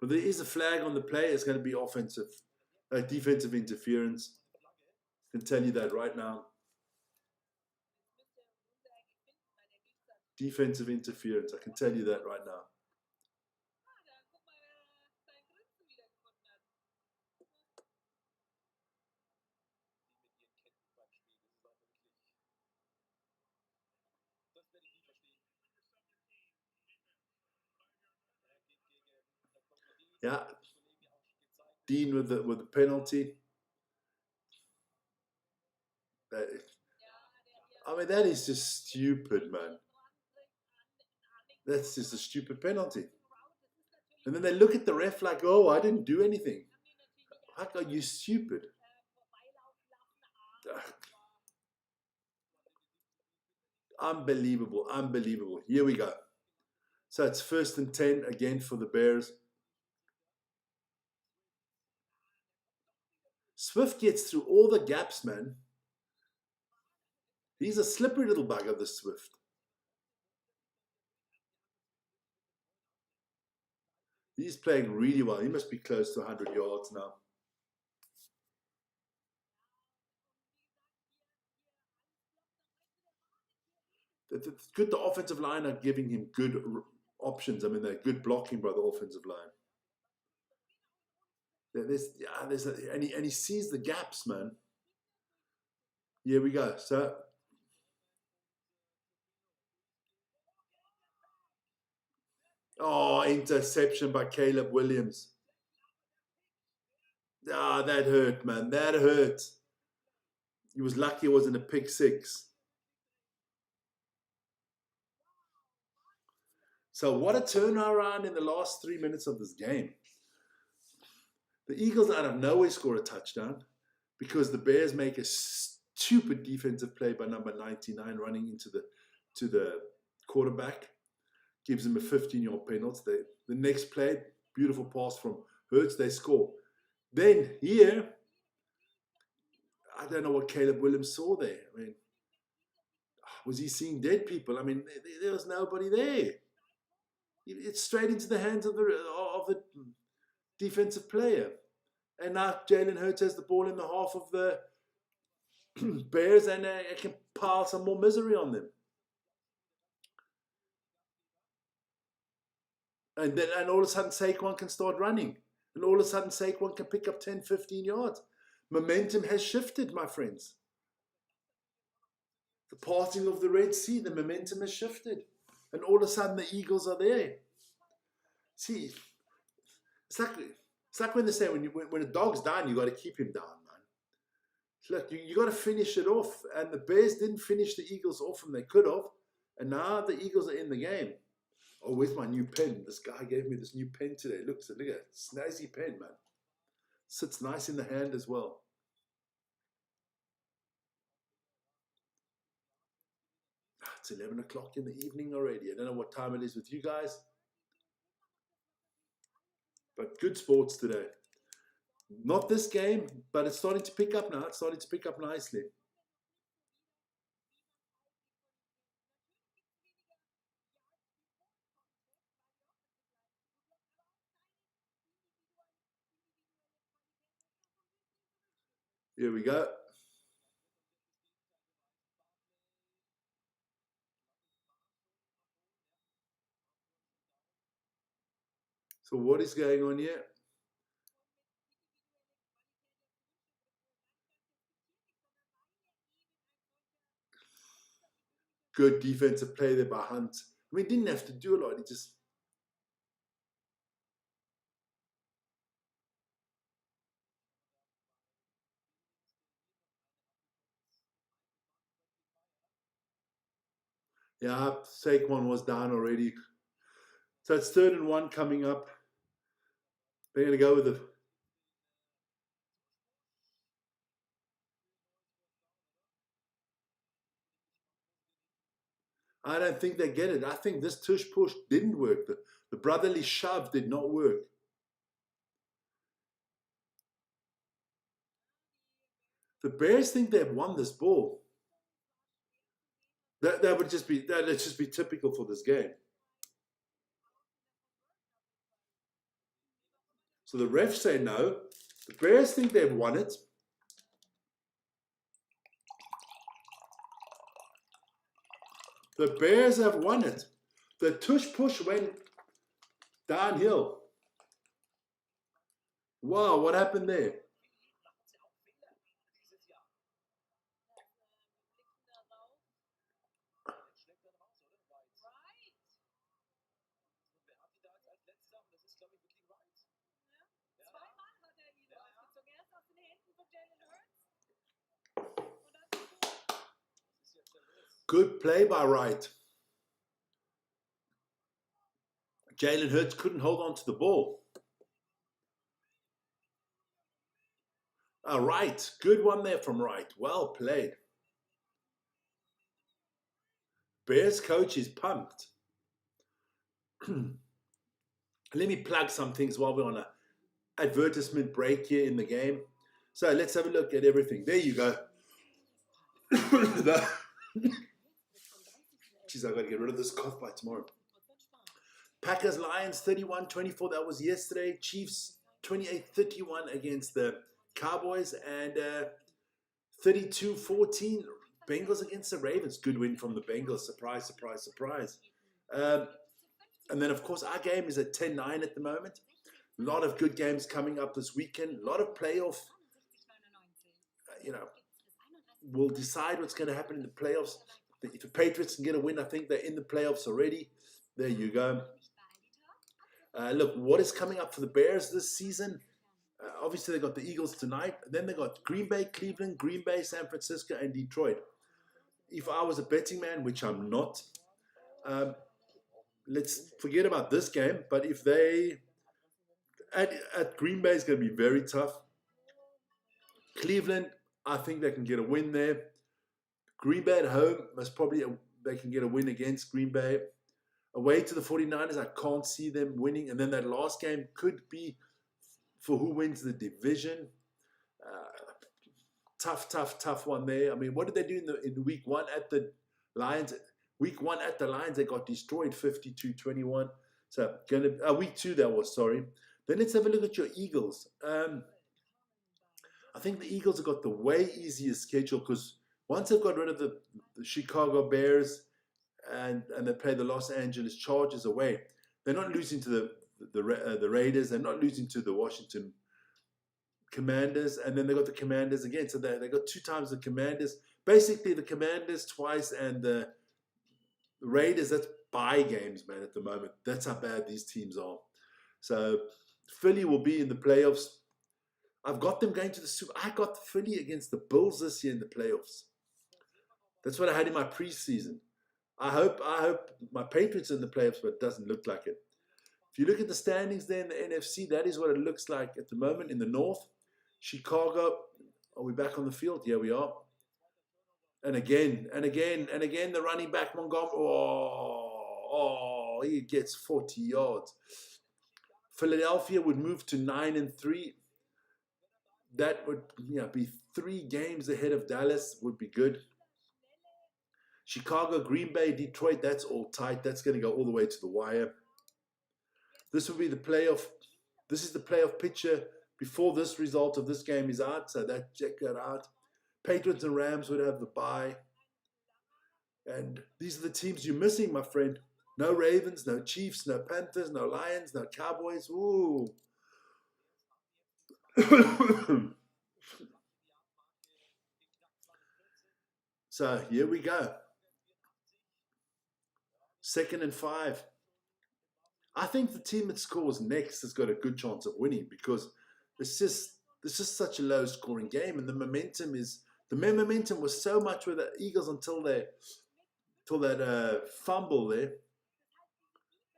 [SPEAKER 1] But there is a flag on the play. It's going to be defensive interference. I can tell you that right now. Defensive interference. I can tell you that right now. Yeah. Dean with the penalty. I mean, that is just stupid, man. That's just a stupid penalty. And then they look at the ref like, oh, I didn't do anything. How are you stupid? Unbelievable, unbelievable. Here we go. So it's 1st and 10 again for the Bears. Swift gets through all the gaps, man. He's a slippery little bugger, this Swift. He's playing really well. He must be close to 100 yards now. It's good the offensive line are giving him good options. I mean, they're good blocking by the offensive line. And he sees the gaps, man. Here we go. So interception by Caleb Williams. That hurt, man. That hurt. He was lucky it wasn't a pick six. So what a turnaround in the last 3 minutes of this game. The Eagles out of nowhere score a touchdown because the Bears make a stupid defensive play by number 99 running into the quarterback. Gives him a 15-yard penalty. The next play, beautiful pass from Hurts, they score. Then here, I don't know what Caleb Williams saw there. I mean, was he seeing dead people? I mean, there was nobody there. It's straight into the hands of the defensive player. And now Jalen Hurts has the ball in the half of the Bears, and it can pile some more misery on them. And then all of a sudden Saquon can start running. And all of a sudden Saquon can pick up 10, 15 yards. Momentum has shifted, my friends. The parting of the Red Sea, the momentum has shifted. And all of a sudden the Eagles are there. See, it's like when they say when a dog's down, you got to keep him down, man. Look, you got to finish it off. And the Bears didn't finish the Eagles off, and they could have. And now the Eagles are in the game. Oh, where's my new pen? This guy gave me this new pen today. Look at it. Snazzy pen, man. Sits nice in the hand as well. It's 11 o'clock in the evening already. I don't know what time it is with you guys. But good sports today. Not this game, but it's starting to pick up now. It's starting to pick up nicely. Here we go. So what is going on here? Good defensive play there by Hunt. I mean, he didn't have to do a lot. He just... Yeah, Saquon was down already. So it's 3rd and 1 coming up. They're going to go with the... I don't think they get it. I think this tush push didn't work. The brotherly shove did not work. The Bears think they've won this ball. That would just be typical for this game. So the refs say no. The Bears think they've won it. The Bears have won it. The tush push went downhill. Wow, what happened there? Good play by Wright. Jalen Hurts couldn't hold on to the ball. All right, good one there from Wright. Well played. Bears coach is pumped. Let me plug some things while we're on an advertisement break here in the game. So let's have a look at everything. There you go. Jeez, I've got to get rid of this cough by tomorrow. Packers Lions 31-24. That was yesterday. Chiefs 28-31 against the Cowboys, and 32-14 Bengals against the Ravens. Good win from the Bengals. Surprise, surprise, surprise. And then, of course, our game is at 10-9 at the moment. A lot of good games coming up this weekend. A lot of playoff, we'll decide what's going to happen in the playoffs. If the Patriots can get a win, I think they're in the playoffs already. There you go. Look, what is coming up for the Bears this season? Obviously, they got the Eagles tonight. Then they got Green Bay, Cleveland, Green Bay, San Francisco, and Detroit. If I was a betting man, which I'm not, let's forget about this game. But if they at Green Bay is going to be very tough. Cleveland, I think they can get a win there. Green Bay at home, they can get a win against Green Bay. Away to the 49ers, I can't see them winning. And then that last game could be for who wins the division. Tough one there. I mean, what did they do in week 1 at the Lions? Week 1 at the Lions, they got destroyed 52-21. So going to week 2 that was, sorry. Then let's have a look at your Eagles. I think the Eagles have got the way easier schedule because once they've got rid of the Chicago Bears and they play the Los Angeles Chargers away, they're not losing to the Raiders. They're not losing to the Washington Commanders, and then they got the Commanders again. So they got 2 times the Commanders. Basically, the Commanders twice and the Raiders. That's bye games, man. At the moment, that's how bad these teams are. So Philly will be in the playoffs. I've got them going to the Super. I got Philly against the Bills this year in the playoffs. That's what I had in my preseason. I hope my Patriots are in the playoffs, but it doesn't look like it. If you look at the standings there in the NFC, that is what it looks like at the moment in the North. Chicago, are we back on the field? Yeah, we are. And again, the running back Montgomery. Oh, he gets 40 yards. Philadelphia would move to 9-3. That would be 3 games ahead of Dallas. Would be good. Chicago, Green Bay, Detroit. That's all tight. That's going to go all the way to the wire. This will be the playoff. This is the playoff picture before this result of this game is out. So check that out. Patriots and Rams would have the bye. And these are the teams you're missing, my friend. No Ravens, no Chiefs, no Panthers, no Lions, no Cowboys. Ooh. So here we go. 2nd and 5. I think the team that scores next has got a good chance of winning because it's just such a low scoring game, and the momentum was so much with the Eagles until that fumble there.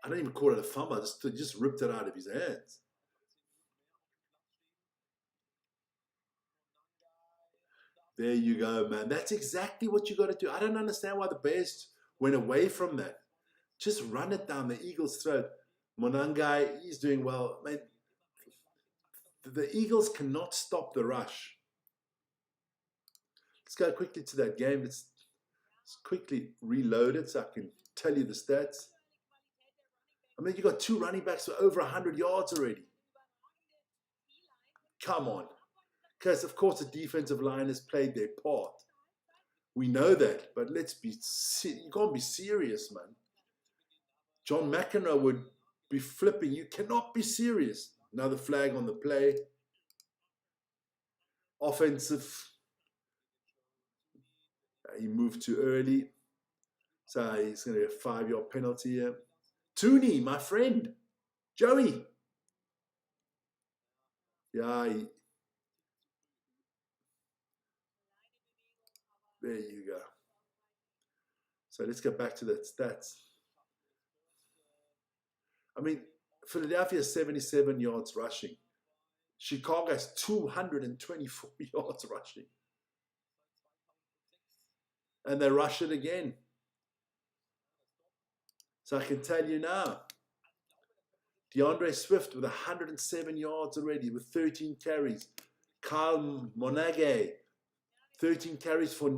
[SPEAKER 1] I don't even call it a fumble. I just ripped it out of his hands. There you go, man. That's exactly what you got to do. I don't understand why the Bears went away from that. Just run it down the Eagles' throat. Monangai, he's doing well. Man, the Eagles cannot stop the rush. Let's go quickly to that game. Let's quickly reload it so I can tell you the stats. I mean, you got 2 running backs for over 100 yards already. Come on. Because, of course, the defensive line has played their part. We know that, but you can't be serious, man. John McEnroe would be flipping. You cannot be serious. Another flag on the play. Offensive. He moved too early. So he's going to get a 5-yard penalty here. Tooney, my friend. Joey. Yeah. There you go. So let's get back to that stats. I mean, Philadelphia has 77 yards rushing. Chicago has 224 yards rushing. And they rush it again. So I can tell you now, DeAndre Swift with 107 yards already with 13 carries. Kyle Monaghay, 13 carries for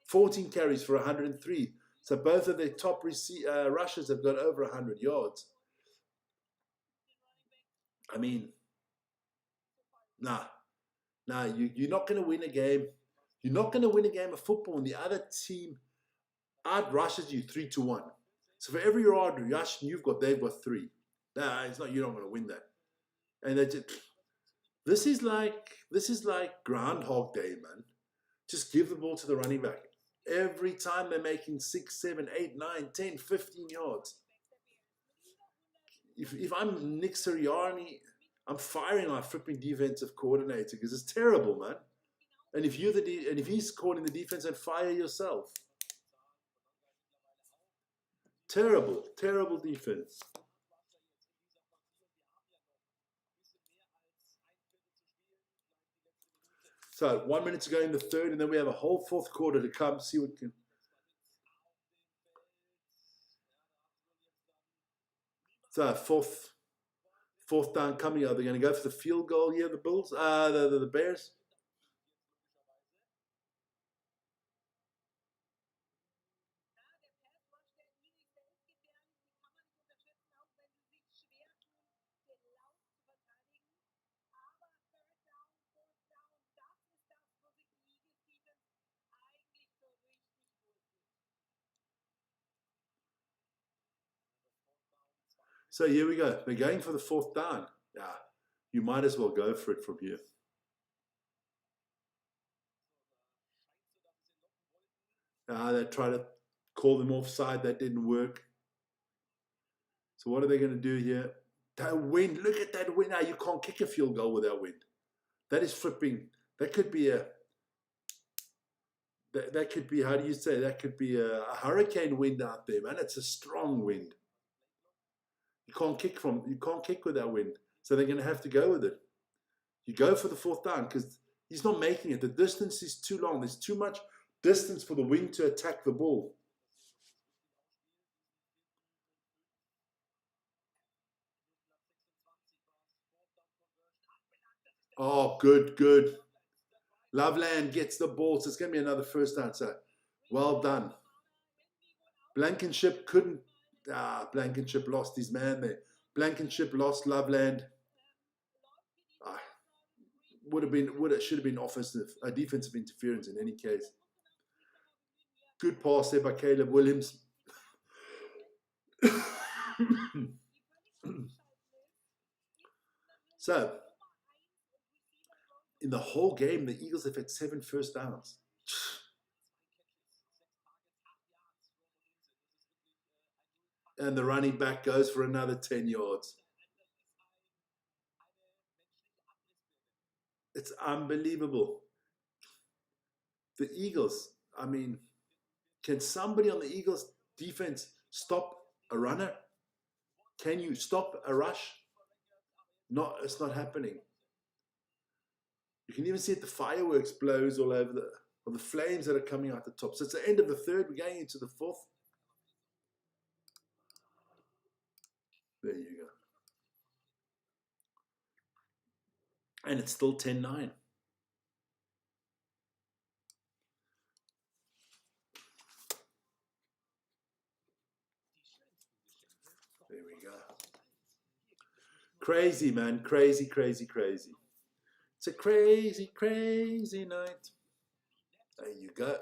[SPEAKER 1] 14 carries for 103. So both of their top rushers have got over 100 yards. I mean, you're not going to win a game. You're not going to win a game of football when the other team out-rushes you 3-1. So for every yard rush they've got 3. It's not. You're not going to win that. And this is like Groundhog Day, man. Just give the ball to the running back. Every time they're making 6, 7, 8, 9, 10, 15 yards. If I'm Nick Sirianni, I'm firing our flipping defensive coordinator because it's terrible, man. And if he's calling the defense, then fire yourself. Terrible defense. So 1 minute to go in the third, and then we have a whole 4th quarter to come. See what can. So fourth down coming. Are they going to go for the field goal here? The Bulls, the Bears. So here we go. They're going for the fourth down. Yeah, you might as well go for it from here. They try to call them offside. That didn't work. So what are they going to do here? That wind. Look at that wind. Now you can't kick a field goal with that wind. That is flipping. That could be a. That could be. How do you say? That could be a hurricane wind out there, man. It's a strong wind. You can't kick from. You can't kick with that wind. So they're going to have to go with it. You go for the fourth down because he's not making it. The distance is too long. There's too much distance for the wing to attack the ball. Oh, good, good. Loveland gets the ball. So it's going to be another first down. So well done. Blankenship couldn't. Blankenship lost his man there. Blankenship lost Loveland. Should have been offensive, defensive interference in any case. Good pass there by Caleb Williams. So, in the whole game, the Eagles have had 7 first downs. And the running back goes for another 10 yards. It's unbelievable. The Eagles, I mean, can somebody on the Eagles defense stop a runner? Can you stop a rush? No, it's not happening. You can even see it, the fireworks blows all over the flames that are coming out the top. So it's the end of the third. We're going into the fourth. There you go. And it's still 10-9. There we go. Crazy, man. Crazy, crazy, crazy. It's a crazy, crazy night. There you go.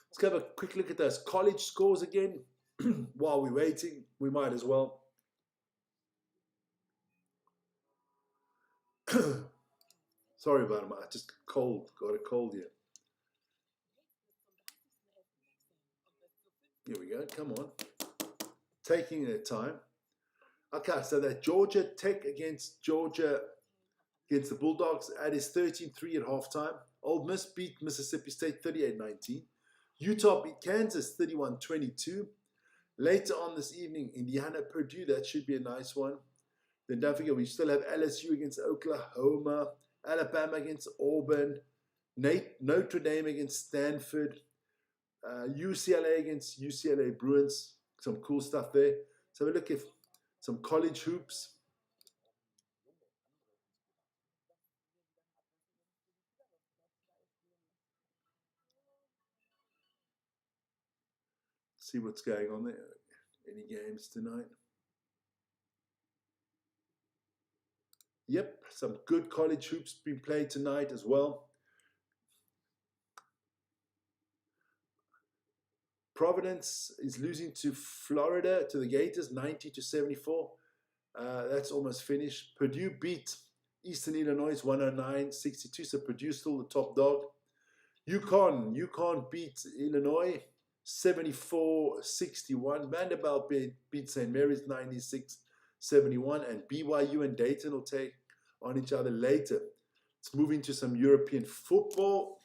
[SPEAKER 1] Let's have a quick look at those college scores again. While we're waiting, we might as well. Sorry about it, I just got a cold here. Here we go, come on. Taking their time. Okay, so that Georgia Tech against the Bulldogs at is 13-3 at halftime. Ole Miss beat Mississippi State 38-19. Utah beat Kansas 31-22. Later on this evening, Indiana, Purdue, that should be a nice one. Then don't forget, we still have LSU against Oklahoma, Alabama against Auburn, Notre Dame against Stanford, UCLA against UCLA Bruins. Some cool stuff there. So we look at some college hoops. See what's going on there. Any games tonight? Yep, some good college hoops being played tonight as well. Providence is losing to Florida, to the Gators, 90-74. That's almost finished. Purdue beat Eastern Illinois 109-62, so Purdue still the top dog. UConn beat Illinois 74-61. Vanderbilt beat St. Mary's 96-71, and BYU and Dayton will take on each other later. Let's move into some European football.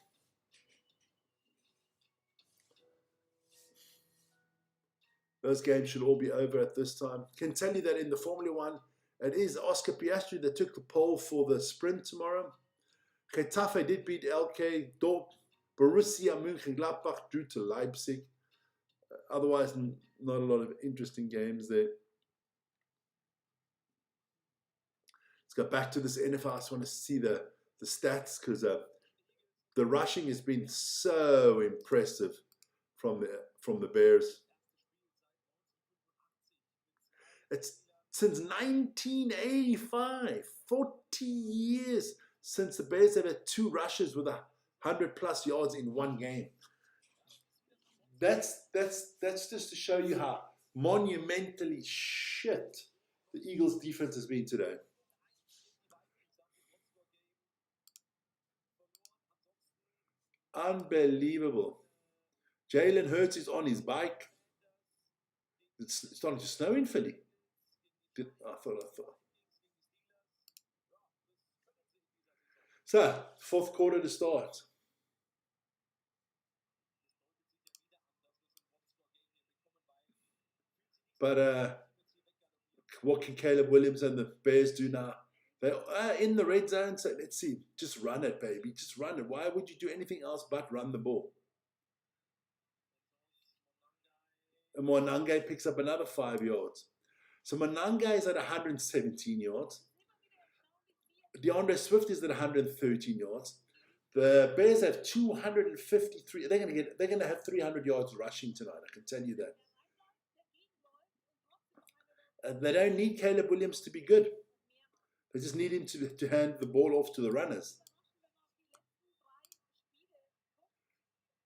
[SPEAKER 1] Those games should all be over at this time. Can tell you that in the Formula One, it is Oscar Piastri that took the pole for the sprint tomorrow. Getafe did beat LK Dorp. Borussia Mönchengladbach drew to Leipzig. Otherwise, not a lot of interesting games there. Let's go back to this NFL. I just want to see the stats because the rushing has been so impressive from the Bears. It's since 1985, 40 years since the Bears have had 2 rushes with 100+ yards in one game. That's just to show you how monumentally shit the Eagles' defense has been today. Unbelievable. Jalen Hurts is on his bike. It's starting to snow in Philly. I thought. So, fourth quarter to start. But what can Caleb Williams and the Bears do now? They are in the red zone, so let's see. Just run it, baby. Just run it. Why would you do anything else but run the ball? And Monange picks up another 5 yards. So Monange is at 117 yards. DeAndre Swift is at 113 yards. The Bears have 253. They're gonna have 300 yards rushing tonight. I can tell you that. They don't need Caleb Williams to be good. They just need him to hand the ball off to the runners.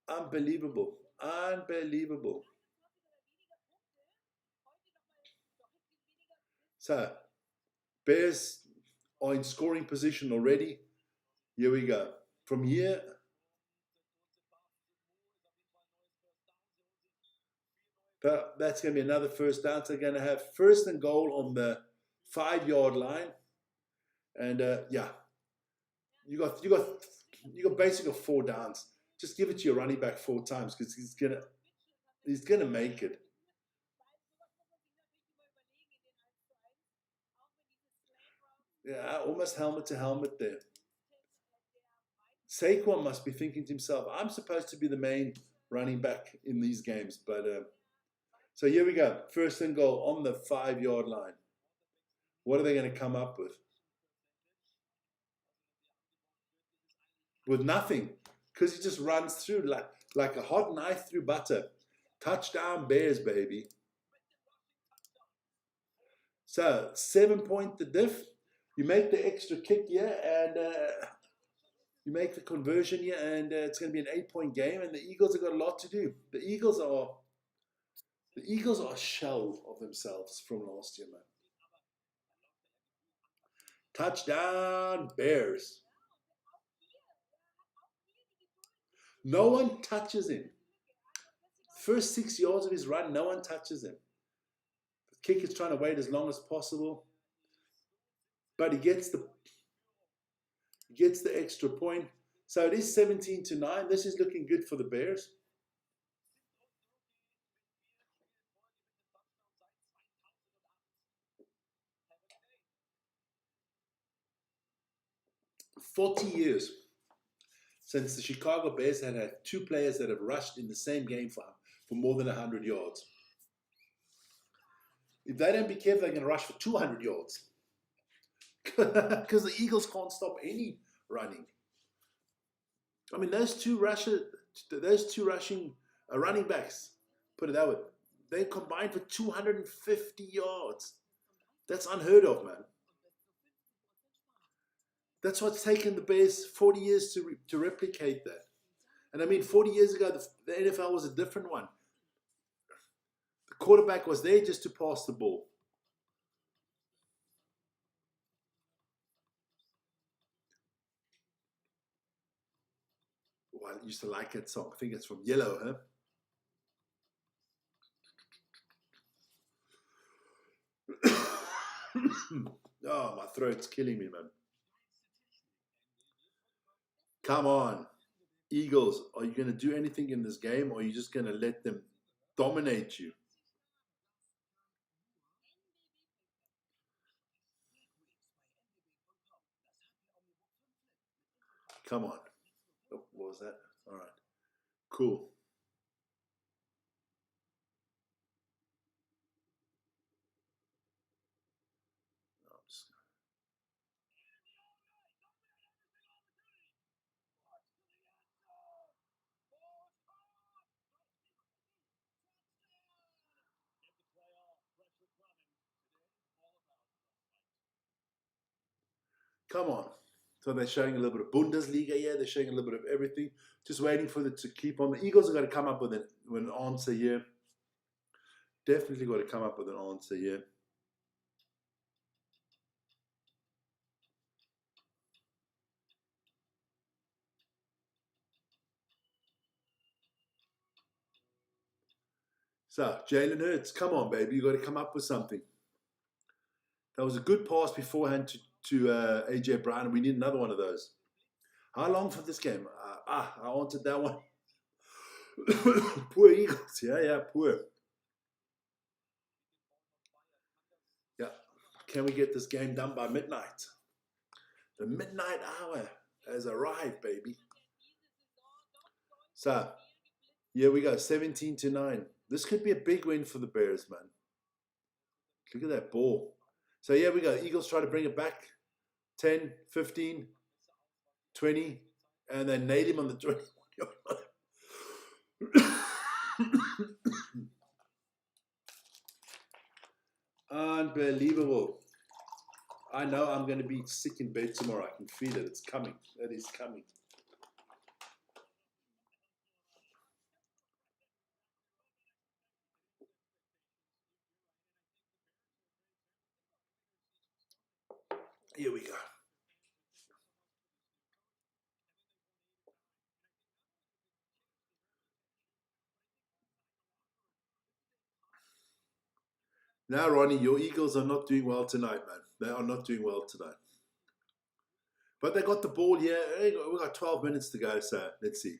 [SPEAKER 1] Unbelievable. Unbelievable. So, Bears are in scoring position already. Here we go. From here, that's going to be another first down. So they're going to have first and goal on the 5-yard line. And yeah, you got basically 4 downs. Just give it to your running back 4 times because he's gonna make it. Yeah, almost helmet to helmet there. Saquon must be thinking to himself, I'm supposed to be the main running back in these games. But so here we go. First and goal on the 5-yard line. What are they going to come up with? With nothing. Because he just runs through like a hot knife through butter. Touchdown Bears, baby. So 7-point the diff. You make the extra kick here and you make the conversion here, and it's going to be an 8-point game. And the Eagles have got a lot to do. The Eagles are a shell of themselves from last year, man. Touchdown Bears. No one touches him. First 6 yards of his run, no one touches him. The kick is trying to wait as long as possible, but he gets the extra point. So it is 17-9. This is looking good for the Bears. "40 years since the Chicago Bears had 2 players that have rushed in the same game for more than 100 yards. If they don't be careful, they're going to rush for 200 yards. Because the Eagles can't stop any running. I mean, those two rushing running backs, put it that way, they combined for 250 yards. That's unheard of, man. That's what's taken the Bears 40 years to replicate that. And I mean, 40 years ago, the NFL was a different one. The quarterback was there just to pass the ball. Well, I used to like that song. I think it's from Yellow, huh? Oh, my throat's killing me, man. Come on. Eagles, are you going to do anything in this game, or are you just going to let them dominate you? Come on. Oh, what was that? All right. Cool. Come on. So they're showing a little bit of Bundesliga here. They're showing a little bit of everything. Just waiting for it to keep on. The Eagles are going to come up with an answer here. Definitely got to come up with an answer here. So, Jalen Hurts, come on, baby. You got to come up with something. That was a good pass beforehand to AJ Brown. We need another one of those. How long for this game? I answered that one. Poor Eagles. Yeah, poor. Yeah. Can we get this game done by midnight? The midnight hour has arrived, baby. So, here we go. 17-9. This could be a big win for the Bears, man. Look at that ball. So, here we go. Eagles try to bring it back. 10, 15, 20. And they nailed him on the 20. Unbelievable. I know I'm going to be sick in bed tomorrow. I can feel it. It's coming. It is coming. Here we go. Now, Ronnie, your Eagles are not doing well tonight, man. They are not doing well tonight. But they got the ball here. We've got 12 minutes to go, so let's see.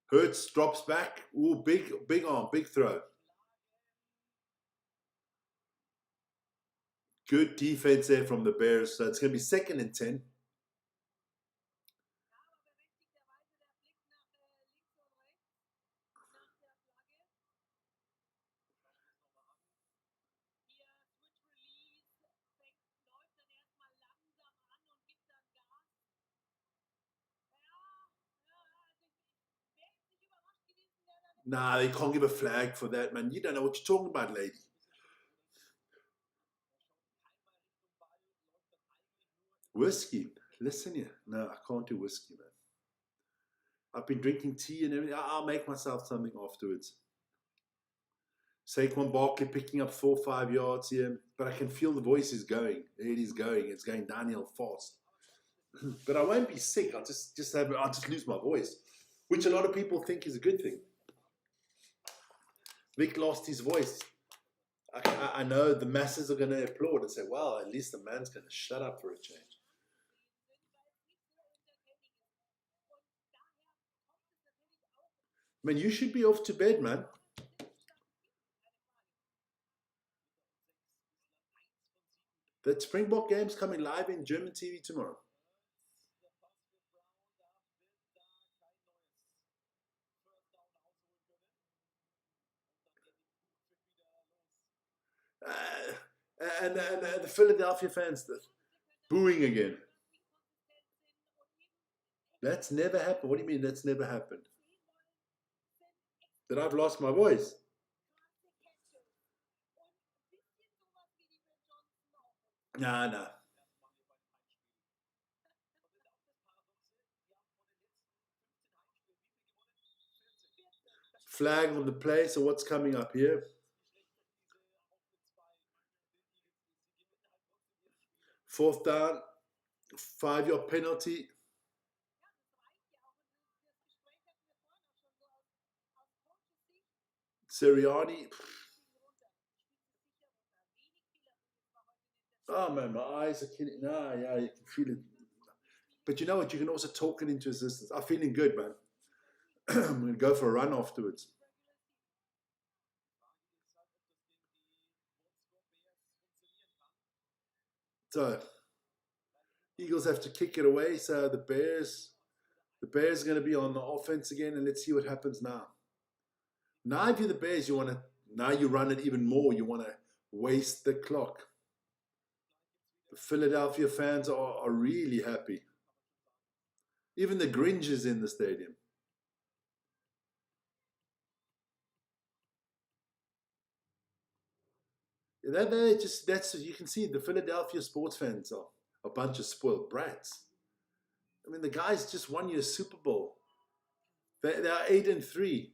[SPEAKER 1] Hurts drops back. Ooh, big arm, big throw. Good defense there from the Bears. So it's going to be 2nd and 10. Nah, they can't give a flag for that, man. You don't know what you're talking about, lady. Whiskey. Listen here. No, I can't do whiskey, man. I've been drinking tea and everything. I'll make myself something afterwards. Saquon Barkley picking up 4-5 yards here, but I can feel the voice is going. It is going. It's going downhill fast. But I won't be sick. I'll just lose my voice, which a lot of people think is a good thing. Vic lost his voice. I know the masses are going to applaud and say, well, at least the man's going to shut up for a change. Man, you should be off to bed, man. That Springbok game's coming live in German TV tomorrow. And the Philadelphia fans booing again. That's never happened. What do you mean that's never happened? That I've lost my voice? Nah. Flag on the play. So what's coming up here? Fourth down, 5-yard penalty. Sirianni. Oh man, my eyes are killing. Nah, yeah, you can feel it. But you know what? You can also talk it into existence. I'm feeling good, man. I'm going to go for a run afterwards. So, Eagles have to kick it away. So the Bears are going to be on the offense again, and let's see what happens now. Now, if you're the Bears, now you run it even more. You want to waste the clock. The Philadelphia fans are really happy. Even the Grinch is in the stadium. That's you can see the Philadelphia sports fans are a bunch of spoiled brats. I mean, the guys just won you a Super Bowl. They are 8-3,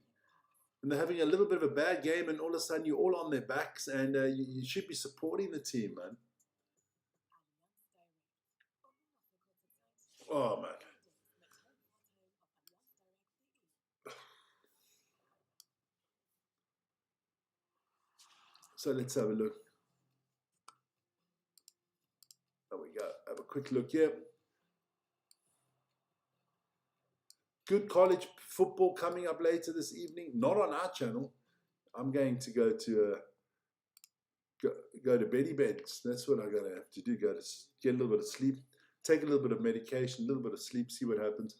[SPEAKER 1] and they're having a little bit of a bad game, and all of a sudden you're all on their backs, and you should be supporting the team, man. Oh man. So let's have a look. There we go. Have a quick look here. Good college football coming up later this evening. Not on our channel. I'm going to go to Betty Beds. That's what I'm going to have to do. Go to get a little bit of sleep, take a little bit of medication, a little bit of sleep, see what happens.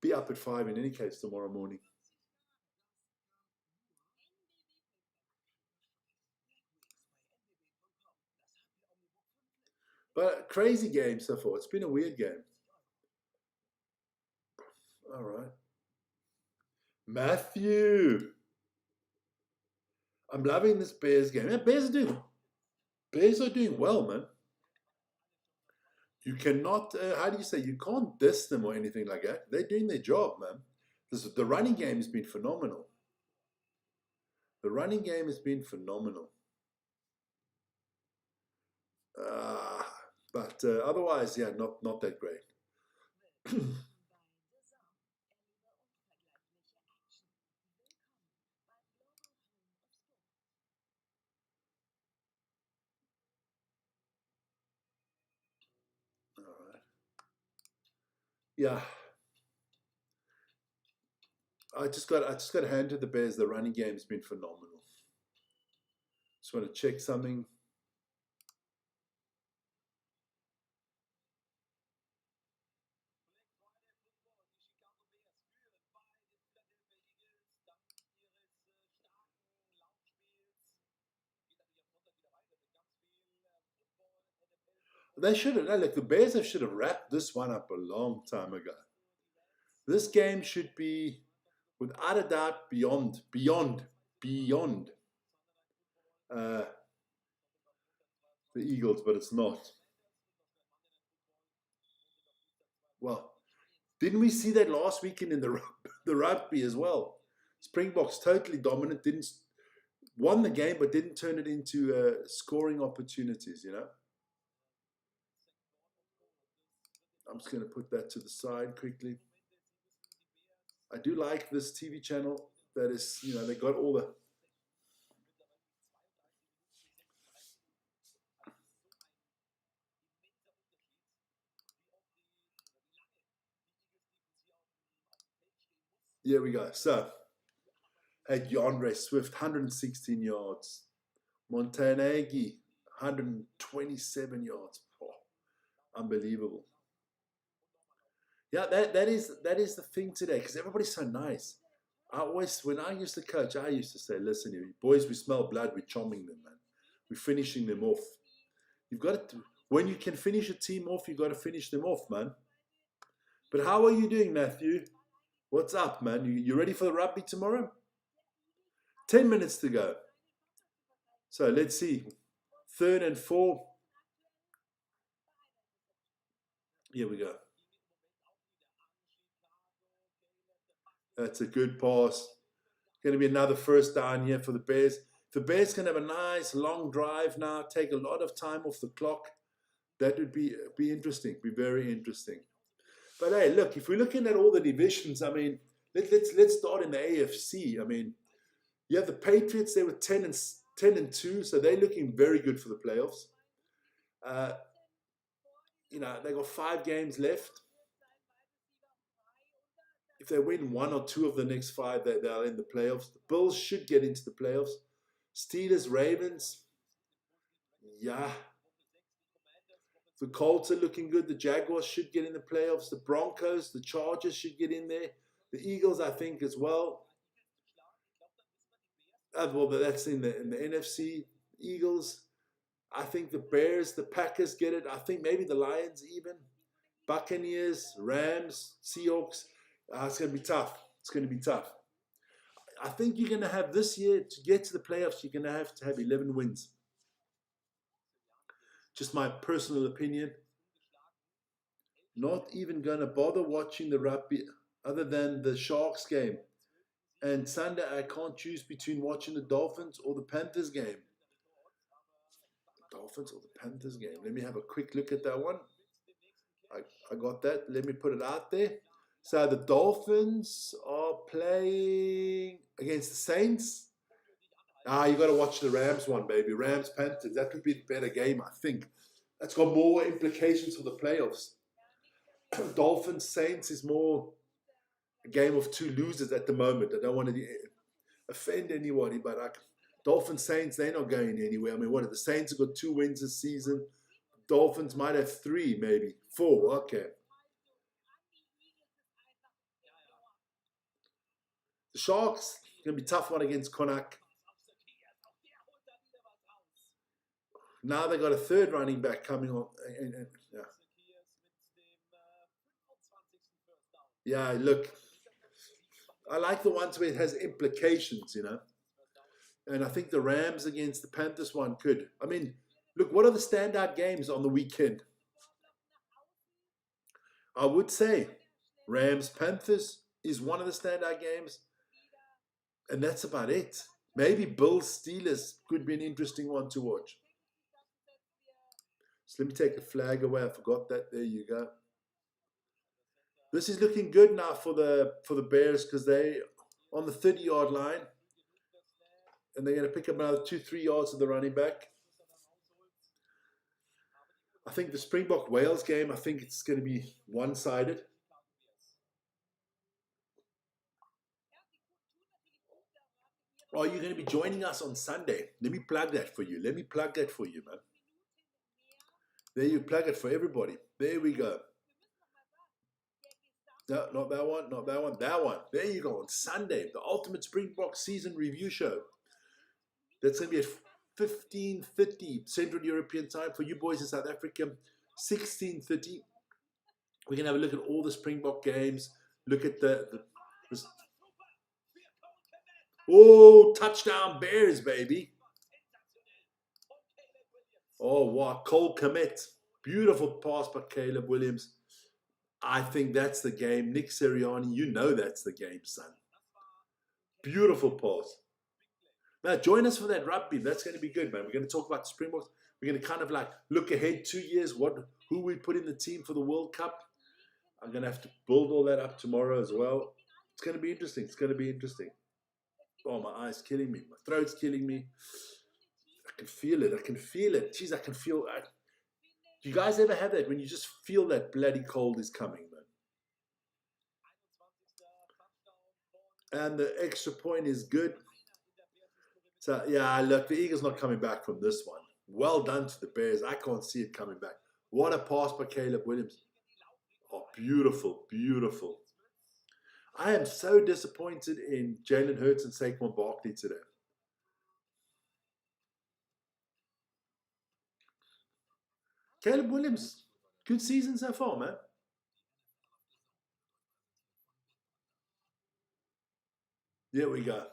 [SPEAKER 1] Be up at 5 in any case tomorrow morning. But crazy game so far. It's been a weird game. All right. Matthew. I'm loving this Bears game. Yeah, Bears are doing well, man. You cannot, how do you say, you can't diss them or anything like that. They're doing their job, man. The running game has been phenomenal. The running game has been phenomenal. But otherwise, yeah, not that great. All right. Yeah. I just got to hand to the Bears. The running game has been phenomenal. Just want to check something. They should have, like the Bears should have wrapped this one up a long time ago. This game should be, without a doubt, beyond the Eagles, but it's not. Well, didn't we see that last weekend in the rugby as well? Springboks totally dominant, won the game, but didn't turn it into scoring opportunities, you know? I'm just going to put that to the side quickly. I do like this TV channel that is, you know, they got all the... Here we go. So, had DeAndre Swift, 116 yards. Montanagi, 127 yards. Oh, unbelievable. Yeah, that is the thing today, because everybody's so nice. When I used to coach, I used to say, listen, you boys, we smell blood, we're chomming them, man. We're finishing them off. You've got to, when you can finish a team off, you've got to finish them off, man. But how are you doing, Matthew? What's up, man? You ready for the rugby tomorrow? 10 minutes to go. So let's see. 3rd and 4. Here we go. That's a good pass. Going to be another first down here for the Bears. The Bears can have a nice long drive now, take a lot of time off the clock. That would be interesting, be very interesting. But hey, look, if we're looking at all the divisions, I mean, let's start in the AFC. I mean, you have the Patriots. They were 10 and 2, so they're looking very good for the playoffs. You know, they got 5 games left. If they win 1 or 2 of the next 5, they're in the playoffs. The Bills should get into the playoffs. Steelers, Ravens, yeah. The Colts are looking good. The Jaguars should get in the playoffs. The Broncos, the Chargers should get in there. The Eagles, I think, as well. Well, but that's in the NFC. Eagles. I think the Bears, the Packers get it. I think maybe the Lions even. Buccaneers, Rams, Seahawks. It's going to be tough. It's going to be tough. I think you're going to have this year, to get to the playoffs, you're going to have 11 wins. Just my personal opinion. Not even going to bother watching the rugby other than the Sharks game. And Sunday, I can't choose between watching the Dolphins or the Panthers game. Dolphins or the Panthers game. Let me have a quick look at that one. I got that. Let me put it out there. So the Dolphins are playing against the Saints. You got to watch the Rams one, baby. Rams Panthers. That would be the better game, I think. That's got more implications for the playoffs. Dolphins Saints is more a game of two losers at the moment. I don't want to offend anybody, but Dolphins Saints, they're not going anywhere. I mean, what, the Saints have got 2 wins this season. Dolphins might have 3, maybe 4. Okay. The Sharks, going to be a tough one against Connacht. Now they got a third running back coming on. Yeah, look, I like the ones where it has implications, you know. And I think the Rams against the Panthers one could. I mean, look, what are the standout games on the weekend? I would say Rams Panthers is one of the standout games. And that's about it. Maybe Bills Steelers could be an interesting one to watch. So let me take the flag away. I forgot that. There you go. This is looking good now for the Bears because they on the 30-yard line. And they're going to pick up another 2-3 yards of the running back. I think the Springbok Wales game, I think it's going to be one-sided. Are you going to be joining us on Sunday? Let me plug that for you. Let me plug that for you, man. There you plug it for everybody. There we go. No, not that one, not that one, that one. There you go, on Sunday, the Ultimate Springbok Season Review Show. That's going to be at 15:30 Central European Time for you boys in South Africa. 16:30. We're going to have a look at all the Springbok games. Look at oh, touchdown Bears, baby. Oh, wow. Cole Kmet. Beautiful pass by Caleb Williams. I think that's the game. Nick Sirianni, you know that's the game, son. Beautiful pass. Now, join us for that rugby. That's going to be good, man. We're going to talk about the Springboks. We're going to kind of like look ahead 2 years, who we put in the team for the World Cup. I'm going to have to build all that up tomorrow as well. It's going to be interesting. It's going to be interesting. Oh, my eye's killing me. My throat's killing me. I can feel it. I can feel it. Jeez, I can feel it. Do you guys ever have that when you just feel that bloody cold is coming, man? And the extra point is good. So, yeah, look, the Eagles not coming back from this one. Well done to the Bears. I can't see it coming back. What a pass by Caleb Williams. Oh, beautiful, beautiful. I am so disappointed in Jalen Hurts and Saquon Barkley today. Caleb Williams, good season so far, man. There we go.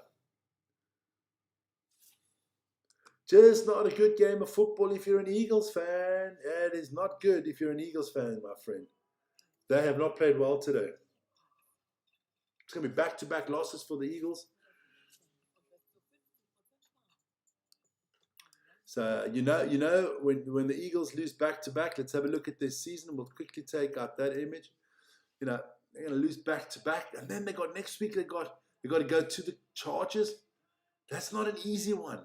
[SPEAKER 1] Just not a good game of football if you're an Eagles fan. It is not good if you're an Eagles fan, my friend. They have not played well today. It's going to be back-to-back losses for the Eagles. So, you know, when the Eagles lose back-to-back, let's have a look at this season. We'll quickly take out that image. You know, they're going to lose back-to-back. And then next week, they got to go to the Chargers. That's not an easy one.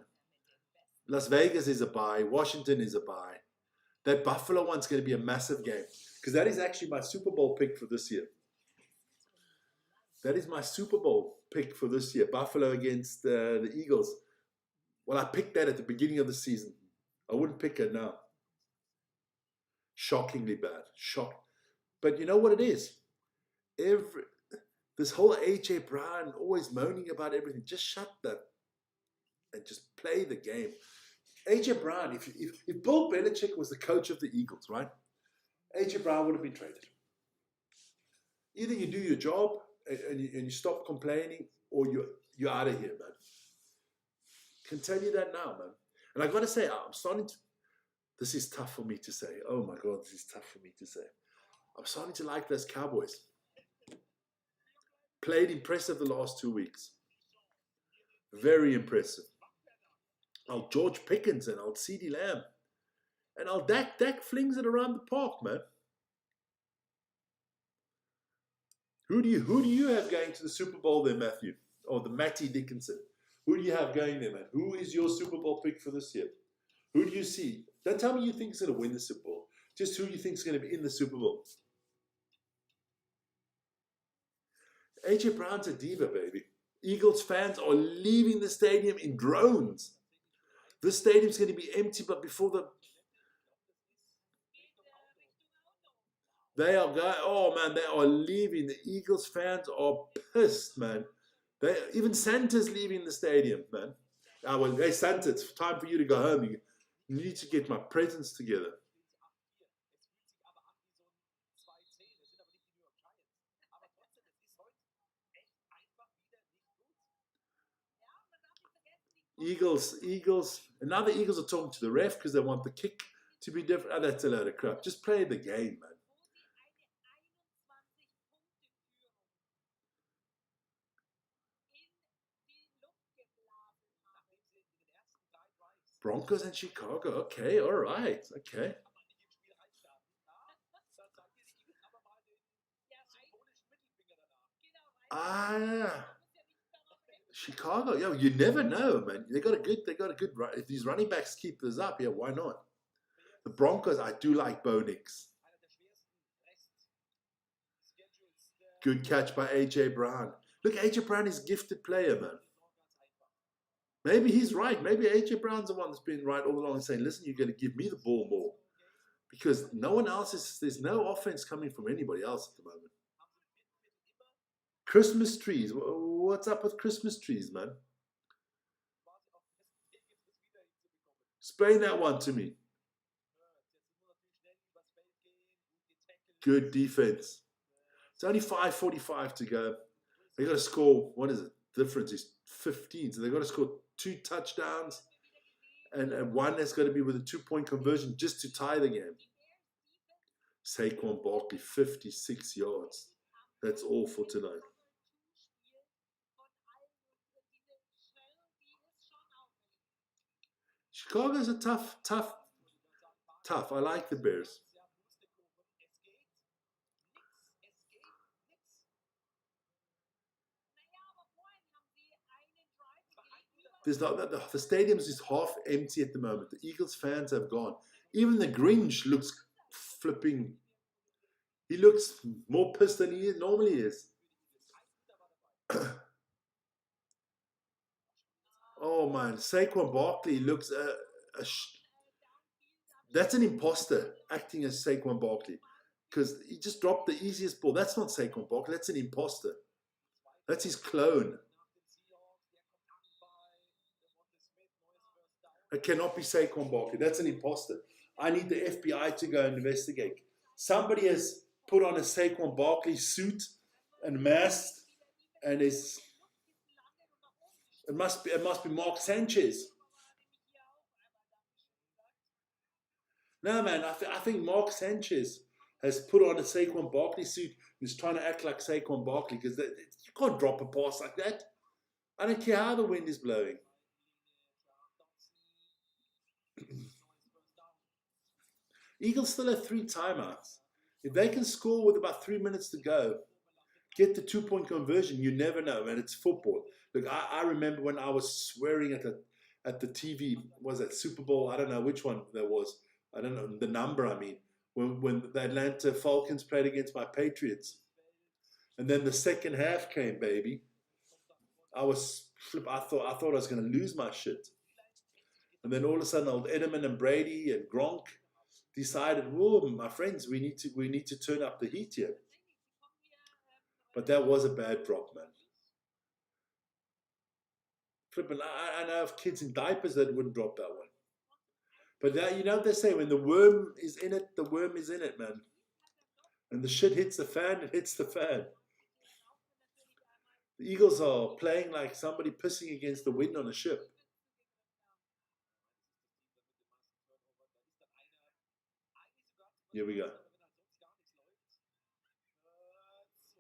[SPEAKER 1] Las Vegas is a bye. Washington is a bye. That Buffalo one's going to be a massive game because that is actually my Super Bowl pick for this year. That is my Super Bowl pick for this year. Buffalo against the Eagles. Well, I picked that at the beginning of the season. I wouldn't pick it now. Shockingly bad. But you know what it is? This whole A.J. Brown always moaning about everything. Just shut that and just play the game. A.J. Brown, if Bill Belichick was the coach of the Eagles, right? A.J. Brown would have been traded. Either you do your job and you stop complaining, or you're out of here, man. I can tell you that now, man. And I got to say, I'm starting to. This is tough for me to say. Oh my God, this is tough for me to say. I'm starting to like those Cowboys. Played impressive the last 2 weeks. Very impressive. Old George Pickens and old CeeDee Lamb. And old Dak flings it around the park, man. Who do you have going to the Super Bowl there, Matthew? Or the Matty Dickinson? Who do you have going there, man? Who is your Super Bowl pick for this year? Who do you see? Don't tell me you think is going to win the Super Bowl. Just who you think is going to be in the Super Bowl. AJ Brown's a diva, baby. Eagles fans are leaving the stadium in drones. This stadium's going to be empty, but before they are going, oh man, they are leaving. The Eagles fans are pissed, man. Even Santa's leaving the stadium, man. Well, hey Santa, it's time for you to go home. You need to get my presents together. Eagles, and now the Eagles are talking to the ref because they want the kick to be different. Oh, that's a load of crap. Just play the game, man. Broncos and Chicago. Okay, all right. Okay. Ah, Chicago. Yeah, you never know, man. They got a good run. If these running backs keep this up, yeah, why not? The Broncos, I do like Bo Nix. Good catch by AJ Brown. Look, AJ Brown is a gifted player, man. Maybe he's right. Maybe AJ Brown's the one that's been right all along, saying, "Listen, you're going to give me the ball more," because no one else is. There's no offense coming from anybody else at the moment. Christmas trees. What's up with Christmas trees, man? Explain that one to me. Good defense. It's only 5:45 to go. They got to score. What is it? The difference is 15. So they got to score 2 touchdowns, and one that's got to be with a 2-point conversion just to tie the game. Saquon Barkley, 56 yards. That's all for tonight. Chicago's a tough. I like the Bears. There's not, the stadium is half empty at the moment. The Eagles fans have gone. Even the Grinch looks flipping. He looks more pissed than he normally is. Oh man, Saquon Barkley looks that's an imposter acting as Saquon Barkley, because he just dropped the easiest ball. That's not Saquon Barkley. That's an imposter. That's his clone. It cannot be Saquon Barkley. That's an imposter. I need the FBI to go and investigate. Somebody has put on a Saquon Barkley suit and mask, and it must be Mark Sanchez. No, man, I think Mark Sanchez has put on a Saquon Barkley suit and is trying to act like Saquon Barkley, because you can't drop a pass like that. I don't care how the wind is blowing. Eagles still have 3 timeouts. If they can score with about 3 minutes to go, get the 2-point conversion, you never know, man. It's football. Look, I remember when I was swearing at the TV, was that Super Bowl? I don't know which one there was. I don't know the number, I mean. When the Atlanta Falcons played against my Patriots. And then the second half came, baby. I thought I was going to lose my shit. And then all of a sudden, old Edelman and Brady and Gronk decided, whoa, my friends, we need to turn up the heat here. But that was a bad drop, man. Flipping, I know of kids in diapers that wouldn't drop that one. But that, you know what they say, when the worm is in it, the worm is in it, man. And the shit hits the fan, it hits the fan. The Eagles are playing like somebody pissing against the wind on a ship. Here we go.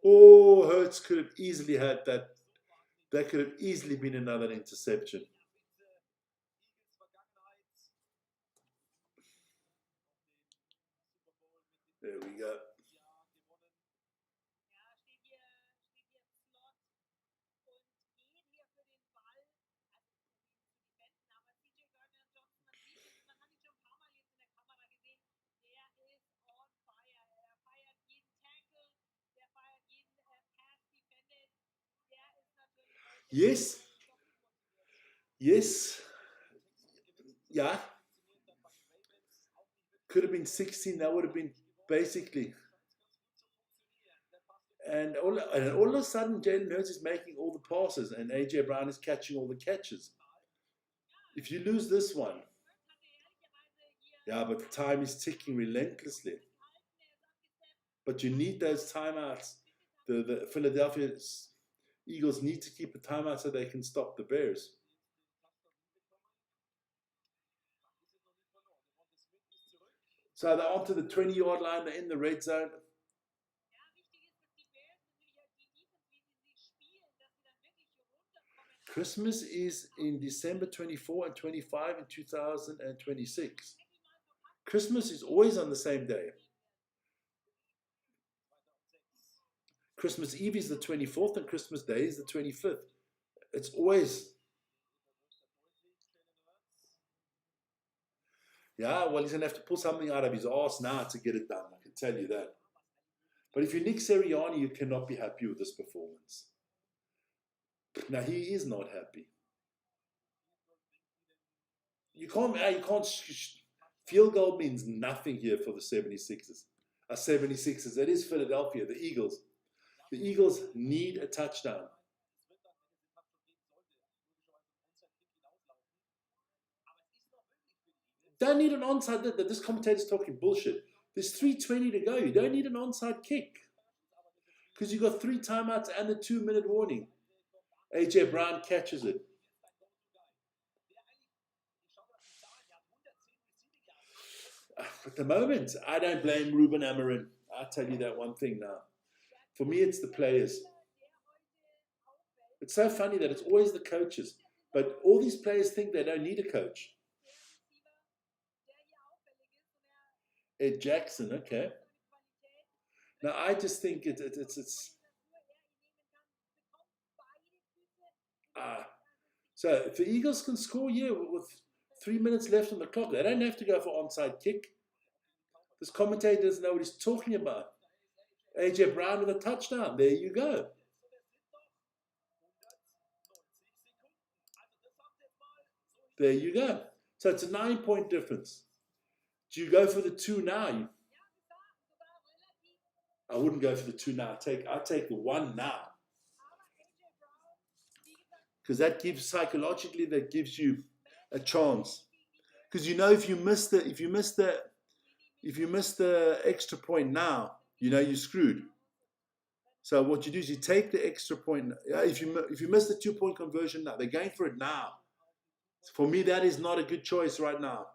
[SPEAKER 1] Oh, Hurts could have easily had that. That could have easily been another interception. There we go. Yes, yes, yeah. Could have been 16. That would have been basically. And all of a sudden, Jalen Hurts is making all the passes, and AJ Brown is catching all the catches. If you lose this one, yeah, but the time is ticking relentlessly. But you need those timeouts. The Philadelphia Eagles need to keep a timeout so they can stop the Bears. So they're onto the 20-yard line. They're in the red zone. Christmas is in December 24 and 25 in 2026. Christmas is always on the same day. Christmas Eve is the 24th and Christmas Day is the 25th. It's always. Yeah, well, he's going to have to pull something out of his arse now to get it done. I can tell you that. But if you're Nick Sirianni, you cannot be happy with this performance. Now, he is not happy. You can't. Field goal means nothing here for the 76ers. 76ers. It is Philadelphia, the Eagles. The Eagles need a touchdown. Don't need an onside. This commentator's talking bullshit. There's 3:20 to go. You don't need an onside kick. Because you got 3 timeouts and a 2-minute warning. AJ Brown catches it. At the moment, I don't blame Ruben Amorim. I'll tell you that one thing now. For me, it's the players. It's so funny that it's always the coaches. But all these players think they don't need a coach. Ed Jackson, okay. Now, I just think it's so if the Eagles can score, yeah, with 3 minutes left on the clock, they don't have to go for onside kick. This commentator doesn't know what he's talking about. AJ Brown with a touchdown. There you go. There you go. So it's a 9-point difference. Do you go for the 2 now? I wouldn't go for the 2 now. I'll take the 1 now. Because that gives psychologically you a chance. Because you know if you miss the extra point now, you know you're screwed. So what you do is you take the extra point. If you miss the 2-point conversion now, they're going for it now. For me, that is not a good choice right now.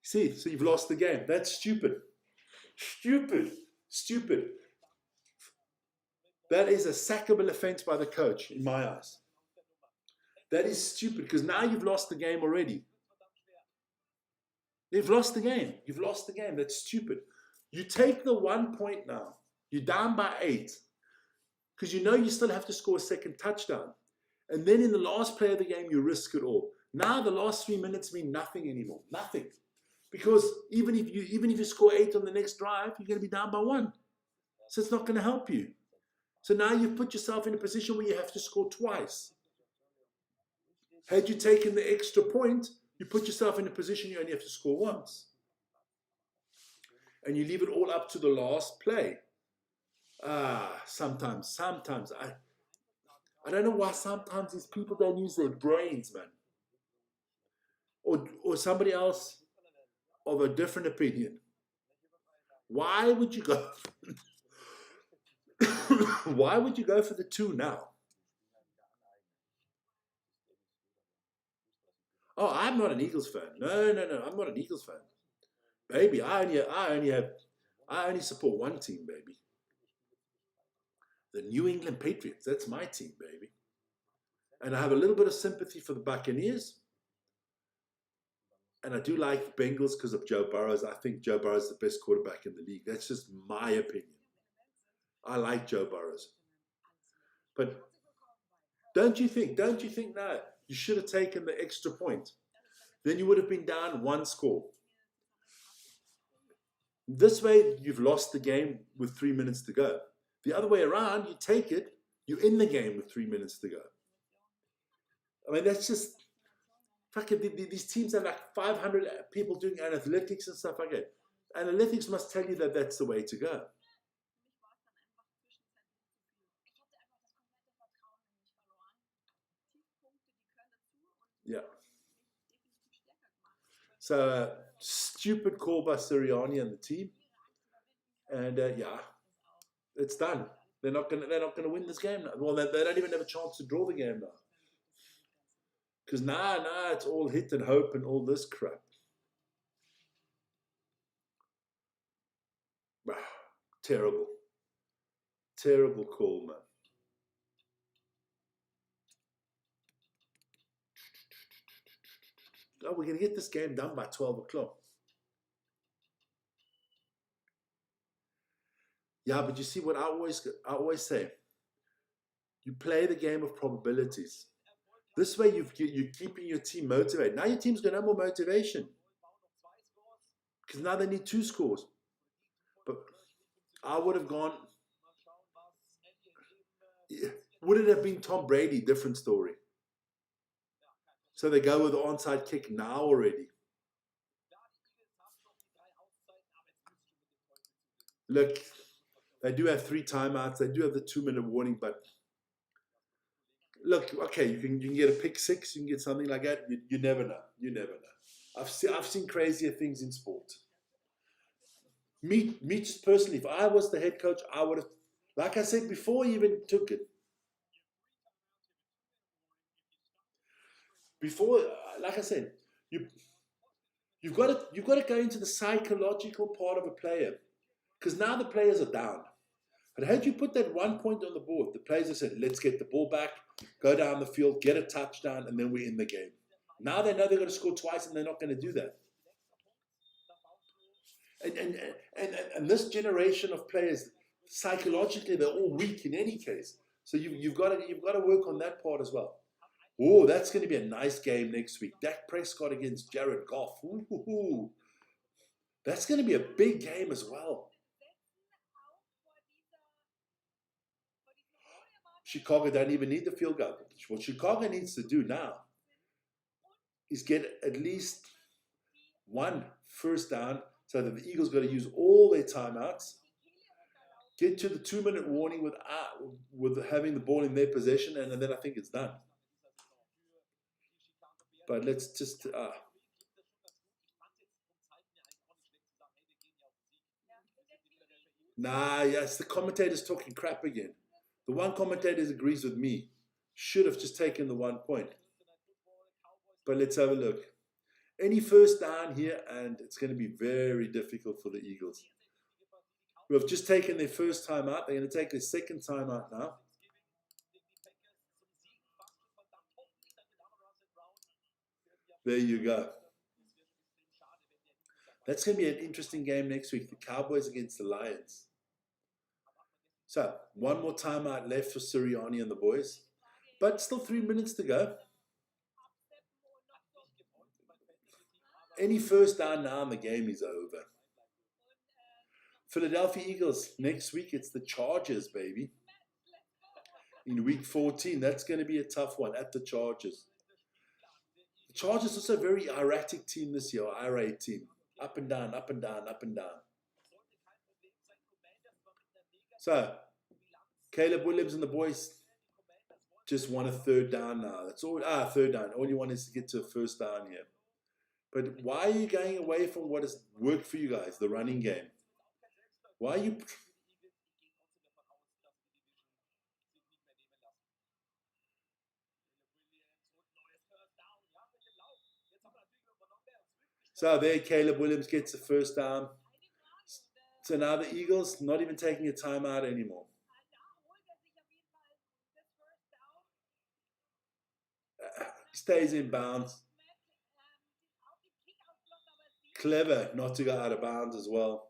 [SPEAKER 1] See, so you've lost the game. That's stupid. Stupid. That is a sackable offense by the coach, in my eyes. That is stupid because now you've lost the game already. You've lost the game. That's stupid. You take the 1 point now. You're down by 8 because you know you still have to score a second touchdown. And then in the last play of the game, you risk it all. Now the last 3 minutes mean nothing anymore. Nothing. Because even if you score 8 on the next drive, you're going to be down by 1. So it's not going to help you. So now you've put yourself in a position where you have to score twice. Had you taken the extra point, you put yourself in a position you only have to score once. And you leave it all up to the last play. Sometimes. I don't know why sometimes these people don't use their brains, man. Or somebody else of a different opinion. Why would you go? Why would you go for the 2 now? Oh, I'm not an Eagles fan. No, I'm not an Eagles fan. Baby, I only support one team, baby. The New England Patriots. That's my team, baby. And I have a little bit of sympathy for the Buccaneers. And I do like the Bengals because of Joe Burrows. I think Joe Burrows is the best quarterback in the league. That's just my opinion. I like Joe Burrows. But don't you think now, You should have taken the extra point. Then you would have been down one score. This way, you've lost the game with 3 minutes to go. The other way around, you take it, you're in the game with 3 minutes to go. I mean, that's just fucking. These teams have like 500 people doing analytics and stuff like that. Analytics must tell you that that's the way to go. Yeah. So stupid call by Sirianni and the team, and yeah, it's done. They're not gonna win this game now. Well, they don't even have a chance to draw the game now, because now it's all hit and hope and all this crap. Terrible, terrible call, man. Oh, we're gonna get this game done by 12 o'clock. Yeah, but you see what I always say. You play the game of probabilities. This way, you're keeping your team motivated. Now your team's got no more motivation because now they need 2 scores. But I would have gone. Would it have been Tom Brady? Different story. So they go with the onside kick now already. Look, they do have 3 timeouts. They do have the 2-minute warning, but look, okay, you can get a pick 6, you can get something like that. You never know. You never know. I've seen crazier things in sport. Me just personally, if I was the head coach, I would have, like I said before, he even took it. Before, like I said, you've got to go into the psychological part of a player, because now the players are down. But had you put that 1 point on the board, the players have said, let's get the ball back, go down the field, get a touchdown, and then we're in the game. Now they know they're going to score twice, and they're not going to do that. And this generation of players, psychologically, they're all weak in any case. So you've got to work on that part as well. Oh, that's going to be a nice game next week. Dak Prescott against Jared Goff. Ooh. That's going to be a big game as well. Chicago don't even need the field goal. What Chicago needs to do now is get at least 1 first down, so that the Eagles got to use all their timeouts, get to the 2-minute warning with having the ball in their possession, and then I think it's done. But let's just yes, the commentator's talking crap again. The one commentator agrees with me. Should have just taken the 1 point. But let's have a look. Any first down here, and it's going to be very difficult for the Eagles, who have just taken their first time out. They're going to take their second time out now. There you go. That's going to be an interesting game next week. The Cowboys against the Lions. So, 1 more timeout left for Sirianni and the boys. But still 3 minutes to go. Any first down now and the game is over. Philadelphia Eagles, next week it's the Chargers, baby. In week 14, that's going to be a tough one at the Chargers. The Chargers also a very erratic team this year, IRA team. Up and down, up and down, up and down. So, Caleb Williams and the boys just want a 3rd down now. That's all. 3rd down. All you want is to get to a first down here. But why are you going away from what has worked for you guys, the running game? Why are you... So there, Caleb Williams gets the first down. So now the Eagles not even taking a timeout anymore. Stays in bounds. Clever not to go out of bounds as well.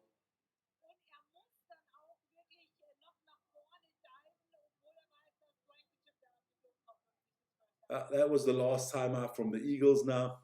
[SPEAKER 1] That was the last timeout from the Eagles now.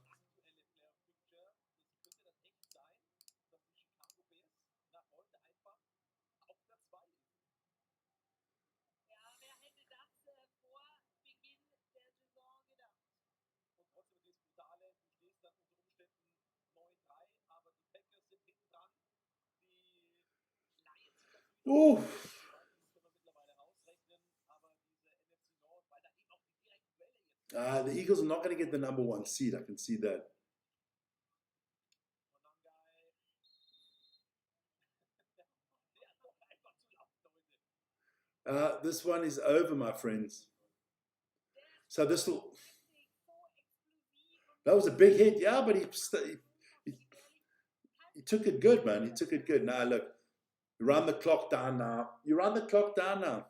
[SPEAKER 1] Oh, the Eagles are not going to get the number 1 seed. I can see that. This one is over, my friends. So this will. That was a big hit, yeah, but he took it good, man. He took it good. Now look, you run the clock down now. You run the clock down now.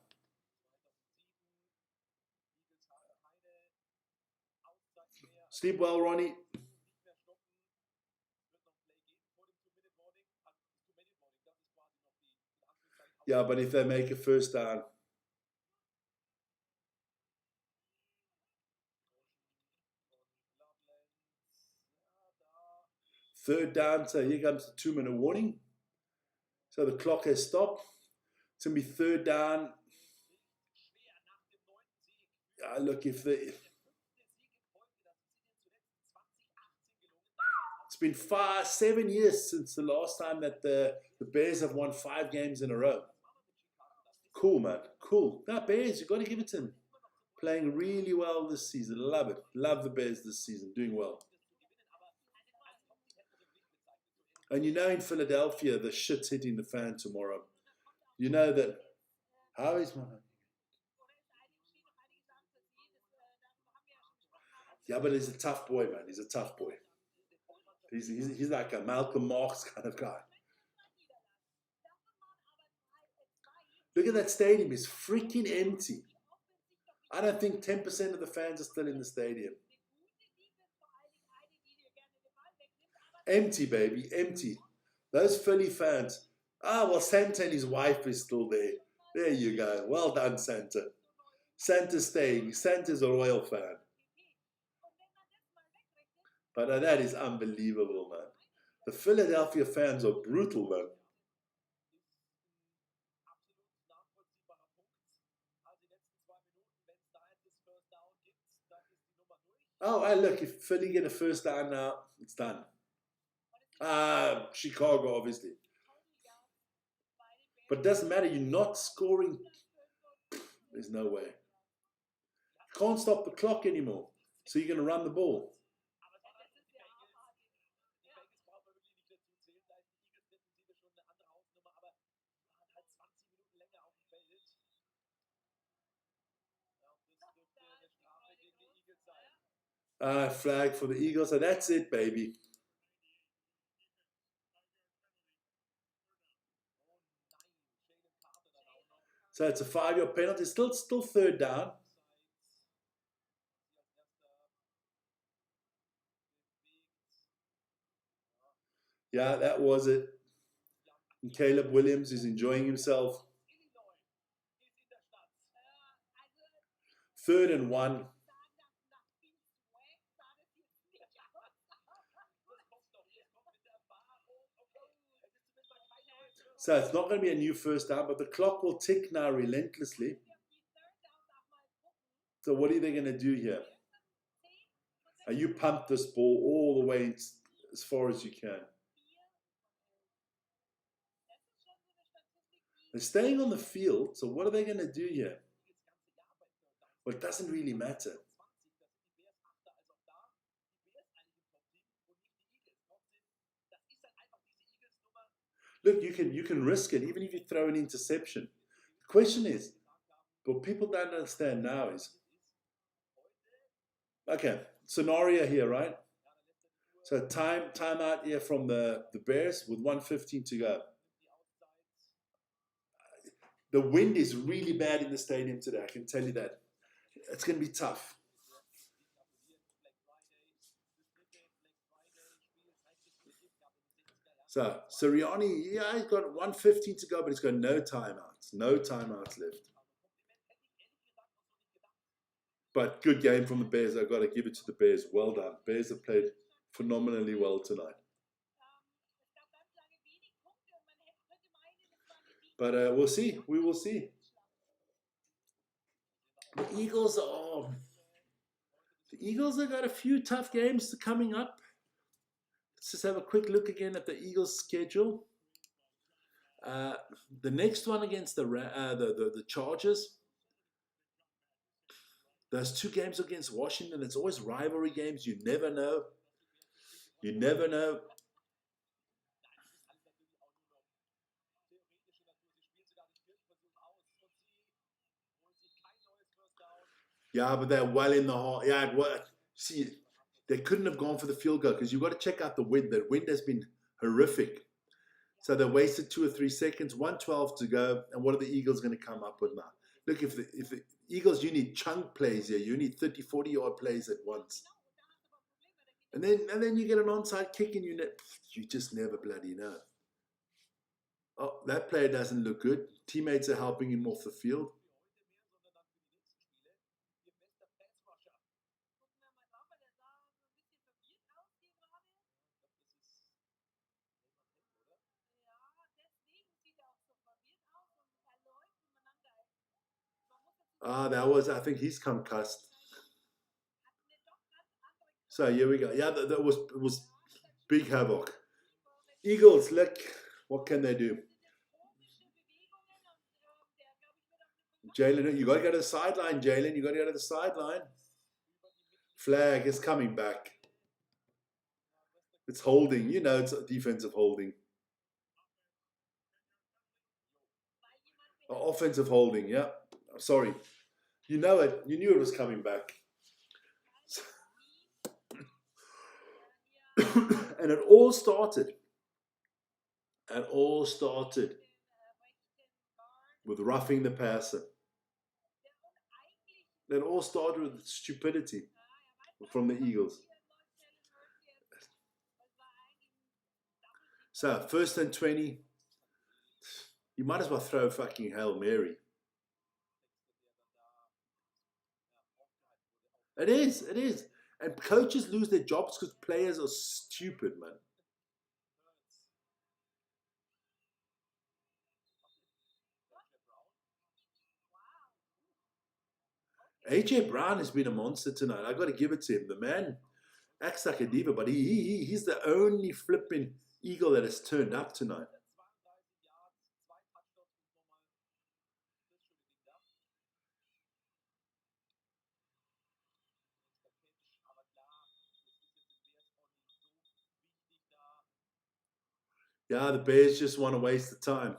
[SPEAKER 1] Sleep well, Ronnie. Yeah, but if they make a first down. Third down, so here comes the 2-minute warning. So the clock has stopped. It's going to be third down. Look, if it's been 7 years since the last time that the Bears have won 5 games in a row. Cool, man. Cool. Now, Bears, you've got to give it to them. Playing really well this season. Love it. Love the Bears this season. Doing well. And you know in Philadelphia, the shit's hitting the fan tomorrow. You know that. How is my... Yeah, but he's a tough boy, man. He's a tough boy. He's like a Malcolm Marx kind of guy. Look at that stadium. It's freaking empty. I don't think 10% of the fans are still in the stadium. Empty, baby. Empty. Those Philly fans. Well, Santa and his wife is still there. There you go. Well done, Santa. Santa's staying. Santa's a royal fan. But that is unbelievable, man. The Philadelphia fans are brutal, man. Oh, look, if Philly get a first down now, it's done. Chicago, obviously. But it doesn't matter. You're not scoring. There's no way. You can't stop the clock anymore. So you're going to run the ball. Flag for the Eagles. So that's it, baby. So it's a 5-yard penalty. Still third down. Yeah, that was it. And Caleb Williams is enjoying himself. 3rd and 1. So it's not going to be a new first down, but the clock will tick now relentlessly. So what are they going to do here? You pump this ball all the way as far as you can. They're staying on the field, so what are they going to do here? Well, it doesn't really matter. Look, you can risk it even if you throw an interception. The question is, what people don't understand now is, okay, scenario here, right? So timeout here from the Bears with 1:15 to go. The wind is really bad in the stadium today, I can tell you that. It's going to be tough. So Sirianni, yeah, he's got 1:15 to go, but he's got no timeouts. No timeouts left. But good game from the Bears. I've got to give it to the Bears. Well done. Bears have played phenomenally well tonight. But we'll see. We will see. The Eagles have got a few tough games coming up. Let's just have a quick look again at the Eagles' schedule. The next one against the Chargers. Those two games against Washington, it's always rivalry games. You never know. You never know. Yeah, but they're well in the heart. Yeah, see, they couldn't have gone for the field goal because you've got to check out the wind. The wind has been horrific. So they wasted 2 or 3 seconds, 1:12 to go. And what are the Eagles going to come up with now? Look, if the Eagles, you need chunk plays here. You need 30, 40-yard plays at once. And then you get an onside kick and you just never bloody know. Oh, that player doesn't look good. Teammates are helping him off the field. I think he's concussed. So here we go. Yeah, that was big havoc. Eagles, look, what can they do? Jalen, you got to go to the sideline, Jalen. You got to go to the sideline. Flag is coming back. It's holding. You know it's defensive holding. Offensive holding, yeah. Sorry. You know it. You knew it was coming back. And it all started with roughing the passer. It all started with stupidity from the Eagles. So, 1st and 20. You might as well throw a fucking Hail Mary. It is. And coaches lose their jobs because players are stupid, man. AJ Brown has been a monster tonight. I got to give it to him. The man acts like a diva, but he's the only flipping Eagle that has turned up tonight. Yeah, the Bears just want to waste the time.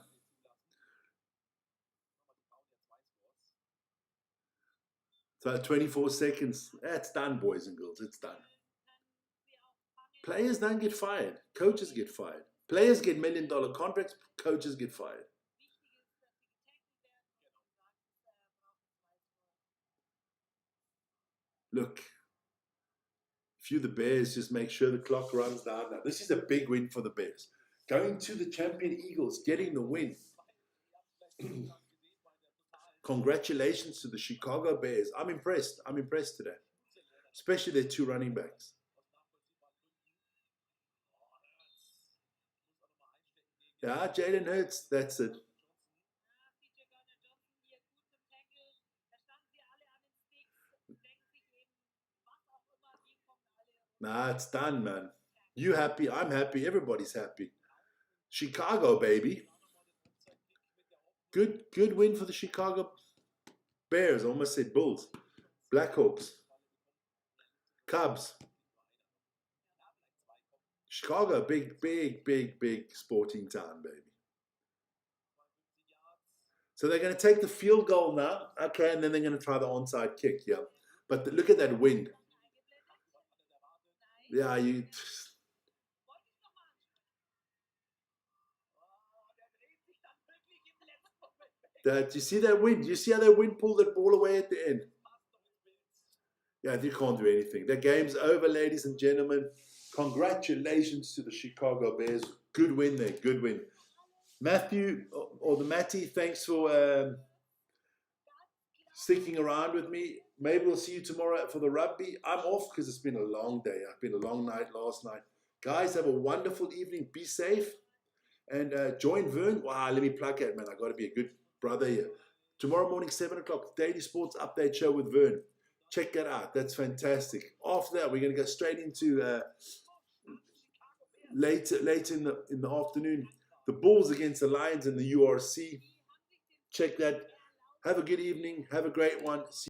[SPEAKER 1] So 24 seconds. That's done, boys and girls. It's done. Players don't get fired. Coaches get fired. Players get $1 million contracts. Coaches get fired. Look, if you're the Bears, just make sure the clock runs down now. This is a big win for the Bears. Going to the champion Eagles, getting the win. Congratulations to the Chicago Bears. I'm impressed today, especially their 2 running backs. Yeah, Jalen Hurts, that's it. Nah, it's done, man. You happy, I'm happy, everybody's happy. Chicago, baby. Good win for the Chicago Bears. I almost said Bulls. Blackhawks. Cubs. Chicago, big sporting town, baby. So they're going to take the field goal now. Okay, and then they're going to try the onside kick, yeah. But look at that wind. Yeah, you... you see that wind? You see how that wind pulled that ball away at the end? Yeah, you can't do anything. The game's over, ladies and gentlemen. Congratulations to the Chicago Bears. Good win there. Good win. Matthew, or the Matty, thanks for sticking around with me. maybe we'll see you tomorrow for the rugby. I'm off because it's been a long day. It's been a long night last night. Guys, have a wonderful evening. Be safe. And join Vern. Wow, let me plug that, man. I got to be a good brother here. Tomorrow morning, 7 o'clock, Daily Sports Update Show with Vern. Check that out. That's fantastic. After that, we're going to go straight into later in the afternoon, the Bulls against the Lions in the URC. Check that. Have a good evening. Have a great one. See